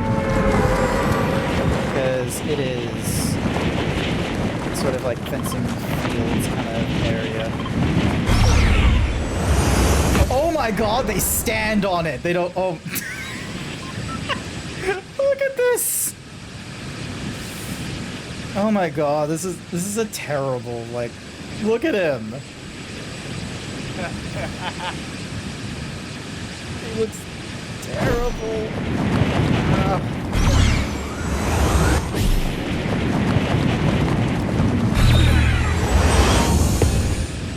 Because it is sort of like fencing fields kind of area. Oh my god, they stand on it! They don't... Oh... Look at this! Oh my god, this is a terrible, like... Look at him! He looks terrible.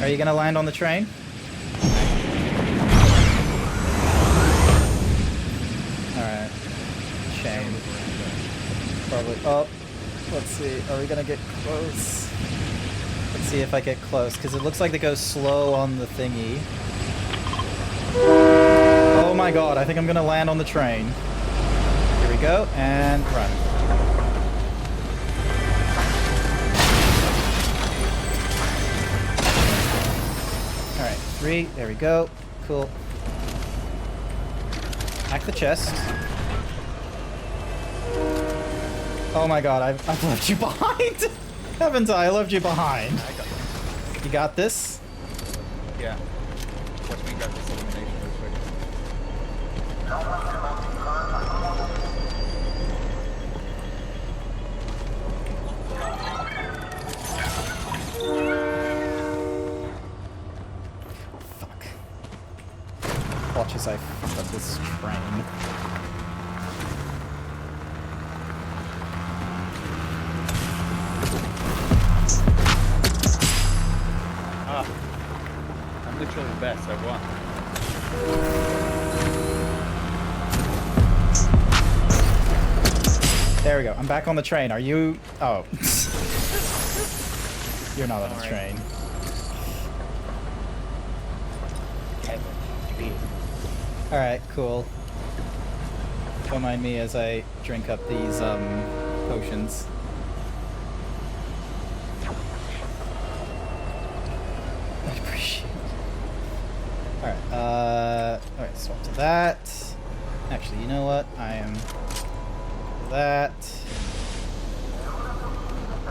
Are you gonna land on the train? Alright. Shame. Probably. Oh, let's see. Are we gonna get close? Let's see if I get close, because it looks like they go slow on the thingy. Oh my god, I think I'm gonna land on the train. Here we go, and run. Alright, 3, there we go. Cool. Hack the chest. Oh my god, I've left you behind! Haven't I? I left you behind. I got this. You got this? Yeah. Watch me grab this elimination real quick. Fuck. Watch as I fuck up this train. Ah. I'm literally the best. I won. There we go. I'm back on the train. Are you... Oh. You're not on the Alright. train. Alright, cool. Don't mind me as I drink up these, potions. I appreciate it. Alright, swap to that. Actually, you know what? I am... that.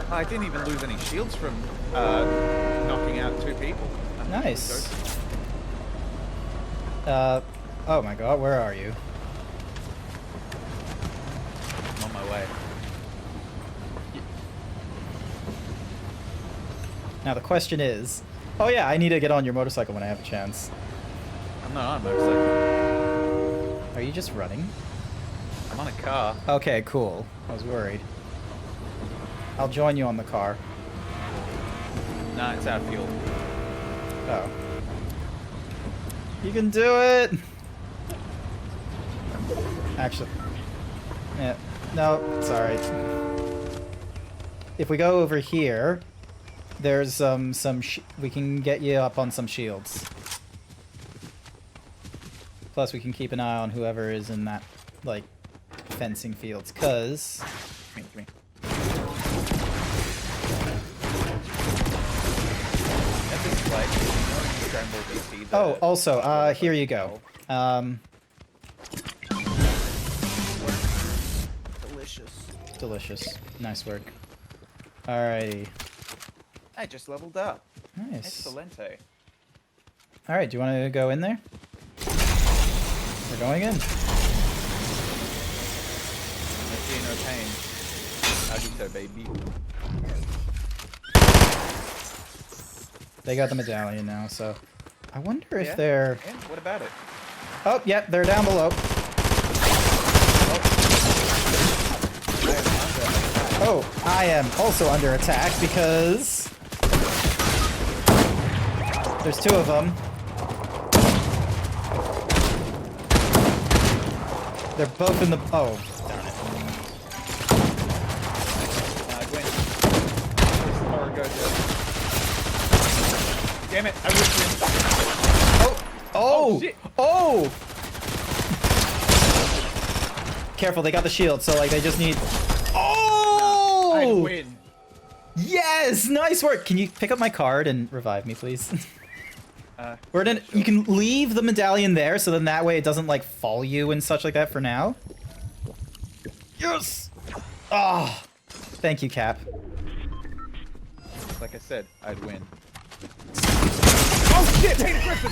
I didn't even lose any shields from knocking out 2 people. Nice. Oh my god, where are you? I'm on my way. Now the question is, Oh yeah, I need to get on your motorcycle when I have a chance. I'm not on a motorcycle. Are you just running? I'm on a car. Okay, cool. I was worried. I'll join you on the car. Nah, it's out of fuel. Oh. You can do it! Actually. Yeah. No, it's alright. If we go over here, there's we can get you up on some shields. Plus, we can keep an eye on whoever is in that, like, fencing fields, cause... Come here. At this place, scrambled to see the... Oh, also, here you go. Delicious. Delicious. Nice work. Alrighty. I just leveled up. Nice. Excelente. Alright, do you want to go in there? We're going in. No fear, no pain. Agito, baby. They got the medallion now, so... I wonder if Yeah? they're... And what about it? Oh, yep, they're down below. Oh, I am also under attack because... There's two of them. They're both in the... Oh, darn it. Gwen. Or go to... Damn it, I whipped him. Oh! shit. Oh! Careful, they got the shield, so like they just need... Oh! I win. Yes! Nice work! Can you pick up my card and revive me, please? We're in, sure. you can leave the medallion there, so then that way it doesn't like fall you and such like that for now. Yes! Ah! Thank you, Cap. Like I said, I'd win. Oh shit! Peter Griffin!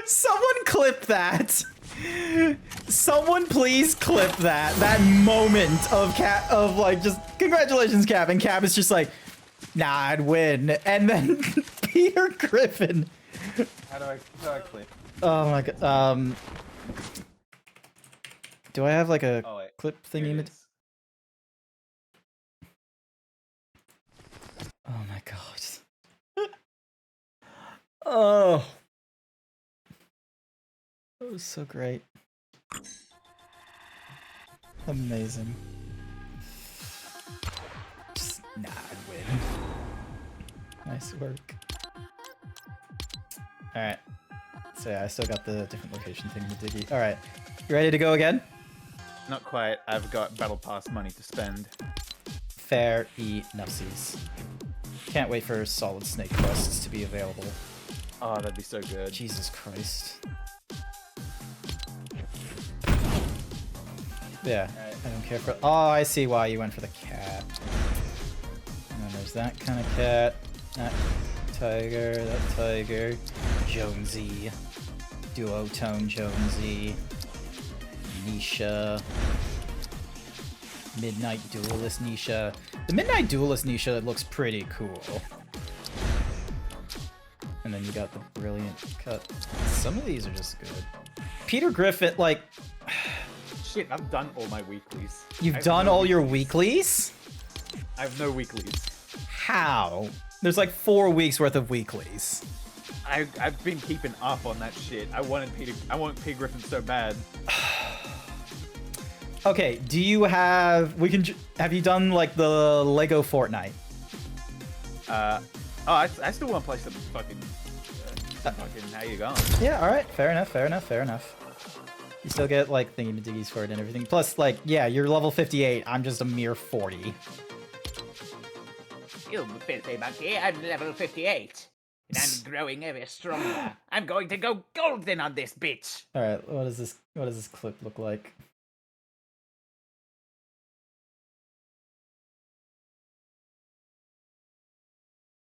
Someone clip that! Someone please clip that. That moment of Cap, of like just, congratulations, Cap, and Cap is just like, nah, I'd win. And then Peter Griffin. How do I clip? Oh my god. Do I have like a Oh wait. clip Here thingy? it is. Oh my god. Oh. That was so great. Amazing. Just, nah, I'd win. Nice work. Alright. So yeah, I still got the different location thing to diggy. Alright. You ready to go again? Not quite. I've got battle pass money to spend. Fair enoughsies. Can't wait for solid snake quests to be available. Oh, that'd be so good. Jesus Christ. Yeah, I don't care for... Oh, I see why you went for the cat. And then there's that kind of cat. That tiger. Jonesy. Duotone Jonesy. Nisha. Midnight Duelist Nisha. The Midnight Duelist Nisha looks pretty cool. And then you got the brilliant cut. Some of these are just good. Peter Griffin, like... Shit, I've done all my weeklies. You've done all your weeklies? I have no weeklies. How? There's like 4 weeks worth of weeklies. I've been keeping up on that shit. I want Peter Griffin so bad. Okay, do you have... Have you done like the Lego Fortnite? Oh, I still want to play some fucking how you going? Yeah, alright. Fair enough. You still get like thingy-majiggies for it and everything. Plus, like, yeah, you're level 58. I'm just a mere 40. You filthy monkey, I'm level 58. And I'm growing ever stronger. I'm going to go golden on this bitch. Alright, what does this clip look like?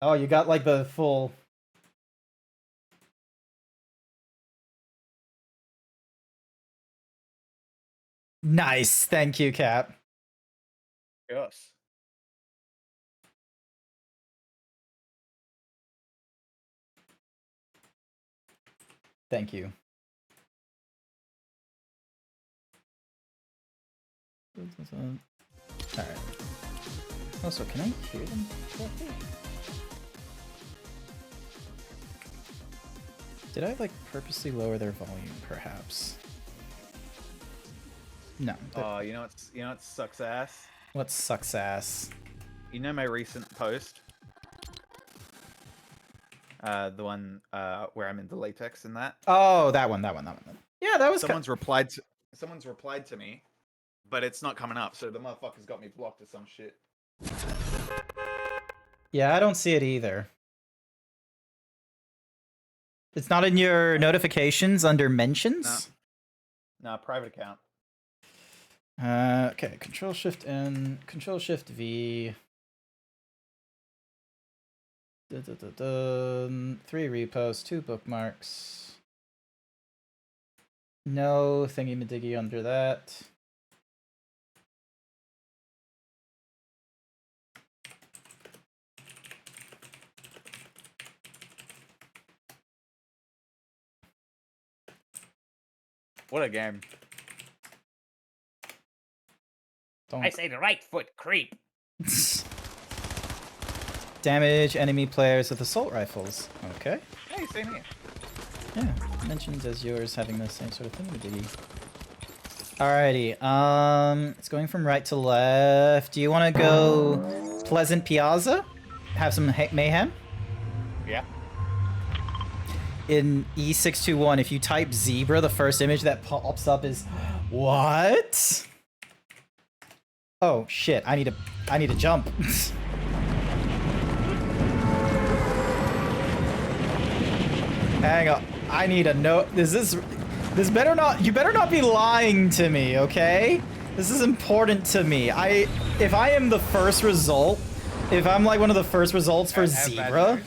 Oh, you got like the full... Nice, thank you, Cap. Yes. Thank you. Alright. Also, can I hear them correctly? Did I, like, purposely lower their volume, perhaps? No. Oh, you know what sucks ass? What sucks ass? You know my recent post? The one where I'm into latex and that. Oh, that one. Yeah, that was Someone's replied to me, but it's not coming up, so the motherfucker's got me blocked or some shit. Yeah, I don't see it either. It's not in your notifications under mentions? No, private account. Okay, Control Shift N, Control Shift V. 3 reposts, 2 bookmarks. No thingy-madiggy under that. What a game. Don't I say the right foot creep. damage enemy players with assault rifles. Okay. Hey, same here. Yeah, mentions as yours having the same sort of thingy-madiggy. Alrighty, it's going from right to left. Do you want to go Pleasant Piazza? Have some mayhem? Yeah. In E621, if you type zebra, the first image that pops up is what? Oh shit! I need to jump. Hang on. I need to know. This better not. You better not be lying to me, okay? This is important to me. If I am the first result, if I'm like one of the first results for zebra.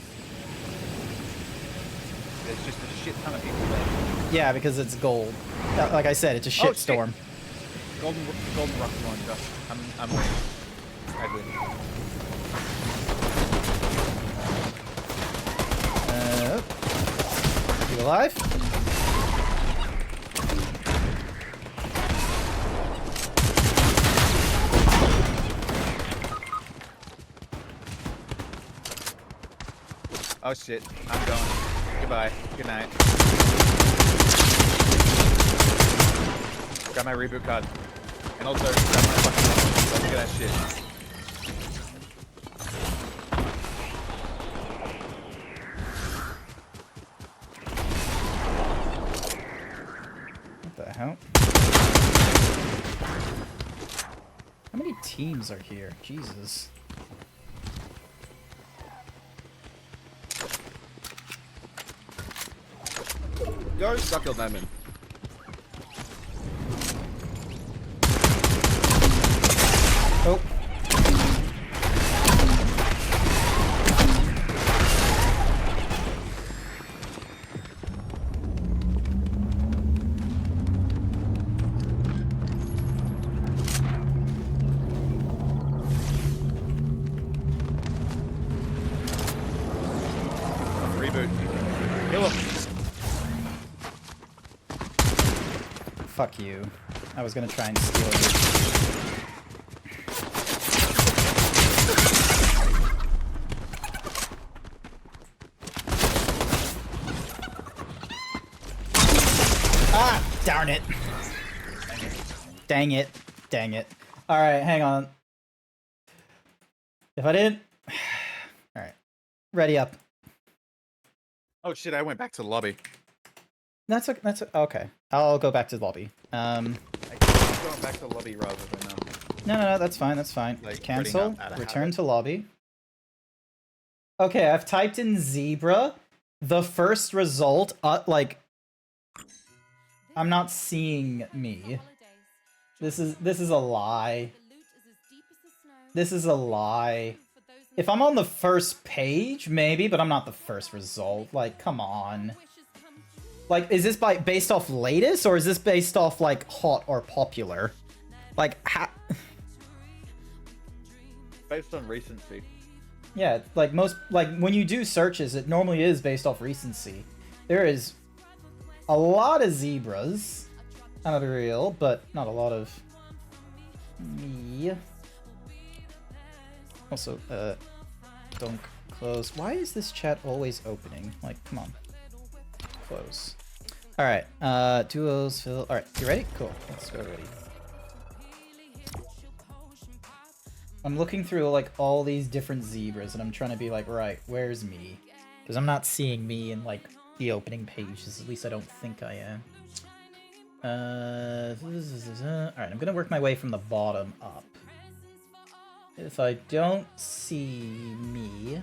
There's just a shit ton of people there. Yeah, because it's gold. Like I said, it's a shit storm. Golden rocket launcher. I'm winning. I win. You alive? Oh shit, I'm going. Goodbye. Good night. Got my reboot card. And also, grab my fucking weapon. Let's get that shit. What the hell? How many teams are here? Jesus. Go suck a lemon. Oh. Reboot. Kill him. Fuck you. I was gonna try and steal you. Ah! Darn it. Dang it. Dang it. Alright, hang on. If I didn't... Alright. Ready up. Oh shit, I went back to the lobby. That's okay. I'll go back to the lobby. I keep going back to the lobby rather than No, that's fine, that's fine. Like, Cancel, putting up out of return habit. to lobby. Okay, I've typed in zebra. The first result, like, I'm not seeing me. This is a lie. This is a lie. If I'm on the first page, maybe, but I'm not the first result. Like, come on. Like, is this based off latest, or is this based off, like, hot or popular? Like, based on recency. yeah, like, when you do searches, it normally is based off recency. There is a lot of zebras. I'm gonna be real, but not a lot of me. Also, don't close. Why is this chat always opening? Like, come on. Close. Alright, duos, fill. Alright, you ready? Cool. Let's go ready. I'm looking through, like, all these different zebras, and I'm trying to be like, right, where's me? Because I'm not seeing me in, like, the opening pages. At least I don't think I am. Alright, I'm gonna work my way from the bottom up. If I don't see me...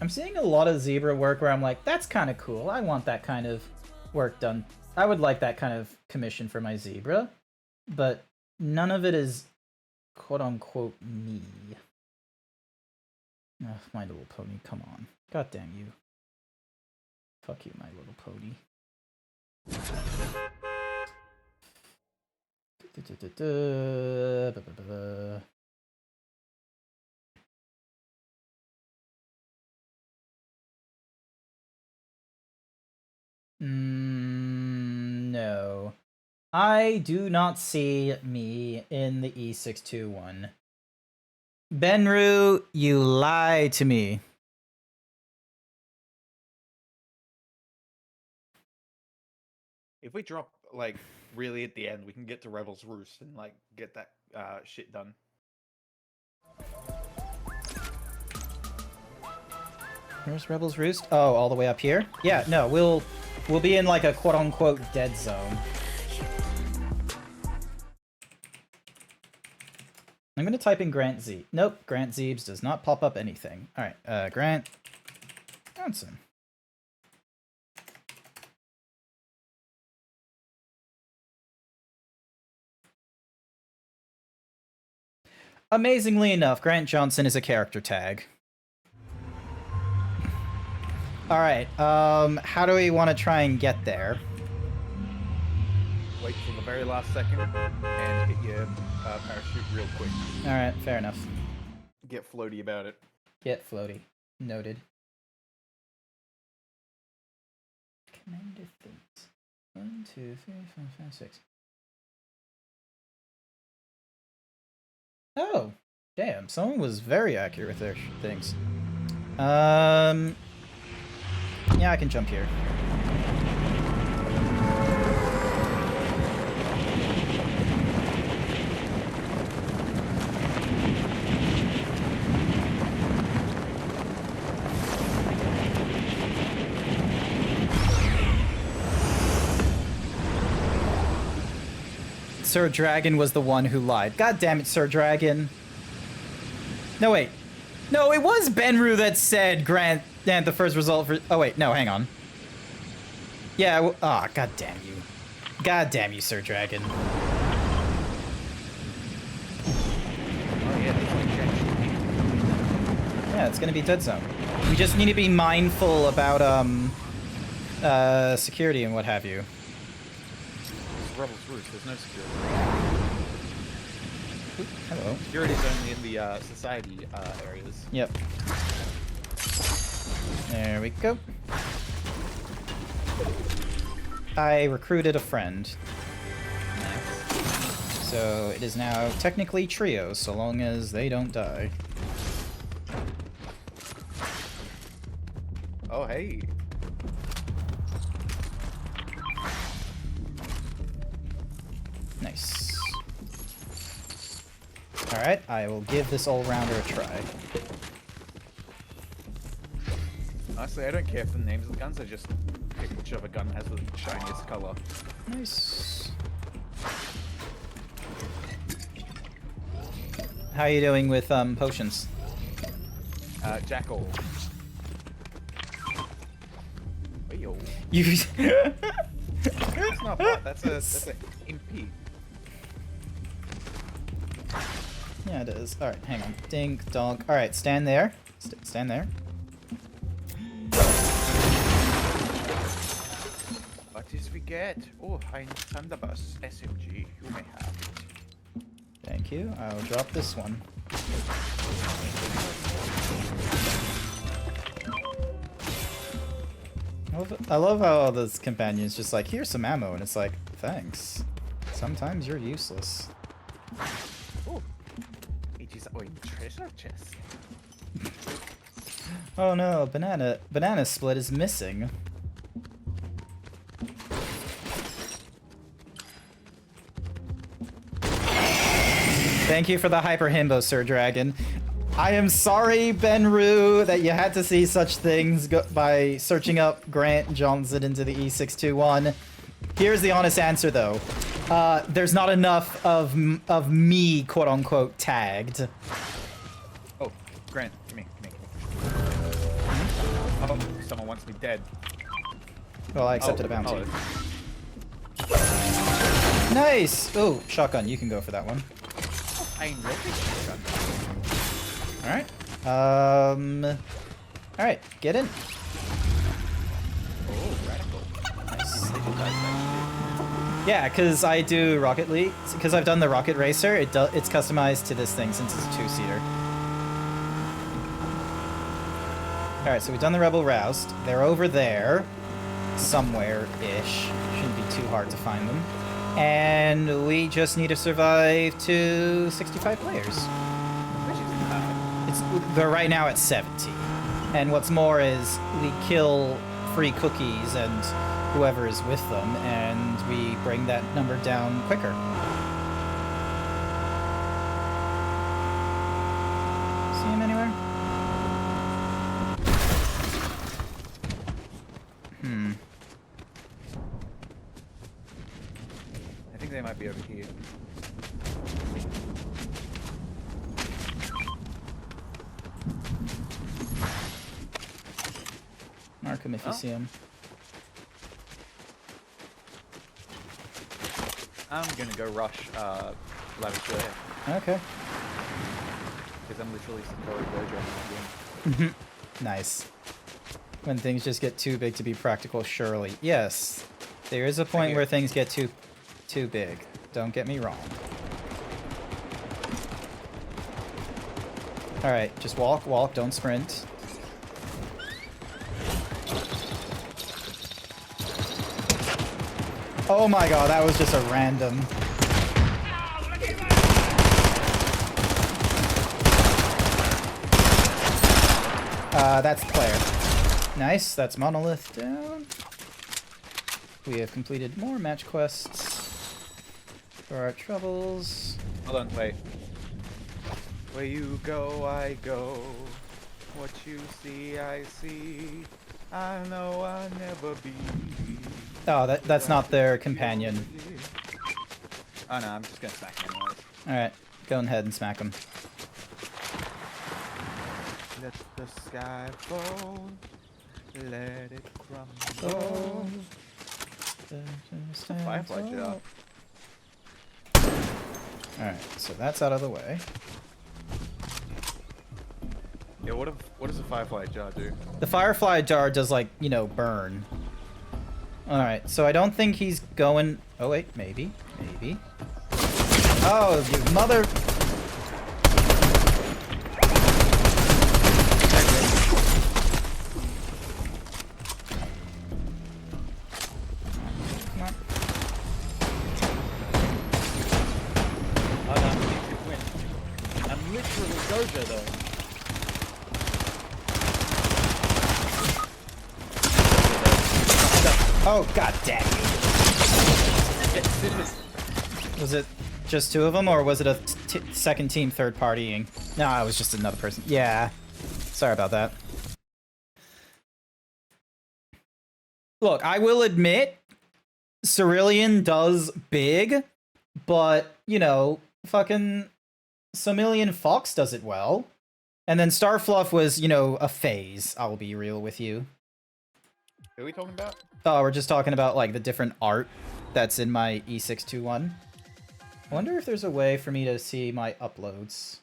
I'm seeing a lot of zebra work where I'm like, that's kind of cool. I want that kind of work done. I would like that kind of commission for my zebra. But none of it is quote-unquote me. Ugh, My Little Pony, come on. God damn you. Fuck you, My Little Pony. No. I do not see me in the E621. Benru, you lied to me. If we drop like really at the end, we can get to Rebel's Roost and like get that shit done. Where's Rebel's Roost? Oh, all the way up here? Yeah, no, we'll be in like a quote-unquote dead zone. I'm gonna type in GrantZeebs. Nope, GrantZeebs does not pop up anything. Alright, Grant Johnson. Amazingly enough, Grant Johnson is a character tag. Alright, how do we want to try and get there? Wait till the very last second and get your parachute real quick. Alright, fair enough. Get floaty about it. Get floaty. Noted. Commander things. 1, 2, 3, 4, 5, 6. Oh, damn! Someone was very accurate with their things. Yeah, I can jump here. Sir Dragon was the one who lied. God damn it, Sir Dragon. No, wait. No, it was Benru that said Grant and the first result for... Oh, wait. No, hang on. Yeah, ah, god damn you. God damn you, Sir Dragon. Oh yeah, that's like Yeah, it's gonna be dead zone. We just need to be mindful about, security and what have you. Rebel's Roost, there's no security. Hello. Security's only in the society areas. Yep. There we go. I recruited a friend. Nice. So it is now technically trio, so long as they don't die. Oh hey. Nice. Alright, I will give this all-rounder a try. Honestly, I don't care for the names of the guns, I just pick whichever gun has the shiniest color. Nice. How are you doing with potions? Jackal. Yo. You That's not bad, that's a MP. Yeah, it is. Alright, hang on. Dink, donk. Alright, stand there. Stand there. What is we get? Oh, ein Thunderbus SMG. You may have it. Thank you. I'll drop this one. I love how all those companions just like, here's some ammo, and it's like, thanks. Sometimes you're useless. Ooh. Wait, treasure chest. Oh no, banana split is missing. Thank you for the hyper himbo, Sir Dragon. I am sorry, Benru, that you had to see such things by searching up Grant Johnson into the E621. Here's the honest answer, though. There's not enough of me, quote-unquote, tagged. Oh, Grant, come here. Oh, someone wants me dead. Well, I accepted a bounty. Oh. Nice! Oh, shotgun, you can go for that one. I ain't ready. Alright. Alright, get in. Oh, radical. Nice. They did that. Yeah, because I do Rocket League. Because I've done the Rocket Racer, it's customized to this thing since it's a two-seater. Alright, so we've done the Rebel Roust. They're over there. Somewhere-ish. Shouldn't be too hard to find them. And we just need to survive to 65 players. They're right now at 70. And what's more is we kill free cookies and whoever is with them, and we bring that number down quicker. See him anywhere? I think they might be over here. Mark him if you see him. I'm gonna go rush Lavatory Okay. because I'm literally Safari Dojo again. Nice. When things just get too big to be practical, surely. Yes. There is a point where things get too big. Don't get me wrong. Alright, just walk, don't sprint. Oh my god, that was just a random. That's the player. Nice, that's Monolith down. We have completed more match quests for our troubles. Hold on, wait. Where you go, I go. What you see, I see. I know I'll never be. Oh, that's not their companion. Oh no, I'm just gonna smack him anyways. Alright, go ahead and smack him. Let the sky fall. Let it crumble. Firefly job. Alright, so that's out of the way. Yeah, what does a firefly jar do? The Firefly jar does, like, you know, burn. Alright, so I don't think he's going... Oh, wait, maybe. Oh, you mother... Come on. Oh no, I'm literally Dojo though. Oh, god damn you. Was it just two of them, or was it a second team third partying? No, it was just another person. Yeah. Sorry about that. Look, I will admit, Cerulean does big, but, you know, fucking Somilian Fox does it well. And then Starfluff was, you know, a phase, I'll be real with you. Who are we talking about? Oh, we're just talking about, like, the different art that's in my E621. I wonder if there's a way for me to see my uploads.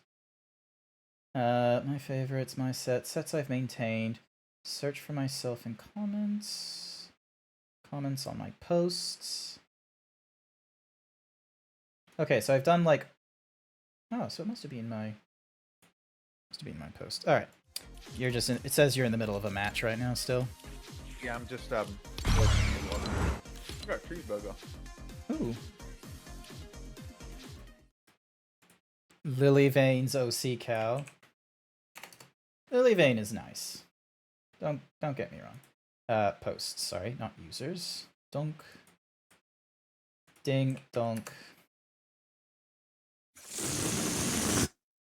My favorites, my sets I've maintained. Search for myself in comments. Comments on my posts. Okay, so I've done, like... Oh, so it must have been my... post. Alright. You're just in... It says you're in the middle of a match right now still. Yeah, I'm just I got a cheeseburger. Ooh. Lily Vane's OC cow. Lily Vane is nice. Don't get me wrong. Posts, sorry, not users. Donk. Ding donk.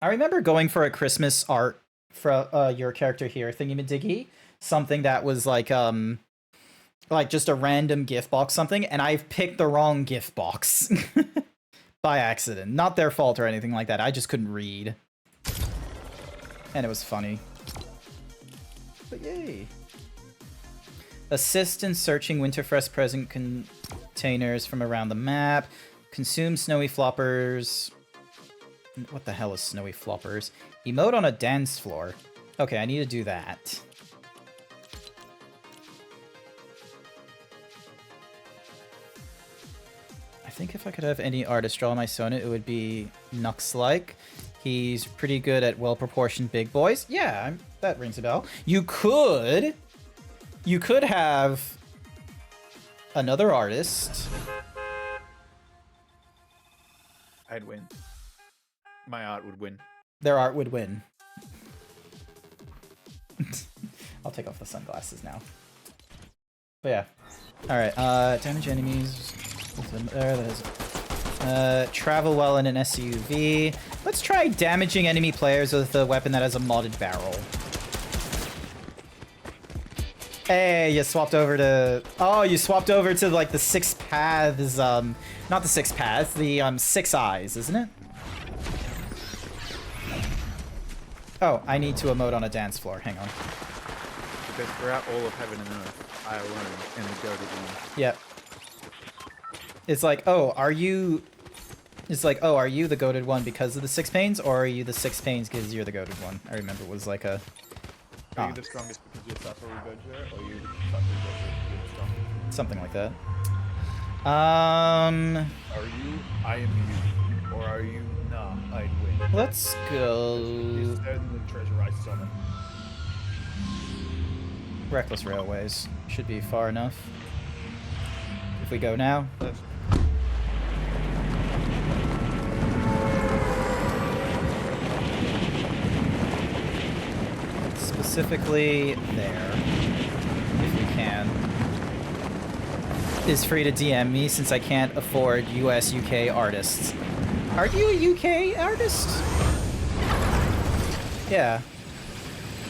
I remember going for a Christmas art for your character here, thingy-madiggy. Something that was like just a random gift box something, and I've picked the wrong gift box. By accident. Not their fault or anything like that. I just couldn't read. And it was funny. But yay. Assist in searching Winterfest present containers from around the map. Consume snowy floppers. What the hell is snowy floppers? Emote on a dance floor. Okay, I need to do that. I think if I could have any artist draw my Sona, it would be Nux-like. He's pretty good at well-proportioned big boys. Yeah, that rings a bell. You could have another artist. I'd win. My art would win. Their art would win. I'll take off the sunglasses now. But yeah. Alright, damage enemies. There, that is. Travel well in an SUV. Let's try damaging enemy players with a weapon that has a modded barrel. Hey, you swapped over to... Oh, you swapped over to, like, the 6 paths, not the 6 paths, the, 6 eyes, isn't it? Oh, I need to emote on a dance floor. Hang on. Because throughout all of heaven and earth, I alone am the goated one. Yep. It's like, oh, are you... It's like, oh, are you the goated one because of the 6 panes, or are you the 6 panes because you're the goated one? I remember it was like a... Are you the strongest because you're Sasori Gojo, or are you the Sasori Gojo because you're the strongest? Something like that. Are you I am you, or are you nah, I'd win? Let's go... Is there than the treasure I summon? Reckless Railways. Should be far enough. If we go now. That's Specifically there, if we can. Is free to DM me since I can't afford US UK artists. Are you a UK artist? Yeah.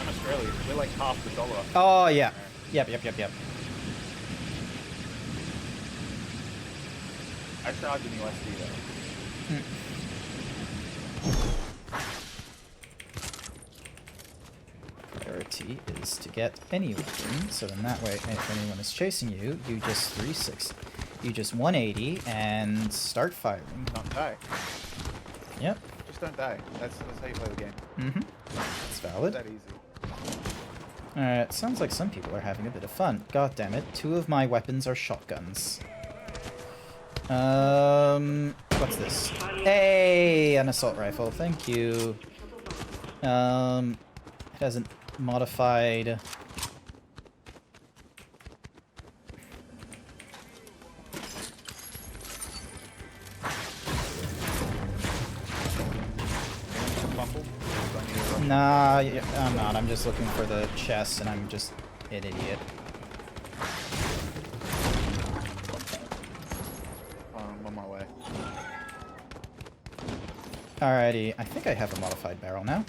in Australia. We're like half the dollar. Oh yeah. Yep. I charge in USD though. Priority is to get any weapon, so then that way, if anyone is chasing you, you just 360, you just 180 and start firing. Don't die. Yep. Just don't die. That's how you play the game. Mm-hmm. It's valid. That easy. Alright, sounds like some people are having a bit of fun. God damn it, 2 of my weapons are shotguns. What's this? Hey, an assault rifle, thank you. It has a modified... Nah, I'm not. I'm just looking for the chest, and I'm just an idiot. I'm on my way. Alrighty, I think I have a modified barrel now.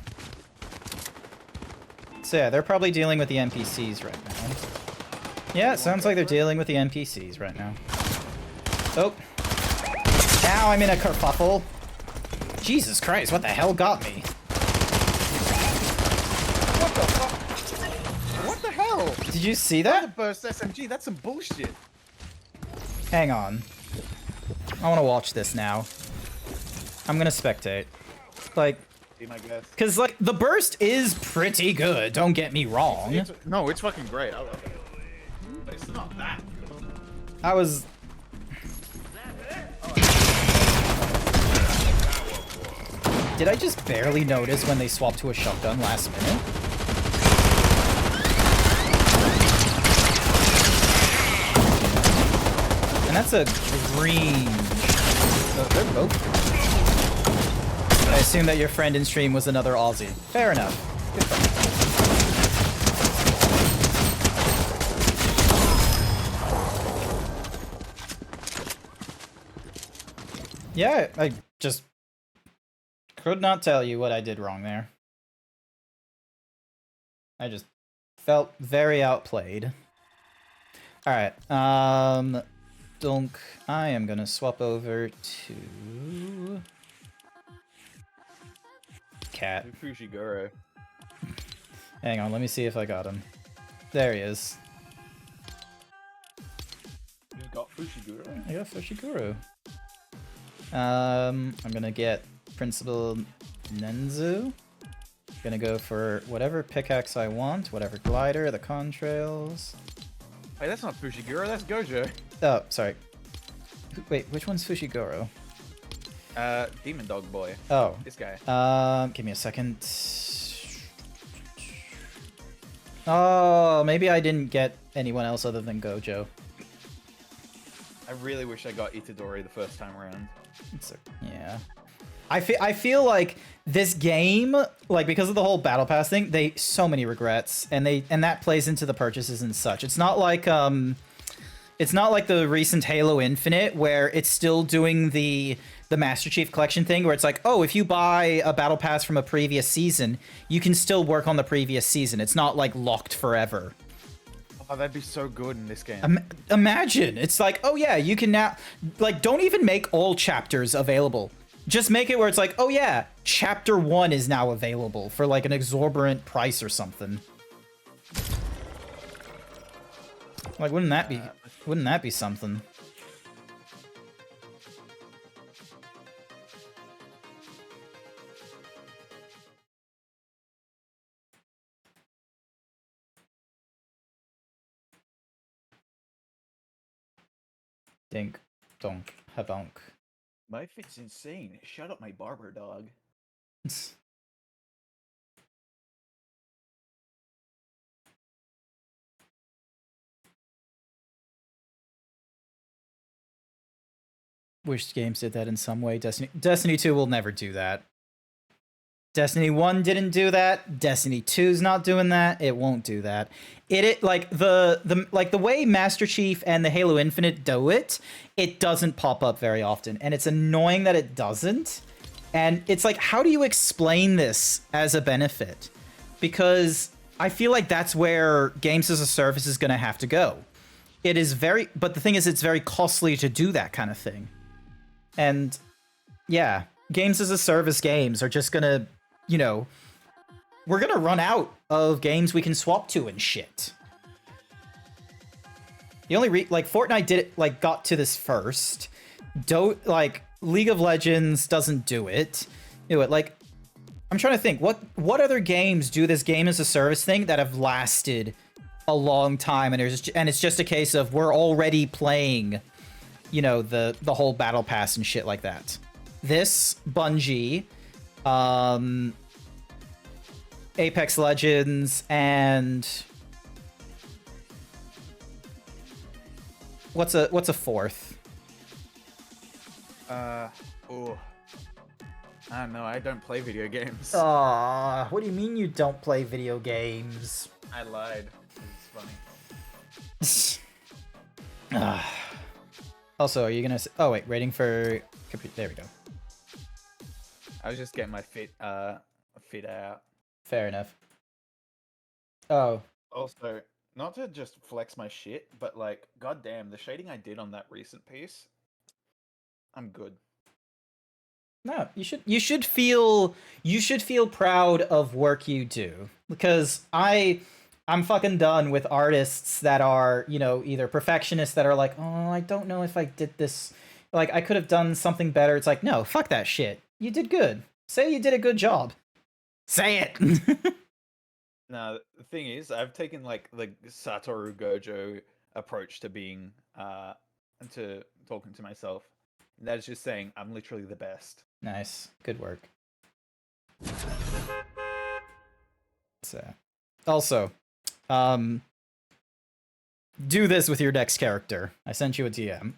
So yeah, they're probably dealing with the NPCs right now. Yeah, it sounds like they're dealing with the NPCs right now. Oh. Now I'm in a kerfuffle. Jesus Christ, what the hell got me? What the fuck? What the hell? Did you see That's that? a burst SMG. That's some bullshit. Hang on. I want to watch this now. I'm gonna spectate. Like, Be my guess. cause like, the burst is pretty good, don't get me wrong. No, it's fucking great. I love it. But it's not that. I was... Did I just barely notice when they swapped to a shotgun last minute? That's a green. Oh, they're both. I assume that your friend in stream was another Aussie. Fair enough. Good friend. Yeah, I just could not tell you what I did wrong there. I just felt very outplayed. Alright, Dunk, I am gonna swap over to... Cat. Fushiguro. Hang on, let me see if I got him. There he is. You got Fushiguro? I got Fushiguro. I'm gonna get Principal Nenzu. Gonna go for whatever pickaxe I want, whatever glider, the contrails. Wait, that's not Fushiguro, that's Gojo. Oh, sorry. Wait, which one's Fushiguro? Demon Dog Boy. Oh. This guy. Give me a second. Oh, maybe I didn't get anyone else other than Gojo. I really wish I got Itadori the first time around. Yeah. I feel like this game, like because of the whole battle pass thing, so many regrets, and that plays into the purchases and such. It's not like the recent Halo Infinite where it's still doing the Master Chief Collection thing where it's like, oh, if you buy a battle pass from a previous season, you can still work on the previous season. It's not like locked forever. Oh, that'd be so good in this game. Imagine it's like, oh yeah, you can now, like, don't even make all chapters available. Just make it where it's like, oh yeah, chapter 1 is now available for like an exorbitant price or something. Like, wouldn't that be something? Dink, donk, habonk. My fit's insane. Shut up, my barber dog. Wish games did that in some way. Destiny 2 will never do that. Destiny 1 didn't do that. Destiny 2's not doing that. It won't do that. It like the way Master Chief and the Halo Infinite do it, it doesn't pop up very often, and it's annoying that it doesn't. And it's like, how do you explain this as a benefit? Because I feel like that's where games as a service is going to have to go. It is but the thing is, it's very costly to do that kind of thing. And yeah, games as a service games are just gonna, you know, we're gonna run out of games we can swap to and shit. The only like Fortnite did it, like got to this first. Like League of Legends doesn't do it. Like, I'm trying to think what other games do this game as a service thing that have lasted a long time, and it's just a case of we're already playing, you know, the whole battle pass and shit like that. This, Bungie, Apex Legends, and what's a fourth? Oh. I don't know, I don't play video games. Aw, what do you mean you don't play video games? I lied. It's funny. Also, are you gonna... Oh, wait, waiting for... There we go. I was just getting my fit out. Fair enough. Oh. Also, not to just flex my shit, but like, goddamn, the shading I did on that recent piece, I'm good. No, you should feel proud of work you do, because I'm fucking done with artists that are, you know, either perfectionists that are like, oh, I don't know if I did this, like I could have done something better. It's like, no, fuck that shit. You did good. Say you did a good job. Say it. No, the thing is, I've taken like the Satoru Gojo approach to being to talking to myself. And that is just saying I'm literally the best. Nice. Good work. So, also, do this with your next character. I sent you a DM.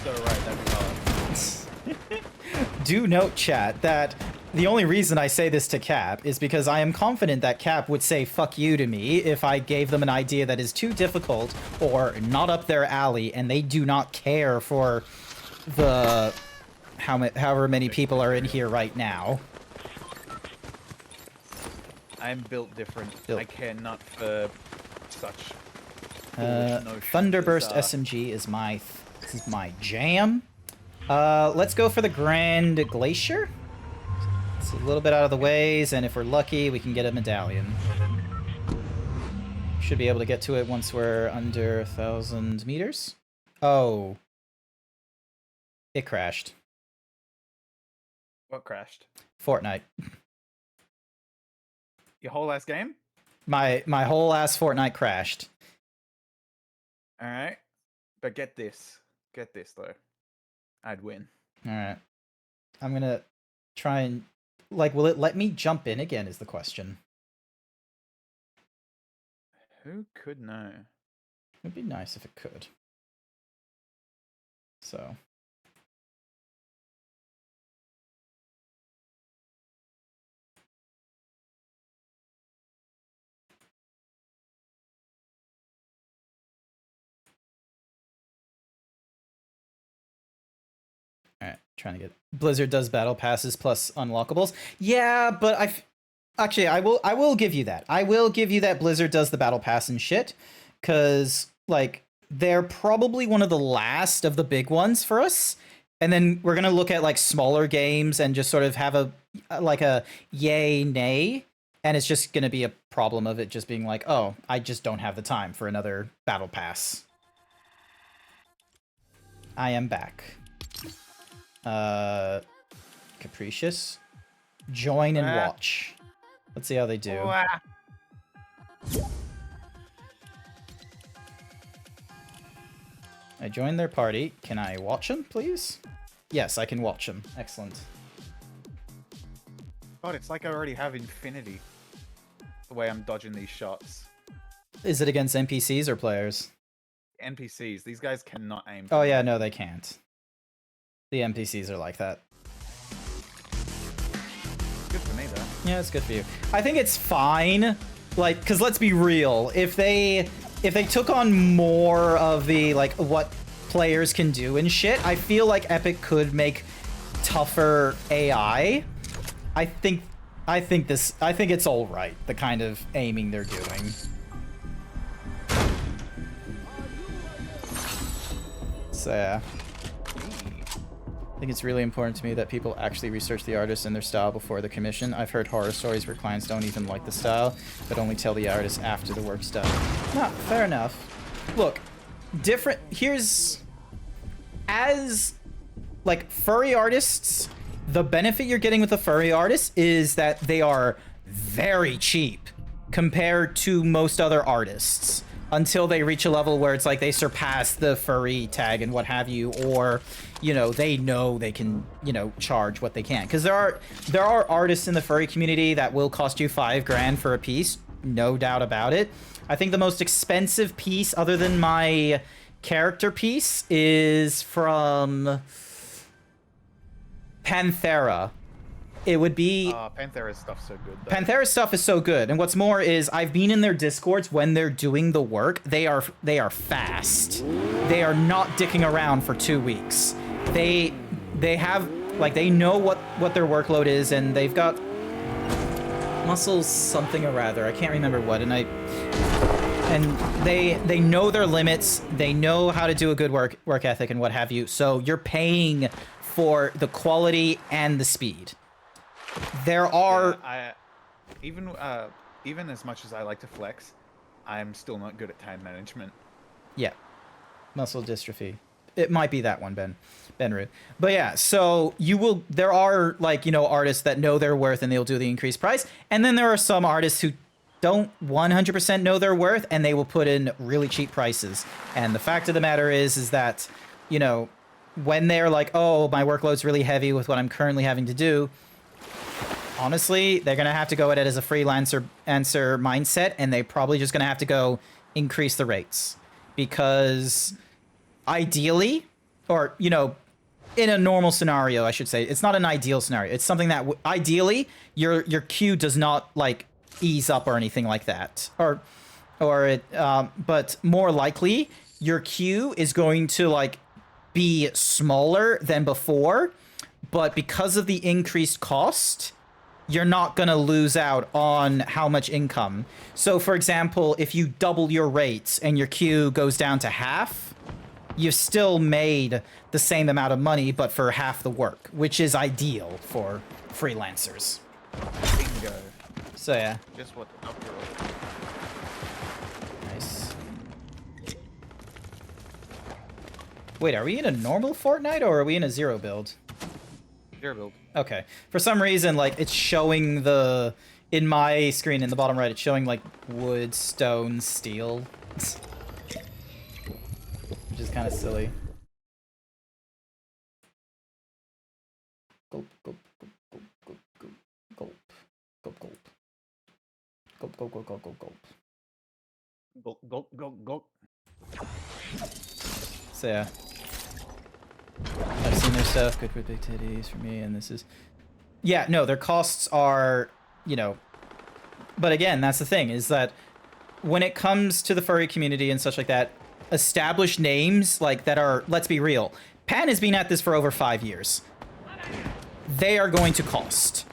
so right, that'd be hard. Do note, chat, that the only reason I say this to Cap is because I am confident that Cap would say fuck you to me if I gave them an idea that is too difficult or not up their alley, and they do not care for the however many people are in here right now. I'm built different. Built. I care not for such foolish notions Thunderburst as, SMG is this is my jam. Let's go for the Grand Glacier. It's a little bit out of the ways, and if we're lucky, we can get a medallion. Should be able to get to it once we're under 1,000 meters. Oh. It crashed. What crashed? Fortnite. Your whole last game? My whole ass Fortnite crashed. Alright. But get this. Get this, though. I'd win. Alright. I'm gonna try and... Like, will it let me jump in again is the question. Who could know? It'd be nice if it could. So... Alright, trying to get... Blizzard does battle passes plus unlockables. Yeah, but actually, I will give you that. I will give you that Blizzard does the battle pass and shit. Because, like, they're probably one of the last of the big ones for us. And then we're going to look at, like, smaller games and just sort of have a yay, nay. And it's just going to be a problem of it just being like, oh, I just don't have the time for another battle pass. I am back. Capricious. Join and watch. Let's see how they do. I joined their party. Can I watch them, please? Yes, I can watch them. Excellent. God, it's like I already have infinity. The way I'm dodging these shots. Is it against NPCs or players? NPCs. These guys cannot aim. Oh yeah, no, they can't. The NPCs are like that. Good for me, though. Yeah, it's good for you. I think it's fine. Like, because let's be real. If they took on more of the, like, what players can do and shit, I feel like Epic could make tougher AI. I think it's all right, the kind of aiming they're doing. So, yeah. I think it's really important to me that people actually research the artist and their style before the commission. I've heard horror stories where clients don't even like the style, but only tell the artist after the work's done. No, fair enough. Look, here's... As, like, furry artists, the benefit you're getting with a furry artist is that they are very cheap compared to most other artists. Until they reach a level where it's like they surpass the furry tag and what have you, or, you know they can, you know, charge what they can. Because there are artists in the furry community that will cost you $5 grand for a piece, no doubt about it. I think the most expensive piece, other than my character piece, is from Panthera. It would be... Panthera's stuff's so good, though. Panthera's stuff is so good, and what's more is I've been in their Discords when they're doing the work. They are fast. They are not dicking around for 2 weeks. They have, like, they know what their workload is, and they've got muscles something or rather. I can't remember what, and they know their limits. They know how to do a good work ethic and what have you. So you're paying for the quality and the speed. There are... Yeah, even as much as I like to flex, I'm still not good at time management. Yeah. Muscle dystrophy. It might be that one, Benru. But yeah, so there are, like, you know, artists that know their worth and they'll do the increased price. And then there are some artists who don't 100% know their worth and they will put in really cheap prices. And the fact of the matter is that, you know, when they're like, oh, my workload's really heavy with what I'm currently having to do, honestly, they're going to have to go at it as a freelancer mindset, and they're probably just going to have to go increase the rates. Because ideally, or, you know, in a normal scenario, I should say. It's not an ideal scenario. It's something that ideally your queue does not like ease up or anything like that, but more likely your queue is going to like be smaller than before, but because of the increased cost, you're not going to lose out on how much income. So for example, if you double your rates and your queue goes down to half, you've still made the same amount of money, but for half the work, which is ideal for freelancers. Bingo. So yeah, Just what the doctor wrote. nice. Wait, are we in a normal Fortnite or are we in a zero build? Zero build. Okay. For some reason, like, it's showing the... In my screen, in the bottom right, it's showing, like, wood, stone, steel. Which is kind of silly. Gulp, gulp, gulp, gulp, gulp, gulp, gulp, gulp, gulp, gulp, gulp, gulp, gulp. Go, go, go, go. So yeah. I've seen their stuff, good with big titties for me, and this is... Yeah, no, their costs are, you know... But again, that's the thing, is that when it comes to the furry community and such like that, established names, like, that are... Let's be real. Pan has been at this for over 5 years. They are going to cost.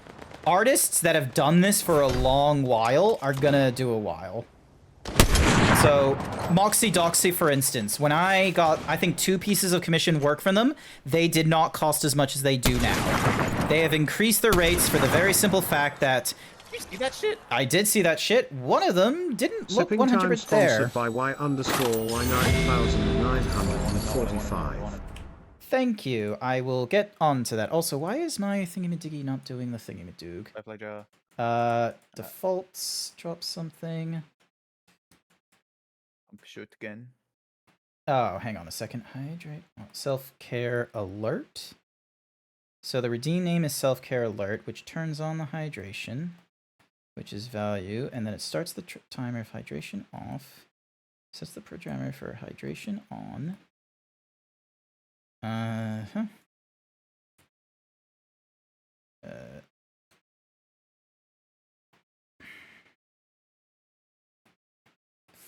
Artists that have done this for a long while are gonna do a while. So, Moxie Doxy, for instance, when I got, I think, 2 pieces of commission work from them, they did not cost as much as they do now. They have increased their rates for the very simple fact that... You see that shit? I did see that shit. One of them didn't look Sipping time 100% there. sponsored by Y_Y9945. Thank you. I will get on to that. Also, why is my thingy-majiggy not doing the thingy-madoog? I played Defaults, drop something. Shoot again. Oh, hang on a second. Hydrate. Self-care alert. So the redeem name is self-care alert, which turns on the hydration, which is value, and then it starts the timer of hydration off. Sets the programmer for hydration on.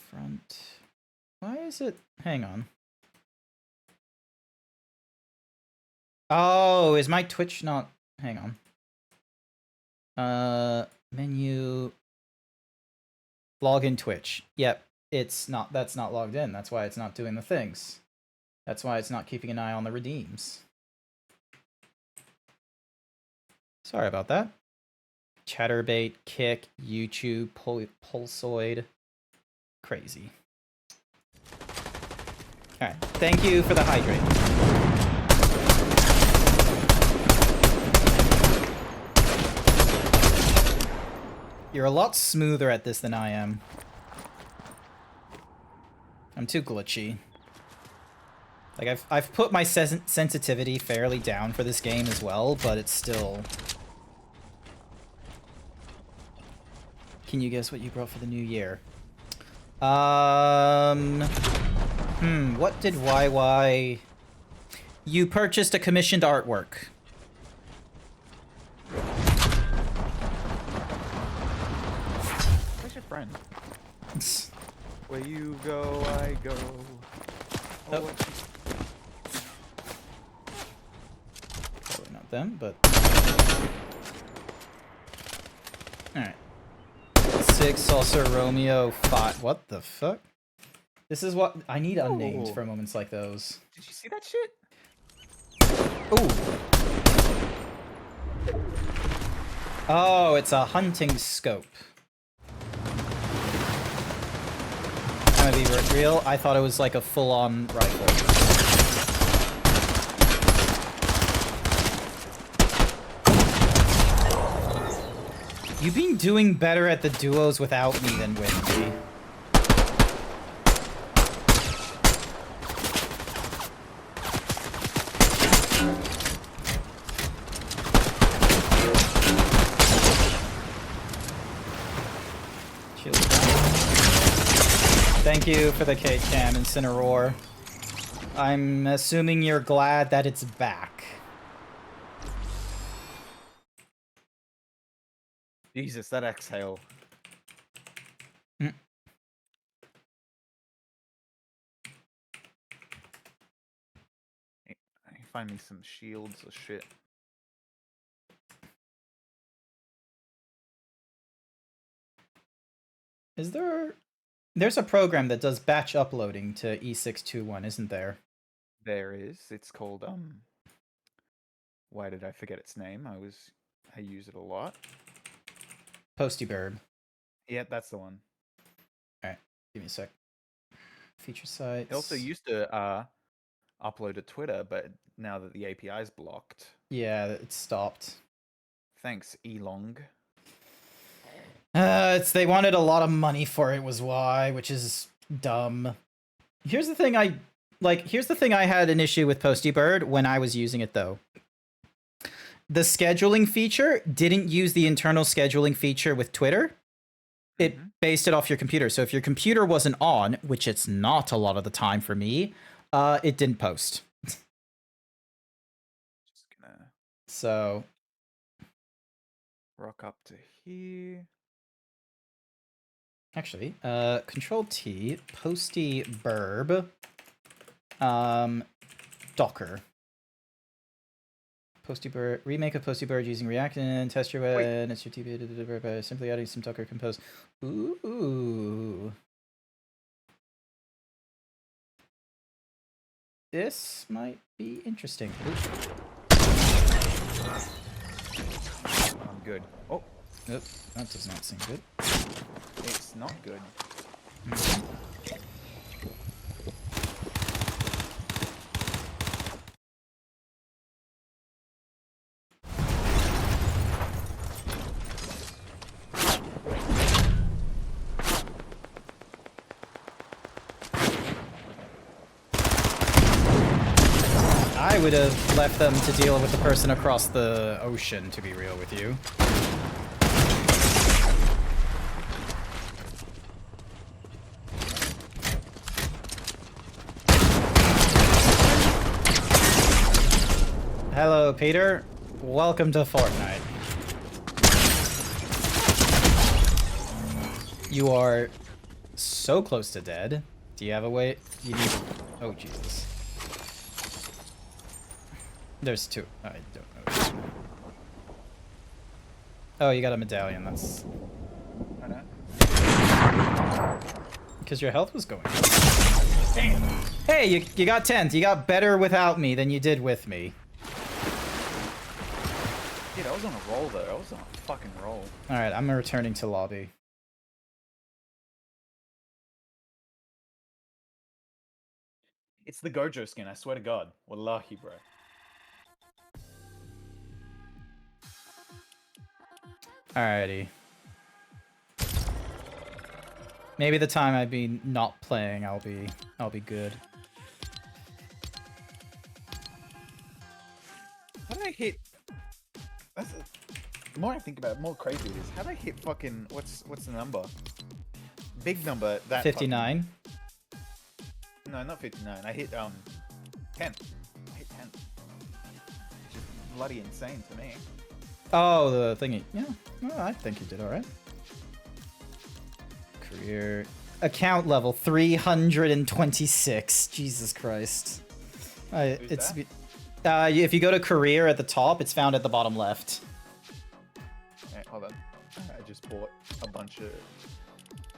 Front. Why is it? Hang on. Oh, is my Twitch not? Hang on. Menu. Login Twitch. Yep, it's not. That's not logged in. That's why it's not doing the things. That's why it's not keeping an eye on the redeems. Sorry about that. Chatterbait, Kick, YouTube, Pulsoid. Crazy. Alright, thank you for the hydrate. You're a lot smoother at this than I am. I'm too glitchy. Like, I've put my sensitivity fairly down for this game as well, but it's still... Can you guess what you brought for the new year? What did YY... You purchased a commissioned artwork. Where's your friend? Where you go, I go. Oh. what- Probably not them, but... Alright. 6, Salsa, Romeo, 5... What the fuck? This is what... I need unnamed Oh. for moments like those. Did you see that shit? Ooh. Oh, it's a hunting scope. I'm gonna be real, I thought it was like a full-on rifle. You've been doing better at the duos without me than with me. Thank you for the Kate Cam and Cineroar. I'm assuming you're glad that it's back. Jesus, that exhale. Mm. I find me some shields or shit. Is there... There's a program that does batch uploading to E621, isn't there? There is. It's called why did I forget its name? I use it a lot. Postyburb. Yeah, that's the one. Alright, give me a sec. Feature sites. It also used to upload to Twitter, but now that the API is blocked. Yeah, it stopped. Thanks, Elong. They wanted a lot of money for it was why, which is dumb. Here's the thing I had an issue with Postybird when I was using it though. The scheduling feature didn't use the internal scheduling feature with Twitter. It based it off your computer. So if your computer wasn't on, which it's not a lot of the time for me, it didn't post. Just gonna So rock up to here. actually, Control T, Postyburb, Docker. Postybird, remake of Postybird using React and test your web and HTTP by simply adding some Docker Compose. Ooh. This might be interesting. I'm good. Oh, Nope, that does not seem good. it's not good. I would have left them to deal with the person across the ocean, to be real with you. Hello, Peter. Welcome to Fortnite. You are so close to dead. Do you have a way? You need... Oh, Jesus. There's two. I don't know. Oh, you got a medallion. That's... I know. Because your health was going up. Hey, you got 10th. You got better without me than you did with me. Dude, I was on a roll though. I was on a fucking roll. Alright, I'm returning to lobby. It's the Gojo skin, I swear to God. Wallahi, bro. Alrighty. Maybe the time I'd be not playing, I'll be good. How did I hit? The more I think about it, the more crazy it is. How did I hit fucking what's the number? Big number that 59. No, not 59. I hit 10. I hit 10. It's just bloody insane to me. Oh, the thingy. Yeah, well, I think you did alright. Career. Account level 326. Jesus Christ. It's if you go to career at the top, it's found at the bottom left. Okay, hold on. I just bought a bunch of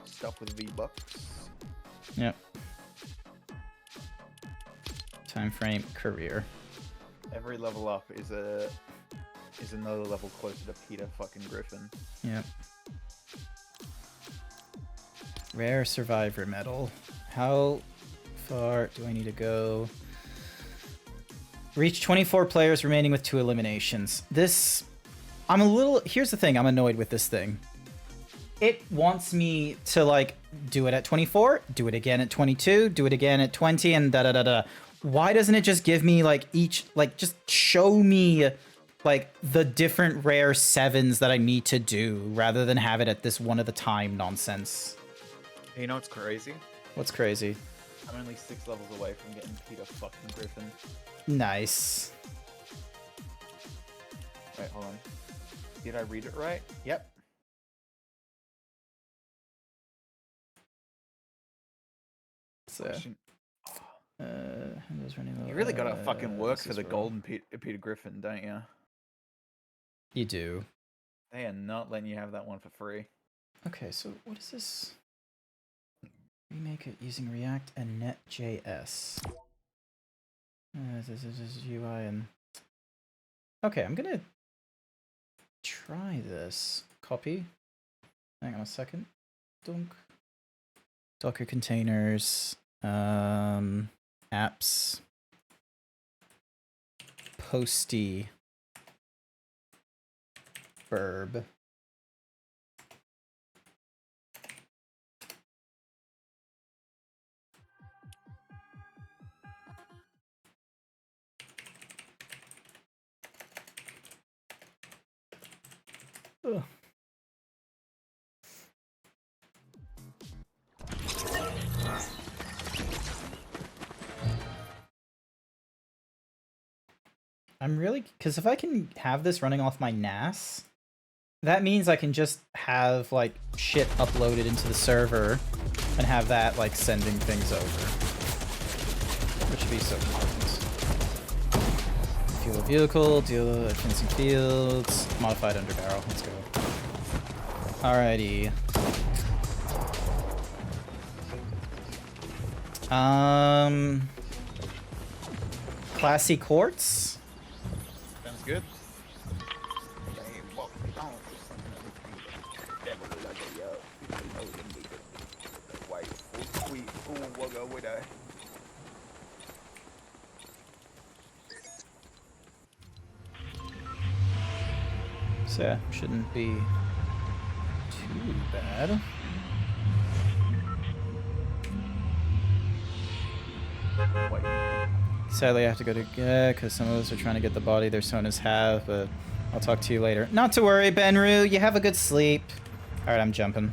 stuff with V-Bucks. Yep. Time frame career. Every level up is another level closer to Peter fucking Griffin. Yep. Rare survivor medal. How far do I need to go? Reach 24 players remaining with 2 eliminations. This... Here's the thing, I'm annoyed with this thing. It wants me to, like, do it at 24, do it again at 22, do it again at 20, and da-da-da-da. Why doesn't it just give me, like, just show me, like, the different rare 7s that I need to do, rather than have it at this one at a time nonsense? You know what's crazy? What's crazy? I'm only 6 levels away from getting Peter fucking Griffin. Nice. Wait, hold on. Did I read it right? Yep. So, Question. Windows running You really gotta fucking work this for is the wrong. golden Peter Griffin, don't you? You do. They are not letting you have that one for free. Okay, so what is this? Remake it using React and Net.js. This is UI and... Okay, I'm gonna try this. Copy. Hang on a second. Dunk. Docker containers. Apps. Posty. Verb. Ugh. I'm really, because if I can have this running off my NAS, that means I can just have like shit uploaded into the server and have that like sending things over, which would be so important. Fuel vehicle, deal fencing fields, modified underbarrel. Let's go. Alrighty. Classy quartz. Sounds good. So yeah, shouldn't be too bad. Sadly, I have to go to because some of us are trying to get the body their sonas have, but I'll talk to you later. Not to worry, Benru. You have a good sleep. All right, I'm jumping.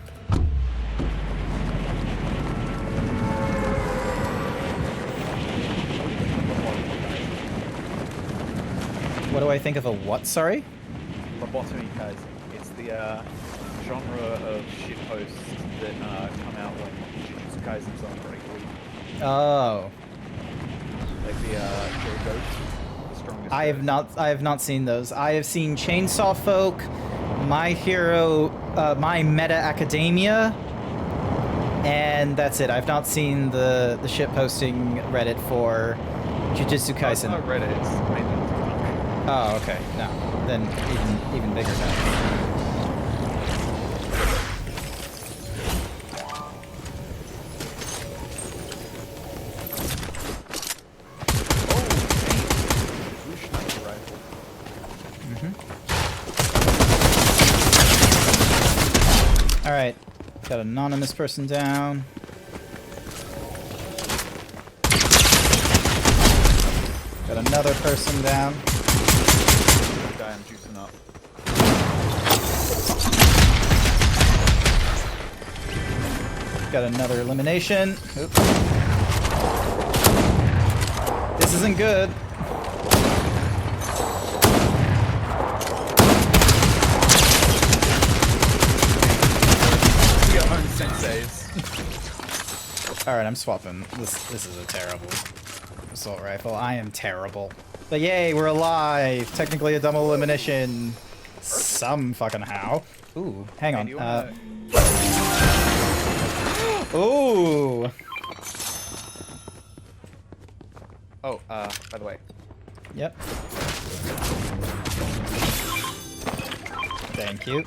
What do I think of a what? Sorry. Lobotomy Kaizen. It's the genre of shitposts that come out when Jujutsu Kaisen's on regularly. Oh. Like the Joe Ghost, the strongest. I have not seen those. I have seen Chainsaw Folk, My Hero, My Meta Academia, and that's it. I've not seen the shitposting Reddit for Jujutsu Kaisen. It's not Reddit, it's mainly TikTok. Oh, okay. No, then even bigger now. Alright, got an anonymous person down. Got another person down. Guy, I'm juicing up. Got another elimination. Oops. This isn't good. Alright, I'm swapping. This is a terrible assault rifle. I am terrible. But yay, we're alive! Technically a double elimination. Some fucking how. Ooh, hang on. Ooh! Oh, by the way. Yep. Thank you.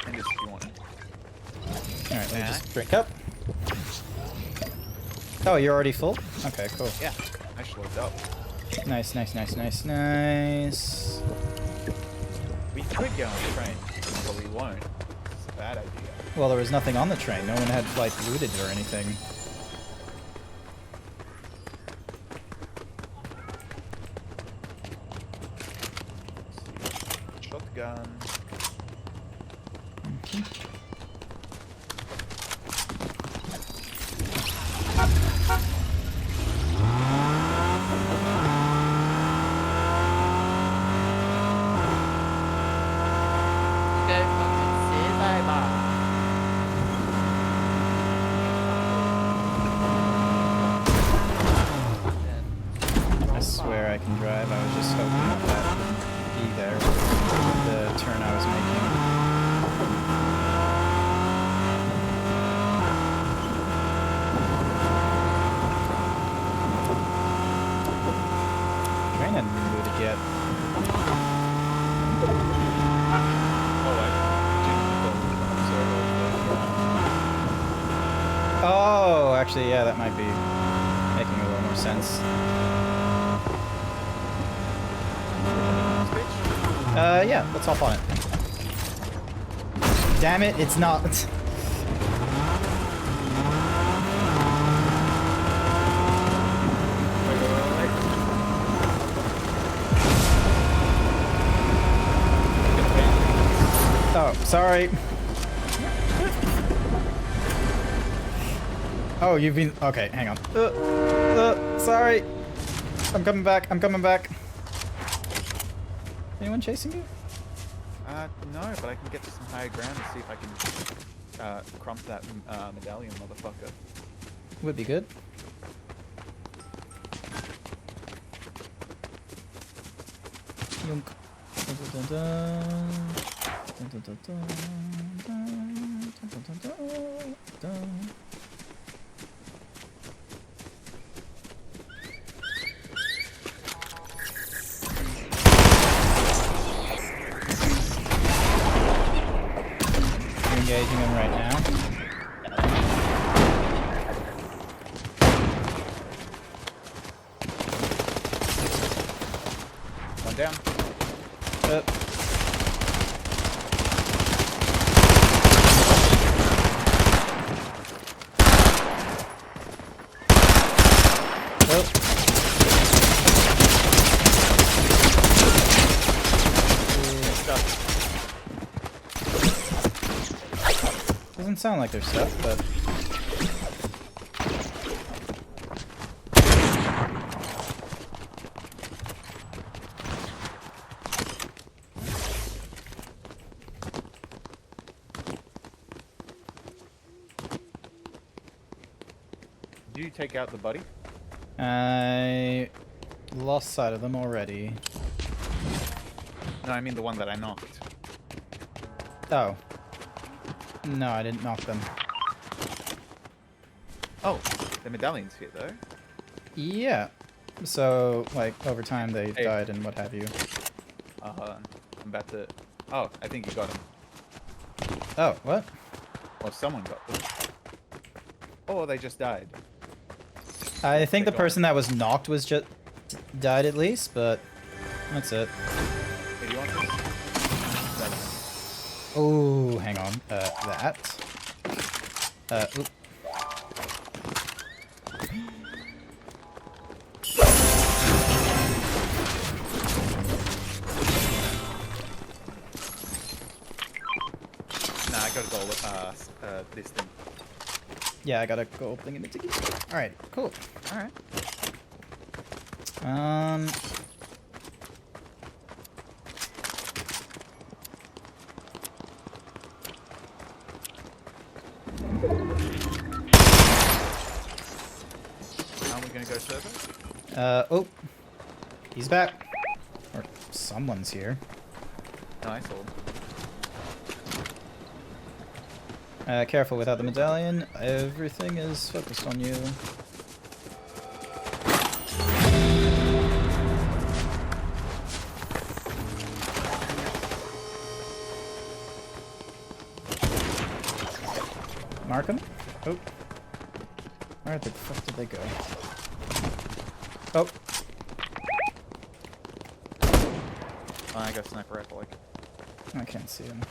And just if you want it. Alright, let me just drink up. Oh, you're already full? Okay, cool. Yeah, I should look up. Nice, nice, nice, nice, nice. We could get on the train, but we won't. It's a bad idea. Well, there was nothing on the train. No one had, like, looted or anything. Shotgun. Okay, fucking say bye-bye. I swear I can drive. I was just hoping that that would be there with the turn I was making. Train hadn't been booted yet. Oh, I didn't know. Oh, actually, yeah, that might be making a little more sense. Yeah, let's hop on it. Damn it, it's not. Oh, sorry. Oh, you've been... Okay, hang on. Sorry. I'm coming back. I'm coming back. Anyone chasing you? No, but I can get to some higher ground and see if I can crump that medallion, motherfucker. Would be good. Yunk. You're engaging him right now. One down. Doesn't sound like there's stuff, but... Did you take out the buddy? I lost sight of them already. No, I mean the one that I knocked. Oh. No, I didn't knock them. Oh, the medallion's here though. Yeah. So, like, over time they Hey. died and what have you. Hold on. I'm about to... Oh, I think you got him. Oh, what? Well, someone got them. Or they just died. I think They the got person that was knocked was just... died at least, but... That's it. Hey, do you want this? Oh, hang on. That. Oop. Nah, I got a goal this thing. Yeah, I got a gold thing in the ticket. Alright, cool. Alright. Are we gonna go server? Oh. He's back. Or someone's here. Nice. Careful without the medallion. Everything is focused on you. Mark him? Oh. Where the fuck did they go? Oh. Oh, I got a sniper rifle. I can't see him.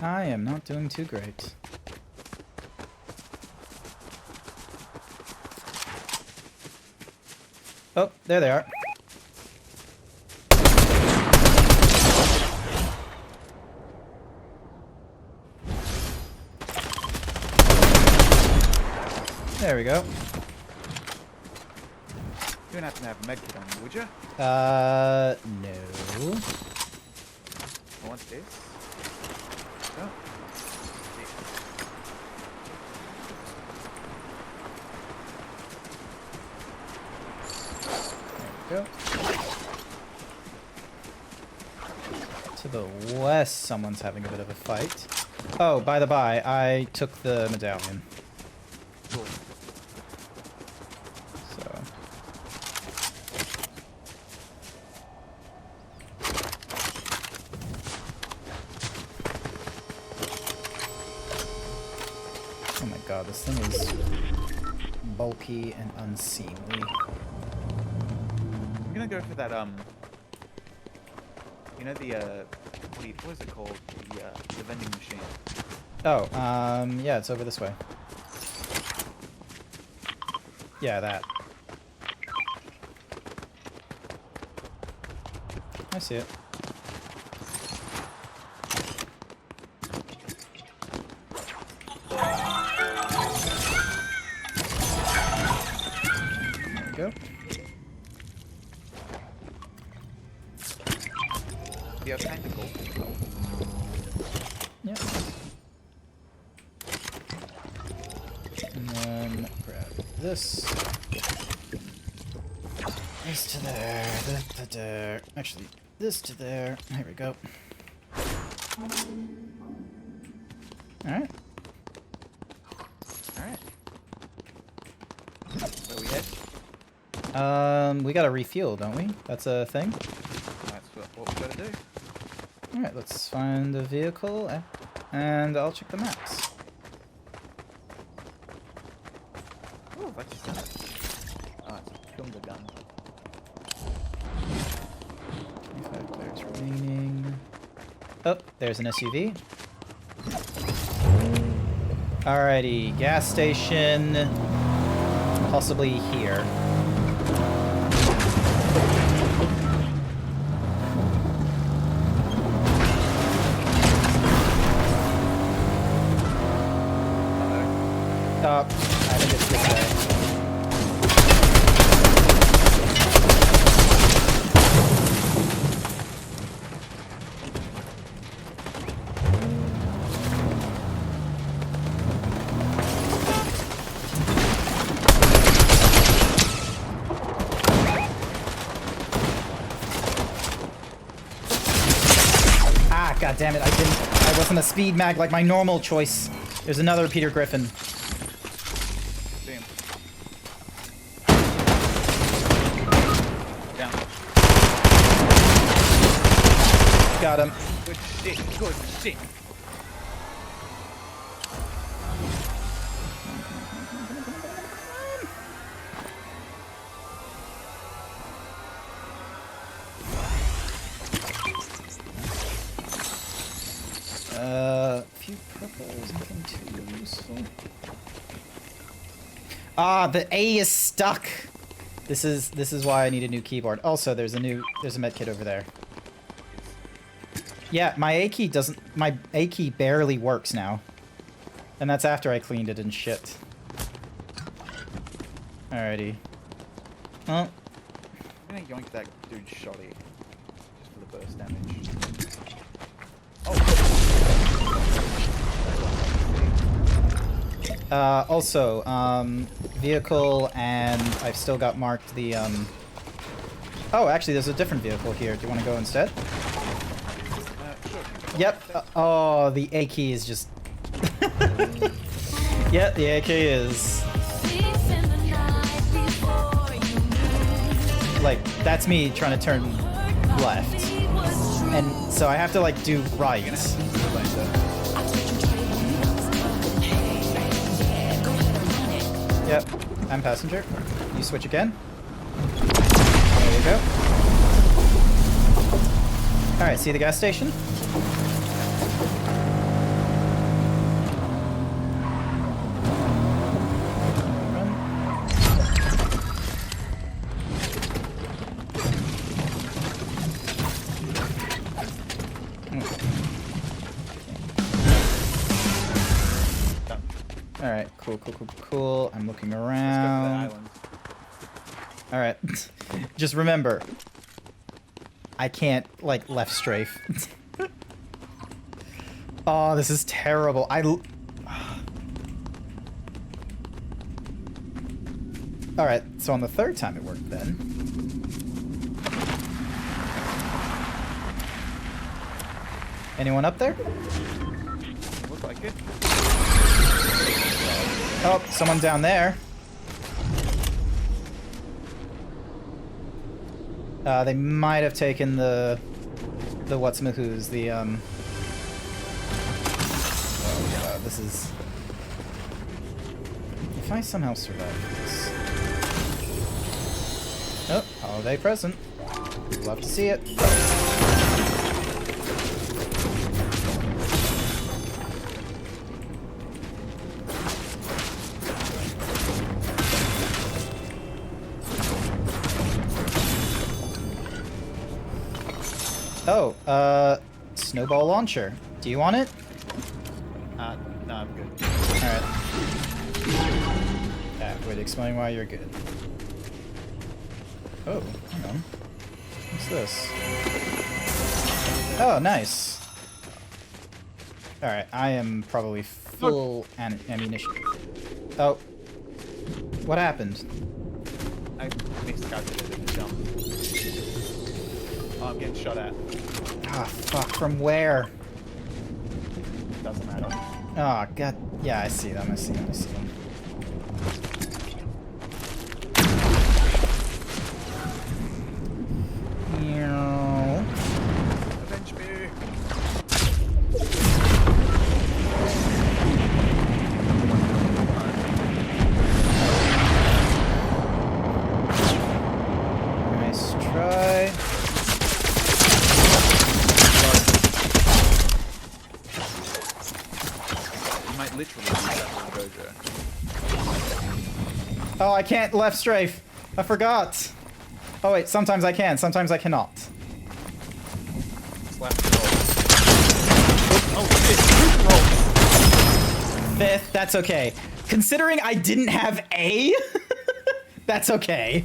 I am not doing too great. Oh, there they are. There we go. You don't happen to have a medkit on you, would you? No. I want this. Oh. There we go. To the west, someone's having a bit of a fight. Oh, by the by, I took the medallion. Cool. So. Oh my god, this thing is bulky and unseemly. I'm gonna go for that, you know the, what is it called? The vending machine. Oh, yeah, it's over this way. Yeah, that. I see it. There we go. Yeah, tactical. Yep. And then grab this. This to there. That to there. Actually, this to there. There we go. Alright. Alright. Where we head? We gotta refuel, don't we? That's a thing? That's what we gotta do. Alright, let's find the vehicle and I'll check the maps. Oh, that's just done it. Oh, it's a Kunga gun. 25 players remaining. Oh, there's an SUV. Alrighty, gas station. Possibly here. I think it's this way. Ah, god damn it! I wasn't a speed mag like my normal choice. There's another Peter Griffin. Damn. Down. Got him. Good shit, good shit. Few purples, nothing too useful. Ah, the A is stuck. This is why I need a new keyboard. Also, there's a medkit over there. Yeah, my A key barely works now. And that's after I cleaned it and shit. Alrighty. Well, I'm gonna yoink that dude's shotty. Just for the burst damage. also, vehicle, and I've still got marked the, Oh, actually, there's a different vehicle here. Do you want to go instead? Sure. Yep. Oh, the A key is just... Yep, the A key is... Like, that's me trying to turn left. And so I have to, like, do right. Yep, I'm passenger. You switch again. There you go. Alright, see the gas station? Alright, Cool. I'm looking Let's go to the around. island. All right. Just remember, I can't like left strafe. Oh, this is terrible. All right. So on the third time it worked then. Anyone up there? Looks like it. Oh, someone down there. They might have taken the what's-mahoo's, oh god, this is... If I somehow survive this... Oh, holiday present. Love to see it. Oh, snowball launcher. Do you want it? No, I'm good. Alright. Wait, explain why you're good. Oh, hang on. What's this? Oh, nice. Alright, I am probably full ammunition. Oh. What happened? I miscalculated the jump. Oh, I'm getting shot at. Ah, fuck, from where? Doesn't matter. Oh, god. Yeah, I see them, I see them. Avenge me. Nice try. You might literally use that for Gojo. Oh, I can't left strafe. I forgot. Oh wait, sometimes I can, sometimes I cannot. Slap the roll. Oh shit! Fifth, that's okay. Considering I didn't have A, that's okay.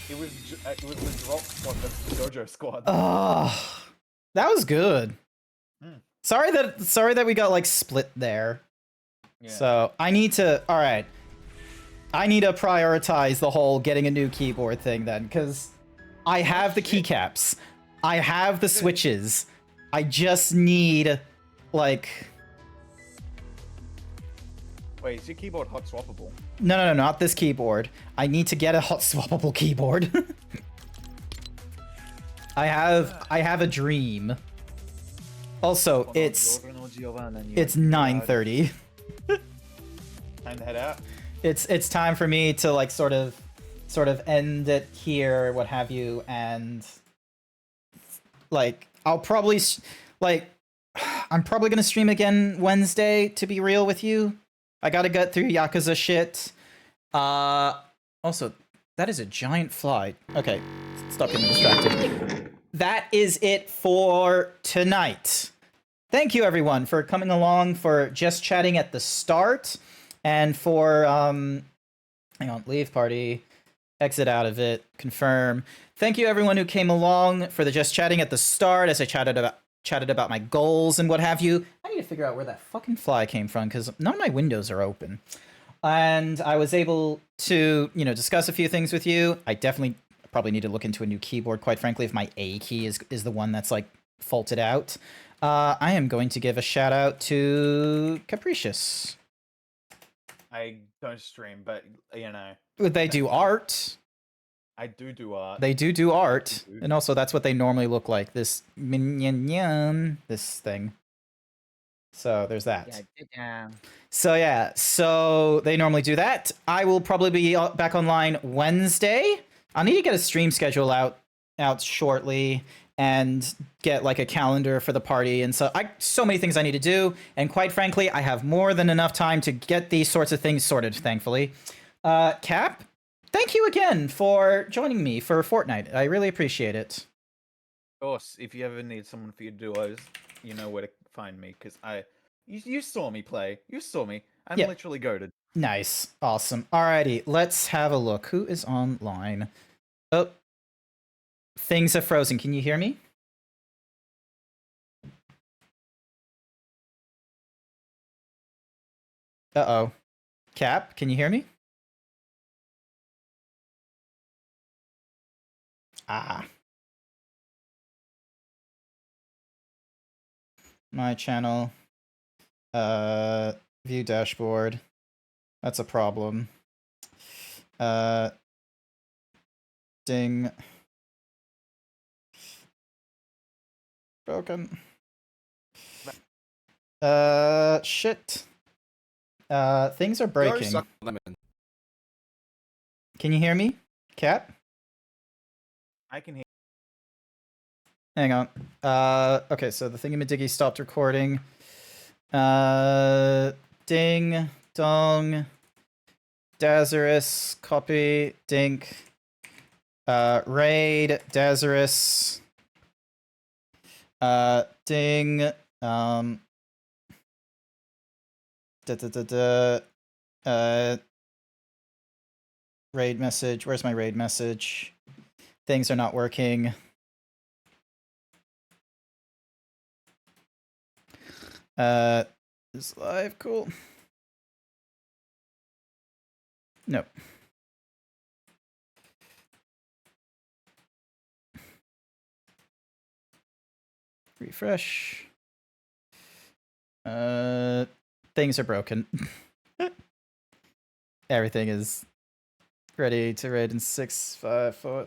It was the drop squad. That's the Gojo squad. Oh, that was good. Sorry that we got like split there. Yeah. So I need to. All right. I need to prioritize the whole getting a new keyboard thing then, because I have the keycaps, I have the switches. I just need like. Wait, is your keyboard hot swappable? No, not this keyboard. I need to get a hot swappable keyboard. I have a dream. Also, it's 9:30. Time to head out. It's time for me to like sort of end it here, what have you, and like I'll probably I'm probably gonna stream again Wednesday, to be real with you. I gotta get through Yakuza shit. Also, that is a giant fly. Okay, stop getting distracted. That is it for tonight. Thank you everyone for coming along, for just chatting at the start, and for hang on, leave party, exit out of it, confirm. Thank you everyone who came along for the just chatting at the start as I chatted about my goals and what have you. I need to figure out where that fucking fly came from because none of my windows are open. And I was able to, discuss a few things with you. I definitely probably need to look into a new keyboard, quite frankly, if my A key is the one that's like faulted out. I am going to give a shout out to Capricious. I don't stream, but They do art. I do art. They do art, do. and also that's what they normally look like. This this thing. So there's that. Yeah. So they normally do that. I will probably be back online Wednesday. I need to get a stream schedule out shortly and get like a calendar for the party, and so many things I need to do. And quite frankly, I have more than enough time to get these sorts of things sorted. Thankfully, Cap, thank you again for joining me for Fortnite. I really appreciate it. Of course, if you ever need someone for your duos, you know where to find me, because you saw me play. You saw me. I'm Yeah. literally goated. Nice. Awesome. Alrighty, let's have a look. Who is online? Oh. Things have frozen. Can you hear me? Uh-oh. Cap, can you hear me? Ah. My channel. View dashboard. That's a problem. Ding. Broken. Shit. Things are You already breaking. suck lemon. Can you hear me? Cap? I can hear. Hang on. Okay, so the thingamadiggy stopped recording. Ding, dong, Dazarus, copy, dink, raid, Dazarus, ding, raid message. Where's my raid message? Things are not working. Is live cool? Nope. Refresh. Things are broken. Everything is ready to raid in 6, 5, 4,